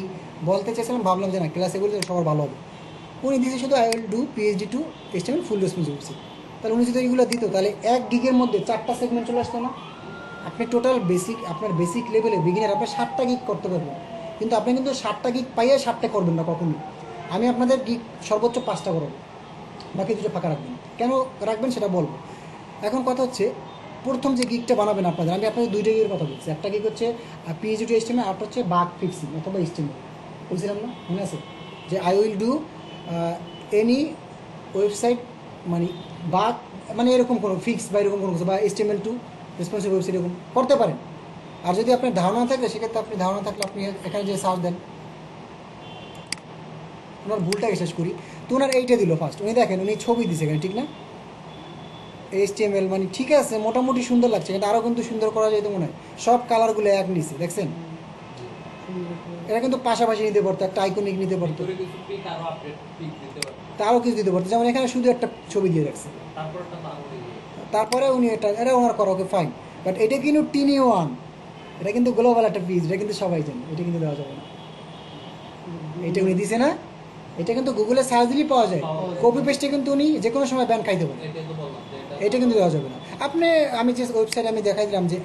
বলতে চাইছিলাম, ভাবলাম যে না ক্লাসে বলতে সবার ভালো হবে। উনি দিয়েছে শুধু I will do PhD to HTML full responsibility. তাহলে উনি যদি এইগুলো দিত তাহলে এক গিগের মধ্যে 4টা সেগমেন্ট চলে আসতো না? আপনি টোটাল বেসিক, আপনার বেসিক লেভেলে বিগিনার আপনি 7টা গিগ করতে পারবেন, কিন্তু আপনি কিন্তু 7টা গিগ পাইয়ে 7টা করবেন না কখনোই। আমি আপনাদের গিগ সর্বোচ্চ 5টা করব, বাকি 2টা ফাঁকা রাখবেন। কেন রাখবেন সেটা বলবো। এখন কথা হচ্ছে, প্রথম যে গিগটা বানাবেন আপনাদের, আমি আপনাদের 2টা গিগের কথা বলছি। একটা গিগ হচ্ছে পিএইচডি টু এইচটিএমএল, আর হচ্ছে বাগ ফিক্সিং অথবা এইচটিএমএল, বলছিলাম না? মনে আছে যে I will do any website, মানে বাগ মানে এরকম কোনো ফিক্স বা এরকম কোনো কিছু, বা এইচটিএমএল টু রেসপন্সিভ ওয়েবসাইট এরকম করতে পারেন। আর যদি আপনার ধারণা থাকে সেক্ষেত্রে আপনি ধারণা থাকলে আপনি এখানে যে সার্চ দেন। ওনার ভুলটাকে শেষ করি, তো ওনার এইটা দিল ফার্স্ট। উনি দেখেন উনি ছবি দিছে এখানে, ঠিক না? এইচটিএমএল মানে ঠিক আছে, মোটামুটি সুন্দর লাগছে, কিন্তু আরও কিন্তু সুন্দর করা যায় তো মনে হয়। সব কালারগুলো এক নিচে দেখছেন, এটা কিন্তু পাশাপাশি নিতে পারতো, একটা আইকনিক নিতে পারতো, ভিতরে কিছু পিক আরো আপডেট পিক দিতে পারবে। তারও কিছু দিতে পারতো। যেমন এখানে শুধু একটা ছবি দিয়ে রাখছে, তারপর একটা নাম দিয়ে তারপরে উনি এটা ওনার করা, ওকে ফাইন। বাট এটা কিন্তু টিনি ওয়ান, এটা কিন্তু গ্লোবাল একটা পিস, এটা কিন্তু সবাই জানে, এটা কিন্তু দেওয়া যাবে না। এটা উনি দিছে না, এটা কিন্তু গুগলে সার্চ দিলেই পাওয়া যায়। কপি পেস্টে কিন্তু উনি যে কোনো সময় ব্যান খাইতে পারেন, এটাই তো বললাম যে এটা কিন্তু দেওয়া যাবে না। আপনি আমি যে ওয়েবসাইটে আমি দেখাই দিলাম যে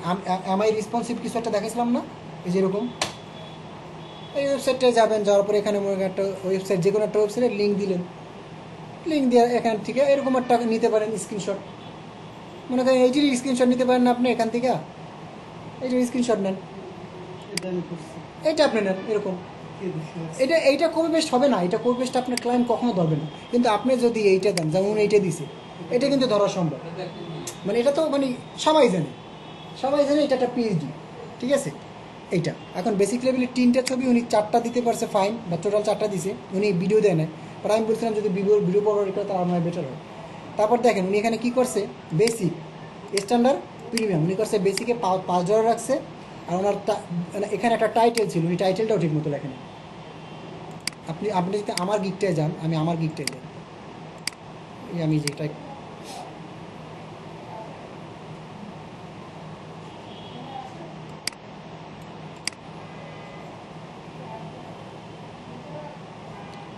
এমআই রেসপন্সিভ কিছু একটা দেখাইছিলাম না, এই যেরকম এই ওয়েবসাইটটায় যাবেন, যাওয়ার পরে এখানে মনে করেন একটা ওয়েবসাইট, যে কোনো একটা ওয়েবসাইটের লিঙ্ক দিলেন, লিঙ্ক দিয়ে এখান থেকে এরকম একটা নিতে পারেন স্ক্রিনশট। মনে করেন এইটির স্ক্রিনশট নিতে পারেন না আপনি এখান থেকে, এইটার স্ক্রিনশট নেন, এইটা আপনি নেন এরকম। এইটা কপি পেস্ট হবে না, এটা কপি পেস্ট আপনার ক্লায়েন্ট কখনো ধরবে না। কিন্তু আপনি যদি এইটা দেন, যেমন এইটা দিছে, এটা কিন্তু ধরা সম্ভব। এটা একটা মানে এটা তো মানে সবাই জানে এটা একটা পিএইচডি, ঠিক আছে? এইটা এখন বেসিক লেভেলে 3টা ছবি উনি 4টা দিতে পারছে, ফাইন, বা টোটাল 4টা দিছে, উনি ভিডিও দেয় না। বাট আমি বলছিলাম যদি ভিডিও পাওয়ার করে তার আমার বেটার হয়। তারপর দেখেন উনি এখানে কী করছে, বেসিক, স্ট্যান্ডার্ড, প্রিমিয়াম, উনি করছে বেসিকে $5 রাখছে। আর ওনার এখানে একটা টাইটেল ছিল, উনি টাইটেলটাও ঠিক মতো লেখেন। আপনি যদি আমার গিকটায় যান, আমি আমার গিকটায় যাই, আমি যেটা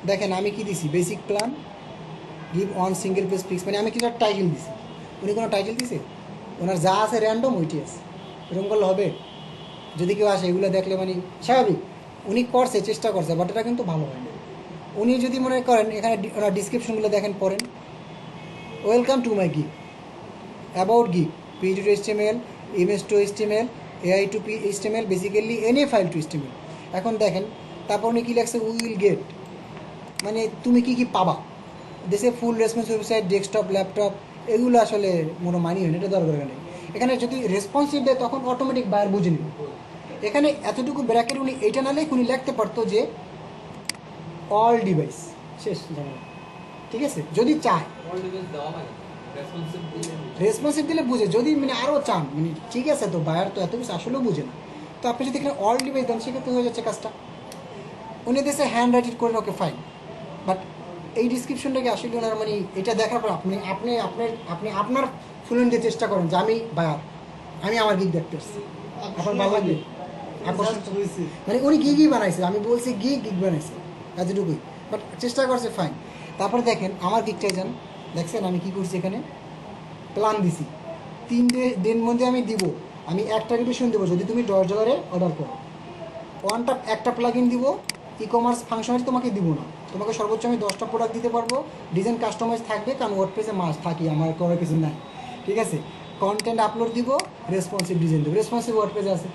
দেখেন আমি কি দিছি, basic plan give on single page fix, মানে আমি কিছু একটা টাইটেল দিছি। উনি কোনো টাইটেল দিছে? ওনার যা আছে র্যান্ডম ওইটি আছে, এরকম করলে হবে? যদি কেউ আসে এগুলো দেখলে মানে স্বাভাবিক, উনি করছে, চেষ্টা করছে, বাট এটা কিন্তু ভালো হয় না। উনি যদি মনে করেন এখানে ওনার ডিসক্রিপশনগুলো দেখেন, পড়েন, welcome to my gig, about gig, page to HTML, image to HTML, AI to HTML, basically any file to HTML। এখন দেখেন তারপর উনি কী লাগছে, উইল গেট, মানে তুমি কি কি পাবা দেশে, ফুল রেসপন্স ওয়েবসাইট, ডেস্কটপ, ল্যাপটপ, এগুলো আসলে কোনো মানি হয় না, এটা দরকার নেই। এখানে যদি রেসপন্সিভ দেয় তখন অটোমেটিক বায়ার বুঝে নেবে। এখানে এতটুকু ব্র্যাকেট উনি এইটা না লিখে উনি লিখতে পারতো যে অল ডিভাইস, শেষ জানা, ঠিক আছে, যদি চায় অল ডিভাইস দেওয়া হয় রেসপন্সিভ দিলে রেসপন্সিভ দিলে বুঝে, যদি মানে আরও চান মানে ঠিক আছে, তো বায়ার তো এত কিছু আসলেও বুঝে না, তো আপনি যদি এখানে অল ডিভাইস দেন সেক্ষেত্রে হয়ে যাচ্ছে কাজটা। উনি দেশে হ্যান্ড রাইটেড করেন, ওকে ফাইন, বাট এই ডিসক্রিপশনটাকে আসলে ওনার মানে এটা দেখার পর আপনি আপনি আপনার আপনি আপনার ফ্লুয়েন্ট দিয়ে চেষ্টা করেন যে আমি বায়ার, আমি আমার গিগ দেখতে এসেছি, আপনার ভালো লাগবে আকর্ষণ Just হয়েছে। মানে উনি গিগই বানাইছে, আমি বলছি গিগ বানাইছে এতটুকুই, বাট চেষ্টা করছে ফাইন। তারপরে দেখেন আমার গিগটাই যান, দেখছেন আমি কি করছি, এখানে প্ল্যান দিছি 3 দিন মধ্যে আমি দিব, আমি একটা রিভিশন দেবো যদি তুমি $10 অর্ডার করো, একটা প্লাগ ইন দিব, ই-কমার্স ফাংশনালিটি তোমাকে দিব না, তোমাকে সর্বোচ্চ আমি 10টা প্রোডাক্ট দিতে পারবো, ডিজাইন কাস্টমাইজ থাকবে, কারণ ওয়ার্ডপ্রেসে মাস থাকি, আমার করার কিছু নাই, ঠিক আছে, কন্টেন্ট আপলোড দিব, রেসপন্সিভ ডিজাইন দেবো, রেসপন্সিভ ওয়ার্ডপ্রেসে আছে,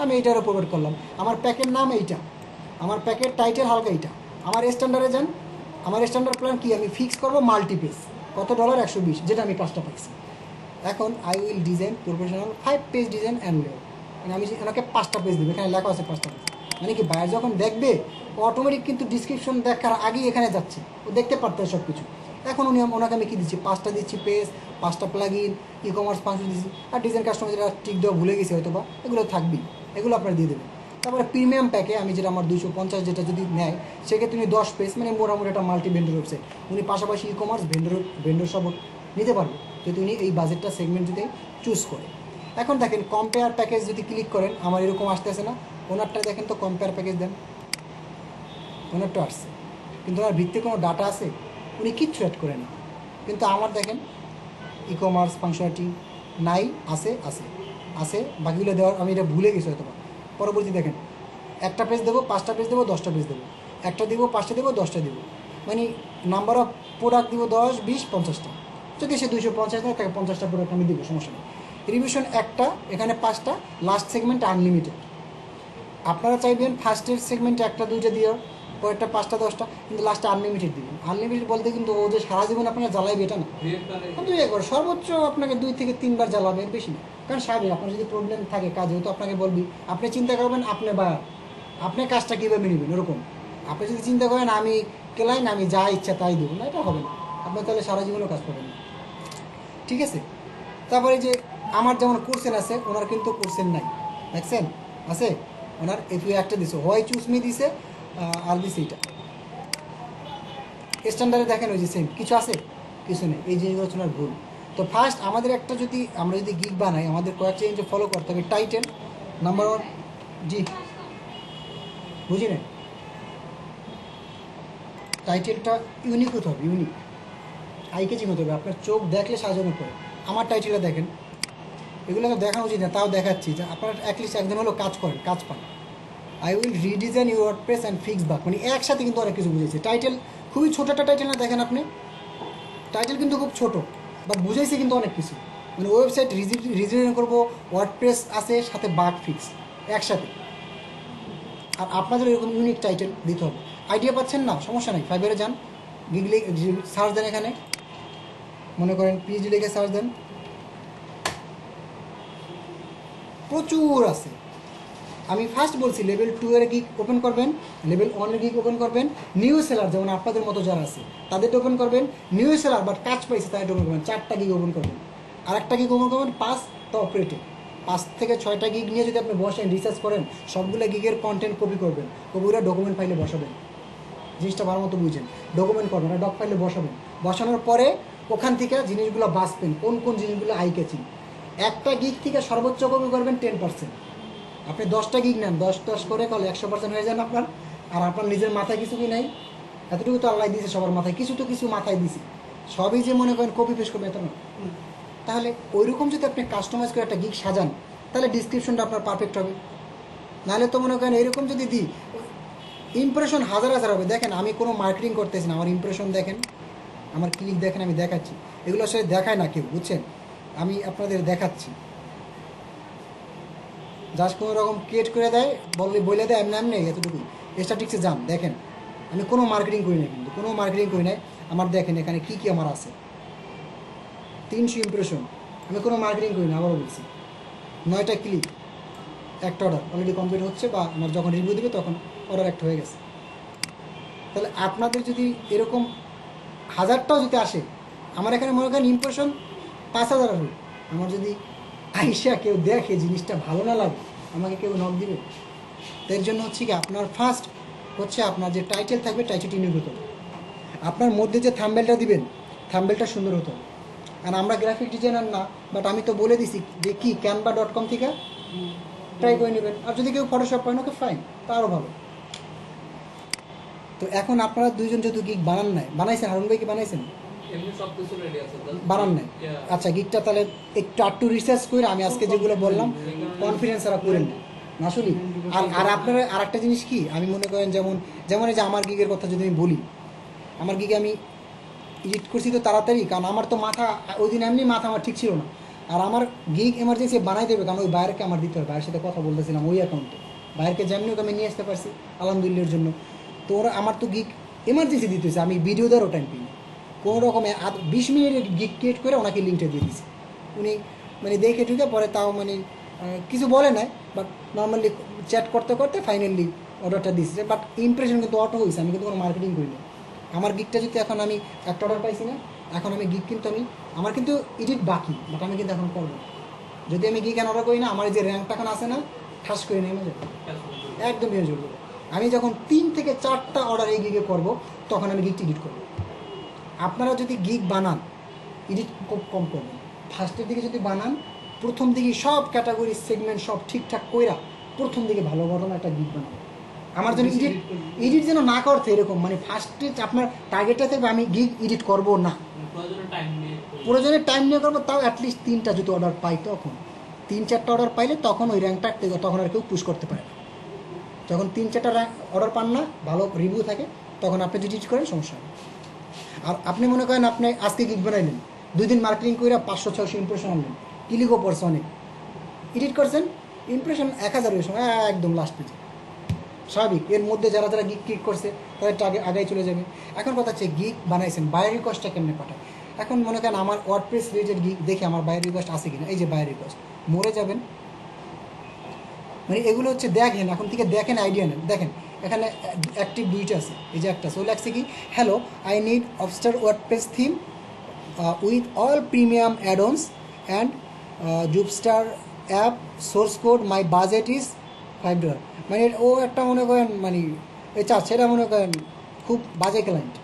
আমি এইটারও প্রোভাইড করলাম, আমার প্যাকের নাম এইটা, আমার প্যাকের টাইটেল হালকা এইটা, আমার স্ট্যান্ডার্ডে যান, আমার স্ট্যান্ডার্ড প্ল্যান কি, আমি ফিক্স করবো মাল্টিপেজ, কত $, 120, যেটা আমি কাজটা পাইছি। এখন I will design professional 5 page design and layout, মানে আমি ওনাকে 5টা পেজ দেবো, এখানে লেখা আছে 5টা পেজ, মানে কি বায়ার যখন দেখবে ও অটোমেটিক কিন্তু ডিসক্রিপশন দেখার আগেই এখানে যাচ্ছে, ও দেখতে পারতো সব কিছু। এখন ওনাকে আমি কী দিচ্ছি, 5টা দিচ্ছি পেজ, 5টা প্লাগ ইন, ই-কমার্স ফাংশন দিচ্ছি, আর ডিজাইন কাস্টমার যেটা টিক দেওয়া ভুলে গেছি হয়তো বা, এগুলো থাকবেই, এগুলো আপনারা দিয়ে দেবেন। তারপরে প্রিমিয়াম প্যাকে আমি যেটা আমার 250 যেটা যদি নেয়, সেক্ষেত্রে উনি 10 পেজ, মানে মোটামুটি একটা মাল্টি ভেন্ডর ওয়েবসাইট, উনি পাশাপাশি ই-কমার্স ভেন্ডর সব নিতে পারবে যদি উনি এই বাজেটটা সেগমেন্ট যদি চুজ করে। এখন দেখেন কম্পেয়ার প্যাকেজ যদি ক্লিক করেন, আমার এরকম আসতেছে না, ওনারটা দেখেন তো কম্পেয়ার প্যাকেজ দেন, ওনারটা আসছে, কিন্তু ওনার ভিত্তিতে কোনো ডাটা আছে, উনি কিচ্ছু অ্যাড করে না, কিন্তু আমার দেখেন ই-কমার্স ফাংশনালিটি নাই, আছে আছে আছে, বাকিগুলো দেওয়ার আমি এটা ভুলে গেছি হয়তো। পরবর্তী দেখেন একটা পেজ দেবো, 5টা পেজ দেবো, 10টা পেজ দেবো, একটা দিব, 5টা দেবো, 10টা দেবো, মানে নাম্বার অফ প্রোডাক্ট দিব 10, 20, 50টা, যদি সে 250 দেয় তাকে 50টা প্রোডাক্ট আমি দিব, সমস্যা নেই। রিভিশন একটা, এখানে 5টা, লাস্ট সেগমেন্ট আনলিমিটেড, আপনারা চাইবেন ফার্স্টের সেগমেন্টে 1টা 2টা দিয়ে, পরেরটা 5টা 10টা, কিন্তু লাস্টে আনলিমিটেড দিবেন। আনলিমিটেড বলতে কিন্তু ও যে সারা জীবন আপনাকে জ্বালাইবে এটা না, কিন্তু একবার সর্বোচ্চ আপনাকে 2 থেকে 3 বার জ্বালাবে, বেশি না, কারণ স্বাভাবিক আপনার যদি প্রবলেম থাকে কাজে তো আপনাকে বলবি, আপনি চিন্তা করবেন আপনি বা আপনি কাজটা কীভাবে নেবেন, এরকম আপনি যদি চিন্তা করেন আমি ক্লাইন, আমি যা ইচ্ছা তাই দেবো না, এটা হবে না, আপনি তাহলে সারা জীবনও কাজ পাবেন না, ঠিক আছে। তারপরে যে আমার যেমন কোর্সেন আছে, ওনার কিন্তু কোর্সেন নাই, দেখছেন আছে, ওনার এফইউ একটা দিছে, হয় চুজ মি দিছে, আর দিছে এটা স্ট্যান্ডার্ডে দেখেন ওই যে সেম কিছু আছে, কিছু নেই, এই জিনিসগুলো হচ্ছে ওনার ভুল। তো ফার্স্ট আমাদের একটা যদি আমরা যদি গিগ বানাই, আমাদের কয়েকটা জিনিস ফলো করতে হবে। টাইটেল নাম্বার 1, জি বুঝি না, টাইটেলটা ইউনিক হতে হবে, ইউনিক আই ক্যাচিং হতে হবে, আপনার চোখ দেখলে সাজানো করে। আমার টাইটেলটা দেখেন, এগুলো তো দেখানো উচিত না, তাও দেখাচ্ছি যে আপনার অ্যাটলিস্ট একজন হলো কাজ করেন, কাজ পান। I will redesign your WordPress and fix bug, মানে একসাথে কিন্তু অনেক কিছু বুঝেছে। টাইটেল খুবই ছোটো একটা টাইটেল না, দেখেন আপনি টাইটেল কিন্তু খুব ছোটো, বাট বুঝাইছে কিন্তু অনেক কিছু, মানে ওয়েবসাইট রিডিজাইন করবো, ওয়ার্ডপ্রেস আছে, সাথে বাগ ফিক্স একসাথে। আর আপনাদের এরকম ইউনিক টাইটেল দিতে হবে। আইডিয়া পাচ্ছেন না, সমস্যা নেই, ফাইবারে যান, গুগলে সার্চ দেন, এখানে মনে করেন পিএইচডি লিখে সার্চ দেন, প্রচুর আছে। আমি ফার্স্ট বলছি লেভেল 2 এর গিগ ওপেন করবেন, লেভেল 1 এর গিগ ওপেন করবেন, নিউ সেলার যেমন আপনাদের মতো যারা আছে তাদেরটা ওপেন করবেন, নিউ সেলার বাট কাজ পাইছে তাদের ওপেন করবেন, 4টা গিগ ওপেন করবেন, আর একটা গিগ ওপেন করবেন 5 টপ রেটে, 5 থেকে 6টা গিগ নিয়ে যদি আপনি বসেন রিসার্চ করেন, সবগুলো গিগের কন্টেন্ট কপি করবেন, কপিগুলো ডকুমেন্ট ফাইলে বসাবেন, জিনিসটা ভালো মতো বুঝেন, ডকুমেন্ট করবেন আর ডক ফাইলে বসাবেন, বসানোর পরে ওখান থেকে জিনিসগুলো বাঁচবেন, কোন কোন জিনিসগুলো আই ক্যাচিং। একটা গিগ থেকে সর্বোচ্চ কপি করবেন 10%, আপনি 10টা গিগ নেন, 10 করে করলে 100% হয়ে যান আপনার। আর আপনার নিজের মাথায় কিছু কি নাই, এতটুকু তো আল্লাহ দিয়েছে সবার মাথায়, কিছু তো কিছু মাথায় দিছি, সবই যে মনে করেন কপি পেস্ট করবে এত না। তাহলে ওইরকম যদি আপনি কাস্টমাইজ করে একটা গিগ সাজান, তাহলে ডিসক্রিপশনটা আপনার পারফেক্ট হবে। নাহলে তো মনে করেন এরকম যদি দিই, ইমপ্রেশন হাজার হাজার হবে। দেখেন আমি কোনো মার্কেটিং করতেছি না, আমার ইমপ্রেশন দেখেন, আমার ক্লিক দেখেন, আমি দেখাচ্ছি, এগুলো আসলে দেখায় না কেউ, বুঝছেন। আমি আপনাদের দেখাচ্ছি। জাস্ট কোনো রকম ক্রিয়েট করে দেয়, বলে দেয় এমনি এমনি এতটুকু। স্ট্যাটিক্সে যান, দেখেন আমি কোনো মার্কেটিং করি না, কিন্তু কোনো মার্কেটিং করি নাই। আমার দেখেন এখানে কী কী আমার আছে, 300 ইমপ্রেশন, আমি কোনো মার্কেটিং করি না, আবারও বলছি। 9টা ক্লিক, একটা অর্ডার অলরেডি কমপ্লিট হচ্ছে, বা আমার যখন রিভিউ দেবে তখন অর্ডার একটা হয়ে গেছে। তাহলে আপনাদের যদি এরকম 1000টাও যদি আসে, আমার এখানে মনে করেন ইমপ্রেশন 5000 আসবে, আমার যদি আইসা কেউ দেখে জিনিসটা ভালো না লাগে, আমাকে কেউ নক দিবে? তো এর জন্য হচ্ছে কি, আপনার ফার্স্ট হচ্ছে আপনার যে টাইটেল থাকবে, টাইটেলটি ইউনিক হতে হবে। আপনার মধ্যে যে থাম্বেলটা দিবেন, থাম্বেলটা সুন্দর হতে হবে। আর আমরা গ্রাফিক ডিজাইনার না, বাট আমি তো বলে দিছি যে কি canva.com থেকে ট্রাই করে নেবেন। আর যদি কেউ ফটোশপ পারেন, ওকে ফাইন, তারও ভালো। তো এখন আপনারা দুইজন যেহেতু গিগ বানান নাই, বানাইছেন, হারুন ভাই কি বানাইছেন? এমনি সব কিছু রেডি আছে বানান নাই? আচ্ছা, গিগটা তাহলে একটু রিসার্চ করে আমি আজকে যেগুলো বললাম কনফিডেন্স এরা করেন না আসলে। আর আপনারা আর একটা জিনিস কি, আমি মনে করেন যেমন এই যে আমার গিগের কথা যদি আমি বলি, আমার গিগে আমি এডিট করছি তো তাড়াতাড়ি, কারণ আমার তো মাথা ওই দিন এমনি মাথা আমার ঠিক ছিল না। আর আমার গিগ এমার্জেন্সি বানাই দেবে, কারণ ওই বাইরকে আমার দিতে হবে, বাইরের সাথে কথা বলতেছিলাম ওই অ্যাকাউন্টে, বাইরকে যেমনি ওকে আমি নিয়ে আসতে পারছি আলহামদুলিল্লাহর জন্য। তো ওরা আমার তো গিগ এমার্জেন্সি দিতে হয়েছে, আমি ভিডিও দেওয়ারও টাইম পাইনি। কোনো রকমে 20 মিনিটের গিগ ক্রিয়েট করে ওনাকে লিঙ্কটা দিয়ে দিয়েছি। উনি মানে দেখে ঢুকে পরে, তাও মানে কিছু বলে নাই, বাট নর্মালি চ্যাট করতে করতে ফাইনালি অর্ডারটা দিয়েছে। বাট ইমপ্রেশন কিন্তু অটো হয়েছে, আমি কিন্তু কোনো মার্কেটিং করি না। আমার গিগটা যদি এখন আমি একটা অর্ডার পাইছি না, এখন আমি গিগ কিন্তু আমার কিন্তু এডিট বাকি, বাট আমি কিন্তু এখন করবো না। যদি আমি গিগ অর্ডার করি না, আমার যে র্যাঙ্কটা এখন আসে না, ঠাস করে নেমে যাবে, একদম ভেঙে চলবে। আমি যখন 3 থেকে 4টা অর্ডার এই গিগে করবো, তখন আমি গিগটি এডিট করবো। আপনারা যদি গিগ বানান, এডিট খুব কম করবেন। ফার্স্টের দিকে যদি বানান, প্রথম দিকে সব ক্যাটাগরি সেগমেন্ট সব ঠিকঠাক কইরা প্রথম দিকে ভালো ঘটনা একটা গিগ বানাবেন। আমার জন্য এডিট যেন না করতে এরকম, মানে ফার্স্টে আপনার টার্গেটটা থাকবে আমি গিগ এডিট করবো না, প্রয়োজনে টাইম নিয়ে করবো, তাও অ্যাটলিস্ট 3টা যদি অর্ডার পাই, তখন 3-4টা অর্ডার পাইলে তখন ওই র্যাঙ্কটা তখন আর কেউ পুশ করতে পারে না। যখন 3-4টা অর্ডার পান না, ভালো রিভিউ থাকে, তখন আপনি যদি এডিট করেন সমস্যা হবে। আর আপনি মনে করেন আপনি আজকে গিগ বানাইলেন, 2 দিন মার্কেটিং করে 500-600 ইমপ্রেশন আনলেন, ক্লিকও পড়ছে অনেক, এডিট করছেন, ইমপ্রেশন 1000 এর সময় একদম লাস্ট পেজে, স্বাভাবিক। এর মধ্যে যারা গিগ ক্লিক করছে তাদের আগাই চলে যাবে। এখন কথা হচ্ছে, গিগ বানাইছেন, বায়ার রিকোয়েস্টটা কেমনে পাঠায়? এখন মনে করেন আমার ওয়ার্ডপ্রেস রিলেটেড গিগ দেখে আমার বায়ার রিকোয়েস্ট আছে কিনা, এই যে বায়ার রিকোয়েস্ট, মরে যাবেন। মানে এগুলো হচ্ছে দেখেন, এখন থেকে দেখেন, আইডিয়া নেন। দেখেন এখানে অ্যাক্টিভ 2টা আছে, এই যে একটা সো লাগছে কি, hello I need Obstar WordPress theme with all premium addons and Jupstar app source code my budget is $5। মানে ও একটা মনে করেন মানে চাচ্ছে, এটা মনে করেন খুব বাজে ক্লায়েন্ট,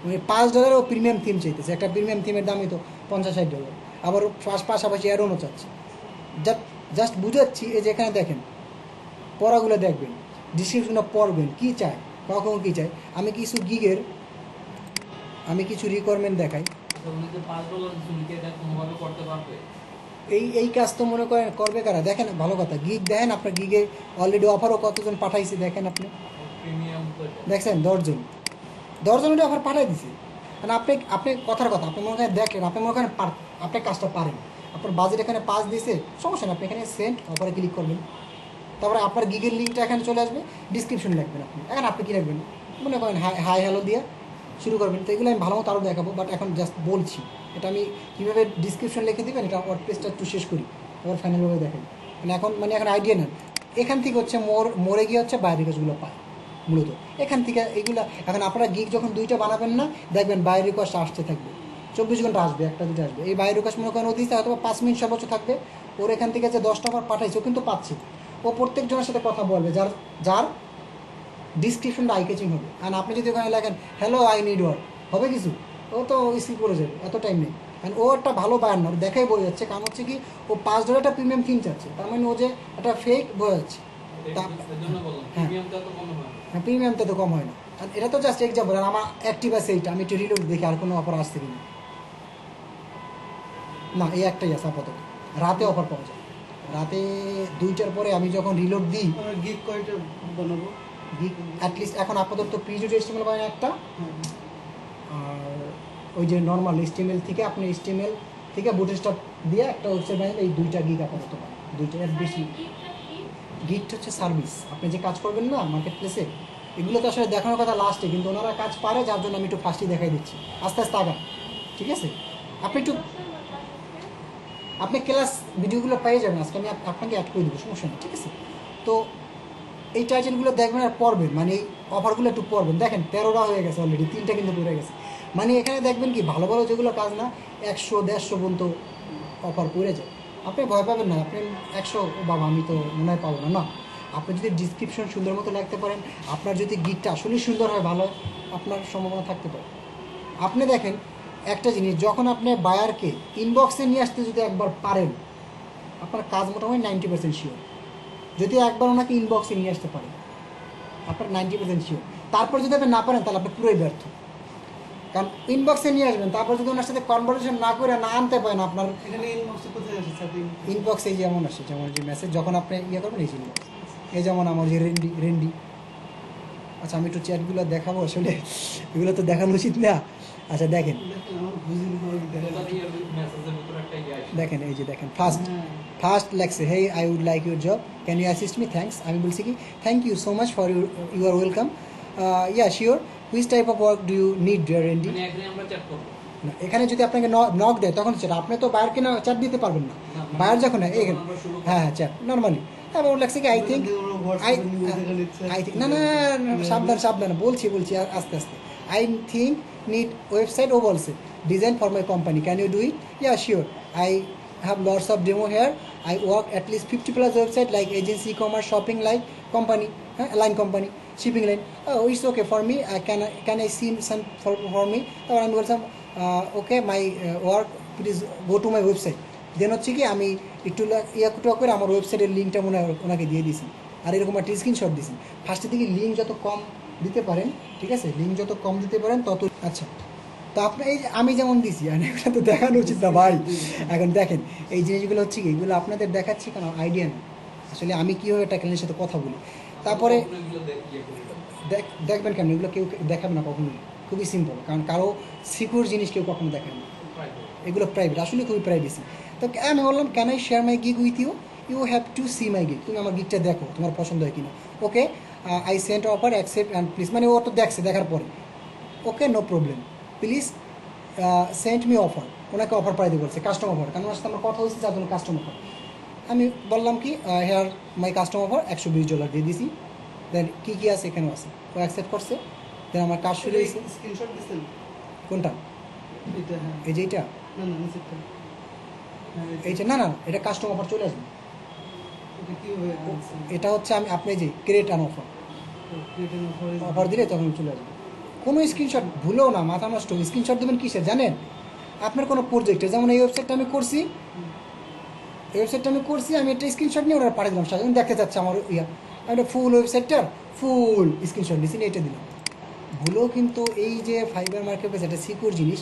মানে $5 ও প্রিমিয়াম থিম চাইতেছে। একটা প্রিমিয়াম থিমের দামই তো $50-60, আবার পাশাপাশি অ্যাডনও চাচ্ছে। জাস্ট বুঝাচ্ছি, এই যে এখানে দেখেন পড়াগুলো দেখবেন, ডিসক্রিপশনটা পড়বেন, কী চায়, কখন কী চায়। আমি কিছু রিকোয়ারমেন্ট দেখাই। এই কাজ তো মনে করেন করবে কারা? দেখেন ভালো কথা, গিগ দেখেন, আপনার গিগে অলরেডি অফারও কতজন পাঠাইছে দেখেন, দেখছেন 10 জন অফার পাঠাই দিছে। মানে আপনি কথার কথা, আপনি মনে করেন দেখেন, আপনি মনে করেন আপনি কাজটা পারেন, আপনার বাজেট এখানে 5 দিয়েছে, সমস্যা না, আপনি এখানে সেন্ড অফারে ক্লিক করবেন, তারপরে আপনার গিগের লিঙ্কটা এখানে চলে আসবে, ডিসক্রিপশন লিখবেন আপনি। এখন আপনি কী রাখবেন, মনে করেন হাই হ্যালো দিয়ে শুরু করবেন। তো এগুলো আমি ভালো মতো আরও দেখাবো, বাট এখন জাস্ট বলছি এটা আমি কীভাবে ডিসক্রিপশন লিখে দেবেন, এটা ওয়ার্ডপ্রেসটা একটু শেষ করি, আবার ফাইনালভাবে দেখাই। এখন আইডিয়া নেন, এখান থেকে হচ্ছে মরে গিয়ে হচ্ছে বাইরের কাজগুলো পায় মূলত এখান থেকে এইগুলো। এখন আপনারা গিগ যখন 2টা বানাবেন না, দেখবেন বাইরের রিকোয়েস্ট আসতে থাকবে, 24 ঘন্টা আসবে, 1-2টা আসবে। এই বাইরের রিকোয়েস্ট মনে করেন ও দিচ্ছে হয়তো 5 মিনিট সর্বোচ্চ থাকবে, ওর এখান থেকে যে 10টা অফার পাঠাইছে ও কিন্তু পাচ্ছে, ও প্রত্যেকজনের সাথে কথা বলবে যার ডিসক্রিপশনটা আই ক্যাচিং হবে। আর আপনি যদি ওখানে লেখেন হ্যালো আই নিড ওয়ার্ক, হবে কিছু? ও তো স্কিপ করে যাবে, এত টাইম নেই। কারণ ও একটা ভালো বায়ার না, দেখাই বোঝা যাচ্ছে। কারণ হচ্ছে কি, ও $5 একটা প্রিমিয়াম থিম চাচ্ছে, তার মানে ও যে একটা ফেক বোঝা যাচ্ছে। হ্যাঁ, প্রিমিয়ামটা তো কম হয় না। আর এটা তো জাস্ট এক্সাম্পল। আর আমার অ্যাক্টিভ আছে এইটা, আমি একটু রিলোড দেখি আর কোনো অফার আসছে কিনা। না, এই একটাই আছে আপাতত, রাতে অফার পাওয়া যায়। রাতে 2টার পরে আমি যখন রিলোড দিই, গিগ কয়টা বানাবো? গিগ অ্যাটলিস্ট এখন আপাতত প্রিভিউ HTML বানাই একটা, আর ওই যে নর্মাল HTML থেকে আপনি HTML ঠিক আছে, বুটস্ট্র্যাপ দিয়ে একটা ওয়েবসাইট বানালে এই 2টা গিগ আপাতত পাবেন, 2টা এর বেশি। গিগ হচ্ছে সার্ভিস, আপনি যে কাজ করবেন না মার্কেট প্লেসে, এগুলো তো আসলে দেখানোর কথা লাস্টে, কিন্তু ওনারা কাজ পারে, যার জন্য আমি একটু ফার্স্টই দেখাই দিচ্ছি, আস্তে আস্তে আগান, ঠিক আছে? আপনি একটু আপনি ক্লাস ভিডিওগুলো পেয়ে যাবেন, আজকে আমি আপনাকে অ্যাড করে দেবো, সমস্যা নেই, ঠিক আছে? তো এই টাইটেলগুলো দেখবেন আর পড়বেন, মানে এই অফারগুলো একটু পড়বেন। দেখেন 13টা হয়ে গেছে অলরেডি, 3টা কিন্তু পড়ে গেছে। মানে এখানে দেখবেন কি ভালো ভালো যেগুলো কাজ না 100-150 পর্যন্ত অফার পড়ে যায়। আপনি ভয় পাবেন না, আপনি 100 বাবা আমি তো মনে হয় পাবো না, না। আপনি যদি ডিসক্রিপশন সুন্দর মতো লিখতে পারেন, আপনার যদি গিকটা আসলেই সুন্দর হয়, ভালো হয়, আপনার সম্ভাবনা থাকতে পারে। আপনি দেখেন একটা জিনিস, যখন আপনি বায়ারকে ইনবক্সে নিয়ে আসতে যদি একবার পারেন, আপনার কাজ মোটামুটি 90% শিওর। যদি একবার ওনাকে ইনবক্সে নিয়ে আসতে পারেন, আপনার 90% শিওর। তারপর যদি আপনি না পারেন, তাহলে আপনি পুরোই ব্যর্থ। কারণ ইনবক্সে নিয়ে আসবেন, তারপর যদি ওনার সাথে কনভারসেশন না করে না আনতে পারেন, আপনার এখানে ইনবক্সে কোথায় আসে সেটিং? ইনবক্সে যেমন আসে, যেমন যে মেসেজ যখন আপনি ইয়ে করবেন, এই যে ইনবক্স, এই যেমন আমার যে রেন্ডি। আচ্ছা আমি একটু চ্যাটগুলো দেখাবো, আসলে এগুলো তো দেখানো উচিত না। আচ্ছা দেখেন, দেখেন আমার বুঝিনি ওটার মেসেজের ভিতরে একটা ইয়ে আসে। দেখেন এই যে দেখেন, ফার্স্ট লেখছে, hey I would like your job, can you assist me, thanks. আমি বলছি কি thank you so much for you are welcome, yeah sure, which type of work do you need dear Randy. মানে একদিন আমরা chat করবো। না, এখানে যদি আপনাকে নক দেয় তখন চ্যাট, আপনি তো বায়ারকে না চ্যাট দিতে পারবেন না। বায়ার যখন এখানে, হ্যাঁ হ্যাঁ চ্যাট নর্মালি। তারপর লাগছে কি আই থিঙ্ক, না না সাবধান বলছি আর আস্তে আস্তে। আই থিঙ্ক নিড ওয়েবসাইট, ও বলছে design for my company, can you do it, yeah sure, I have lots of demo here, I work at least 50+ website like agency, ecommerce, shopping like company, হ্যাঁ line company, shipping line, it's okay for me, can I see some for me, তারপর আমি বলছিলাম okay my work please go to my website. Then হচ্ছে কি আমি একটু ইয়া করে আমার ওয়েবসাইটের লিঙ্কটা মনে হয় ওনাকে দিয়ে দিয়েছি, আর এরকম একটা স্ক্রিনশট দিয়েছি। ফার্স্টের দিকে লিঙ্ক যত কম দিতে পারেন, ঠিক আছে, লিঙ্ক যত কম দিতে পারেন তত আচ্ছা। তো আপনি এই যে আমি যেমন দিছি, আর এগুলো তো দেখানো উচিত না ভাই। এখন দেখেন এই জিনিসগুলো হচ্ছে কি, এগুলো আপনাদের দেখাচ্ছি কারণ আইডিয়া নেই আসলে আমি কীভাবে একটা ক্লায়েন্টের সাথে কথা বলি। তারপরে এগুলো ইয়ে করি। দেখবেন কেন, এগুলো কেউ দেখাবে না কখনোই, খুবই সিম্পল, কারণ কারো সিকিউর জিনিস কেউ কখনো দেখায় না, এগুলো প্রাইভেট, আসলে খুবই প্রাইভেসি। তো আমি বললাম can I share my gig with you, you have to see my gig, তুমি আমার গিগটা দেখো, তোমার পছন্দ হয় কিনা। Okay I sent offer, accept and please, মানে ও তো দেখছে, দেখার পরে okay no problem, please sent me offer, ওনাকে অফার পাই দিয়ে বলছে, কাস্টম অফার, কারণ ওনার সাথে আমার কথা হয়েছে, যার জন্য কাস্টম অফার। আমি বললাম কি হেয়ার মাই কাস্টম অফার, $120 দিয়ে দিছি। দেন কী আছে এখানেও আছে, ও অ্যাকসেপ্ট করছে। দেন আমার কাজ শুরু হয়েছে। স্ক্রিনশট দিছেন কোনটা? এটা? হ্যাঁ, এই যে এইটা, না না নিচেরটা। হ্যাঁ এইটা না না এটা কাস্টম অফার চলে আসবে। এটা কিভাবে আনছেন? এটা হচ্ছে আপনি যে create an offer, creating offer দিলে তখন চলে আসবে। কোনো স্ক্রিনশট ভুলেও না, মাথা নষ্ট, স্ক্রিনশট দেবেন কিসের জানেন? আপনার কোনো প্রজেক্টে, যেমন এই ওয়েবসাইটটা আমি করছি, আমি একটা স্ক্রিনশট নিয়ে ওরা পাঠিয়ে দিলাম, সাধারণ দেখতে চাচ্ছে আমার ইয়া, আমি একটা ফুল ওয়েবসাইটটার ফুল স্ক্রিনশট দিয়েছি, এটা দিলাম। ভুলেও কিন্তু এই যে ফাইবার মার্কেট প্লেস একটা সিকিউর জিনিস,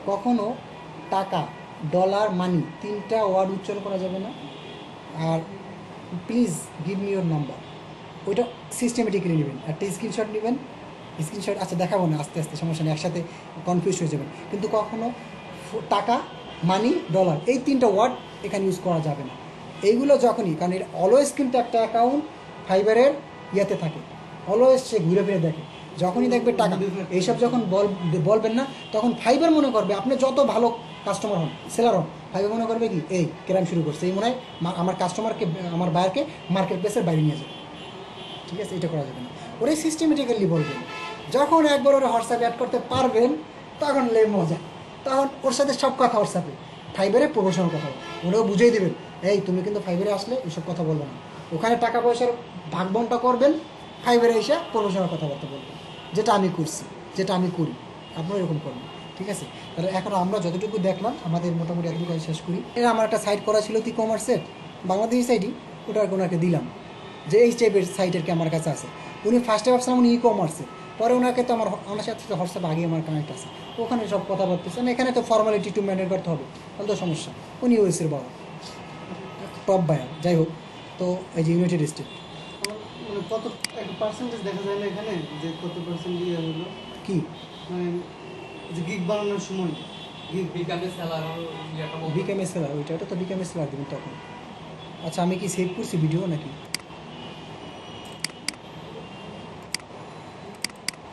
কখনো টাকা, ডলার, মানি 3টা ওয়ার্ড উচ্চারণ করা যাবে না। আর please give me your number, ওইটা সিস্টেমেটিক্যালি নেবেন, একটা স্ক্রিনশট নেবেন, স্ক্রিনশট আচ্ছা দেখাবো না, আস্তে আস্তে সমস্যা নেই, একসাথে কনফিউজ হয়ে যাবেন। কিন্তু কখনো টাকা, মানি, ডলার এই 3টা ওয়ার্ড এখানে ইউজ করা যাবে না। এইগুলো যখনই, কারণ এটা অলওয়েজ কিন্তু একটা অ্যাকাউন্ট ফাইবারের ইয়েতে থাকে, অলওয়েজ সে ঘুরে ফিরে দেখে, যখনই দেখবে টাকা এইসব যখন বলবেন না, তখন ফাইবার মনে করবে আপনি যত ভালো কাস্টমার হন, সেলার হন, ফাইবার মনে করবে কি এই ক্রাইম শুরু করছে, এই মনে হয় আমার কাস্টমারকে, আমার বায়ারকে মার্কেট প্লেসের বাইরে নিয়ে যাবে। ঠিক আছে, এটা করা যাবে না, ওরাই সিস্টেমেটিক্যালি বলবেন। যখন একবার ওরা হোয়াটসঅ্যাপে অ্যাড করতে পারবেন, তখন লে মজা, তখন ওর সাথে সব কথা হোয়াটসঅ্যাপে, ফাইবারে প্রমোশনের কথা ওরাও বুঝিয়ে দেবেন, এই তুমি কিন্তু ফাইবারে আসলে এইসব কথা বলবে না, ওখানে টাকা পয়সার ভাগবন্টা করবেন, ফাইবারে এসে প্রমোশনের কথাবার্তা বলবেন, যেটা আমি করছি, যেটা আমি করি, আপনারা এরকম করবেন। ঠিক আছে, তাহলে এখন আমরা যতটুকু দেখলাম আমাদের মোটামুটি এতটুকু কাজ শেষ করি। এটা আমার একটা সাইট করা ছিল ই কমার্সের, বাংলাদেশি সাইটই, ওটা আর ওনাকে দিলাম যে এই টাইপের সাইটের কি আমার কাছে আছে। উনি ফার্স্টে ভাবছিলাম উনি ই কমার্সে, পরে ওনাকে তো আমার সাথে হোয়াটসঅ্যাপ আগে আমার কানেক্ট আছে, ওখানে সব কথা বলতেছেন, এখানে তো ফর্মালিটি একটু মেনটেন করতে হবে, তাহলে তো সমস্যা। উনি ওয়েসের বাবা, টপ বায়ার, যাই হোক। তো এই যে ইউনাইটেড স্টেট মানে কত একটা পার্সেন্টেজ দেখা যায় না এখানে, যে কত পার্সেন্ট ইয়ে হলো কি মানে যে গিগ বানানোর সময় বিকামে সেলার ইয়েটা বলতে বিকেমে সেলার ওইটা তো বিকেমে সেলার দেবেন তখন। আচ্ছা আমি কি সেভ করছি ভিডিও নাকি?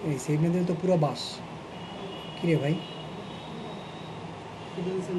এই সেভ না দিলে তো পুরো বাস। কিরে ভাই? কি বলছেন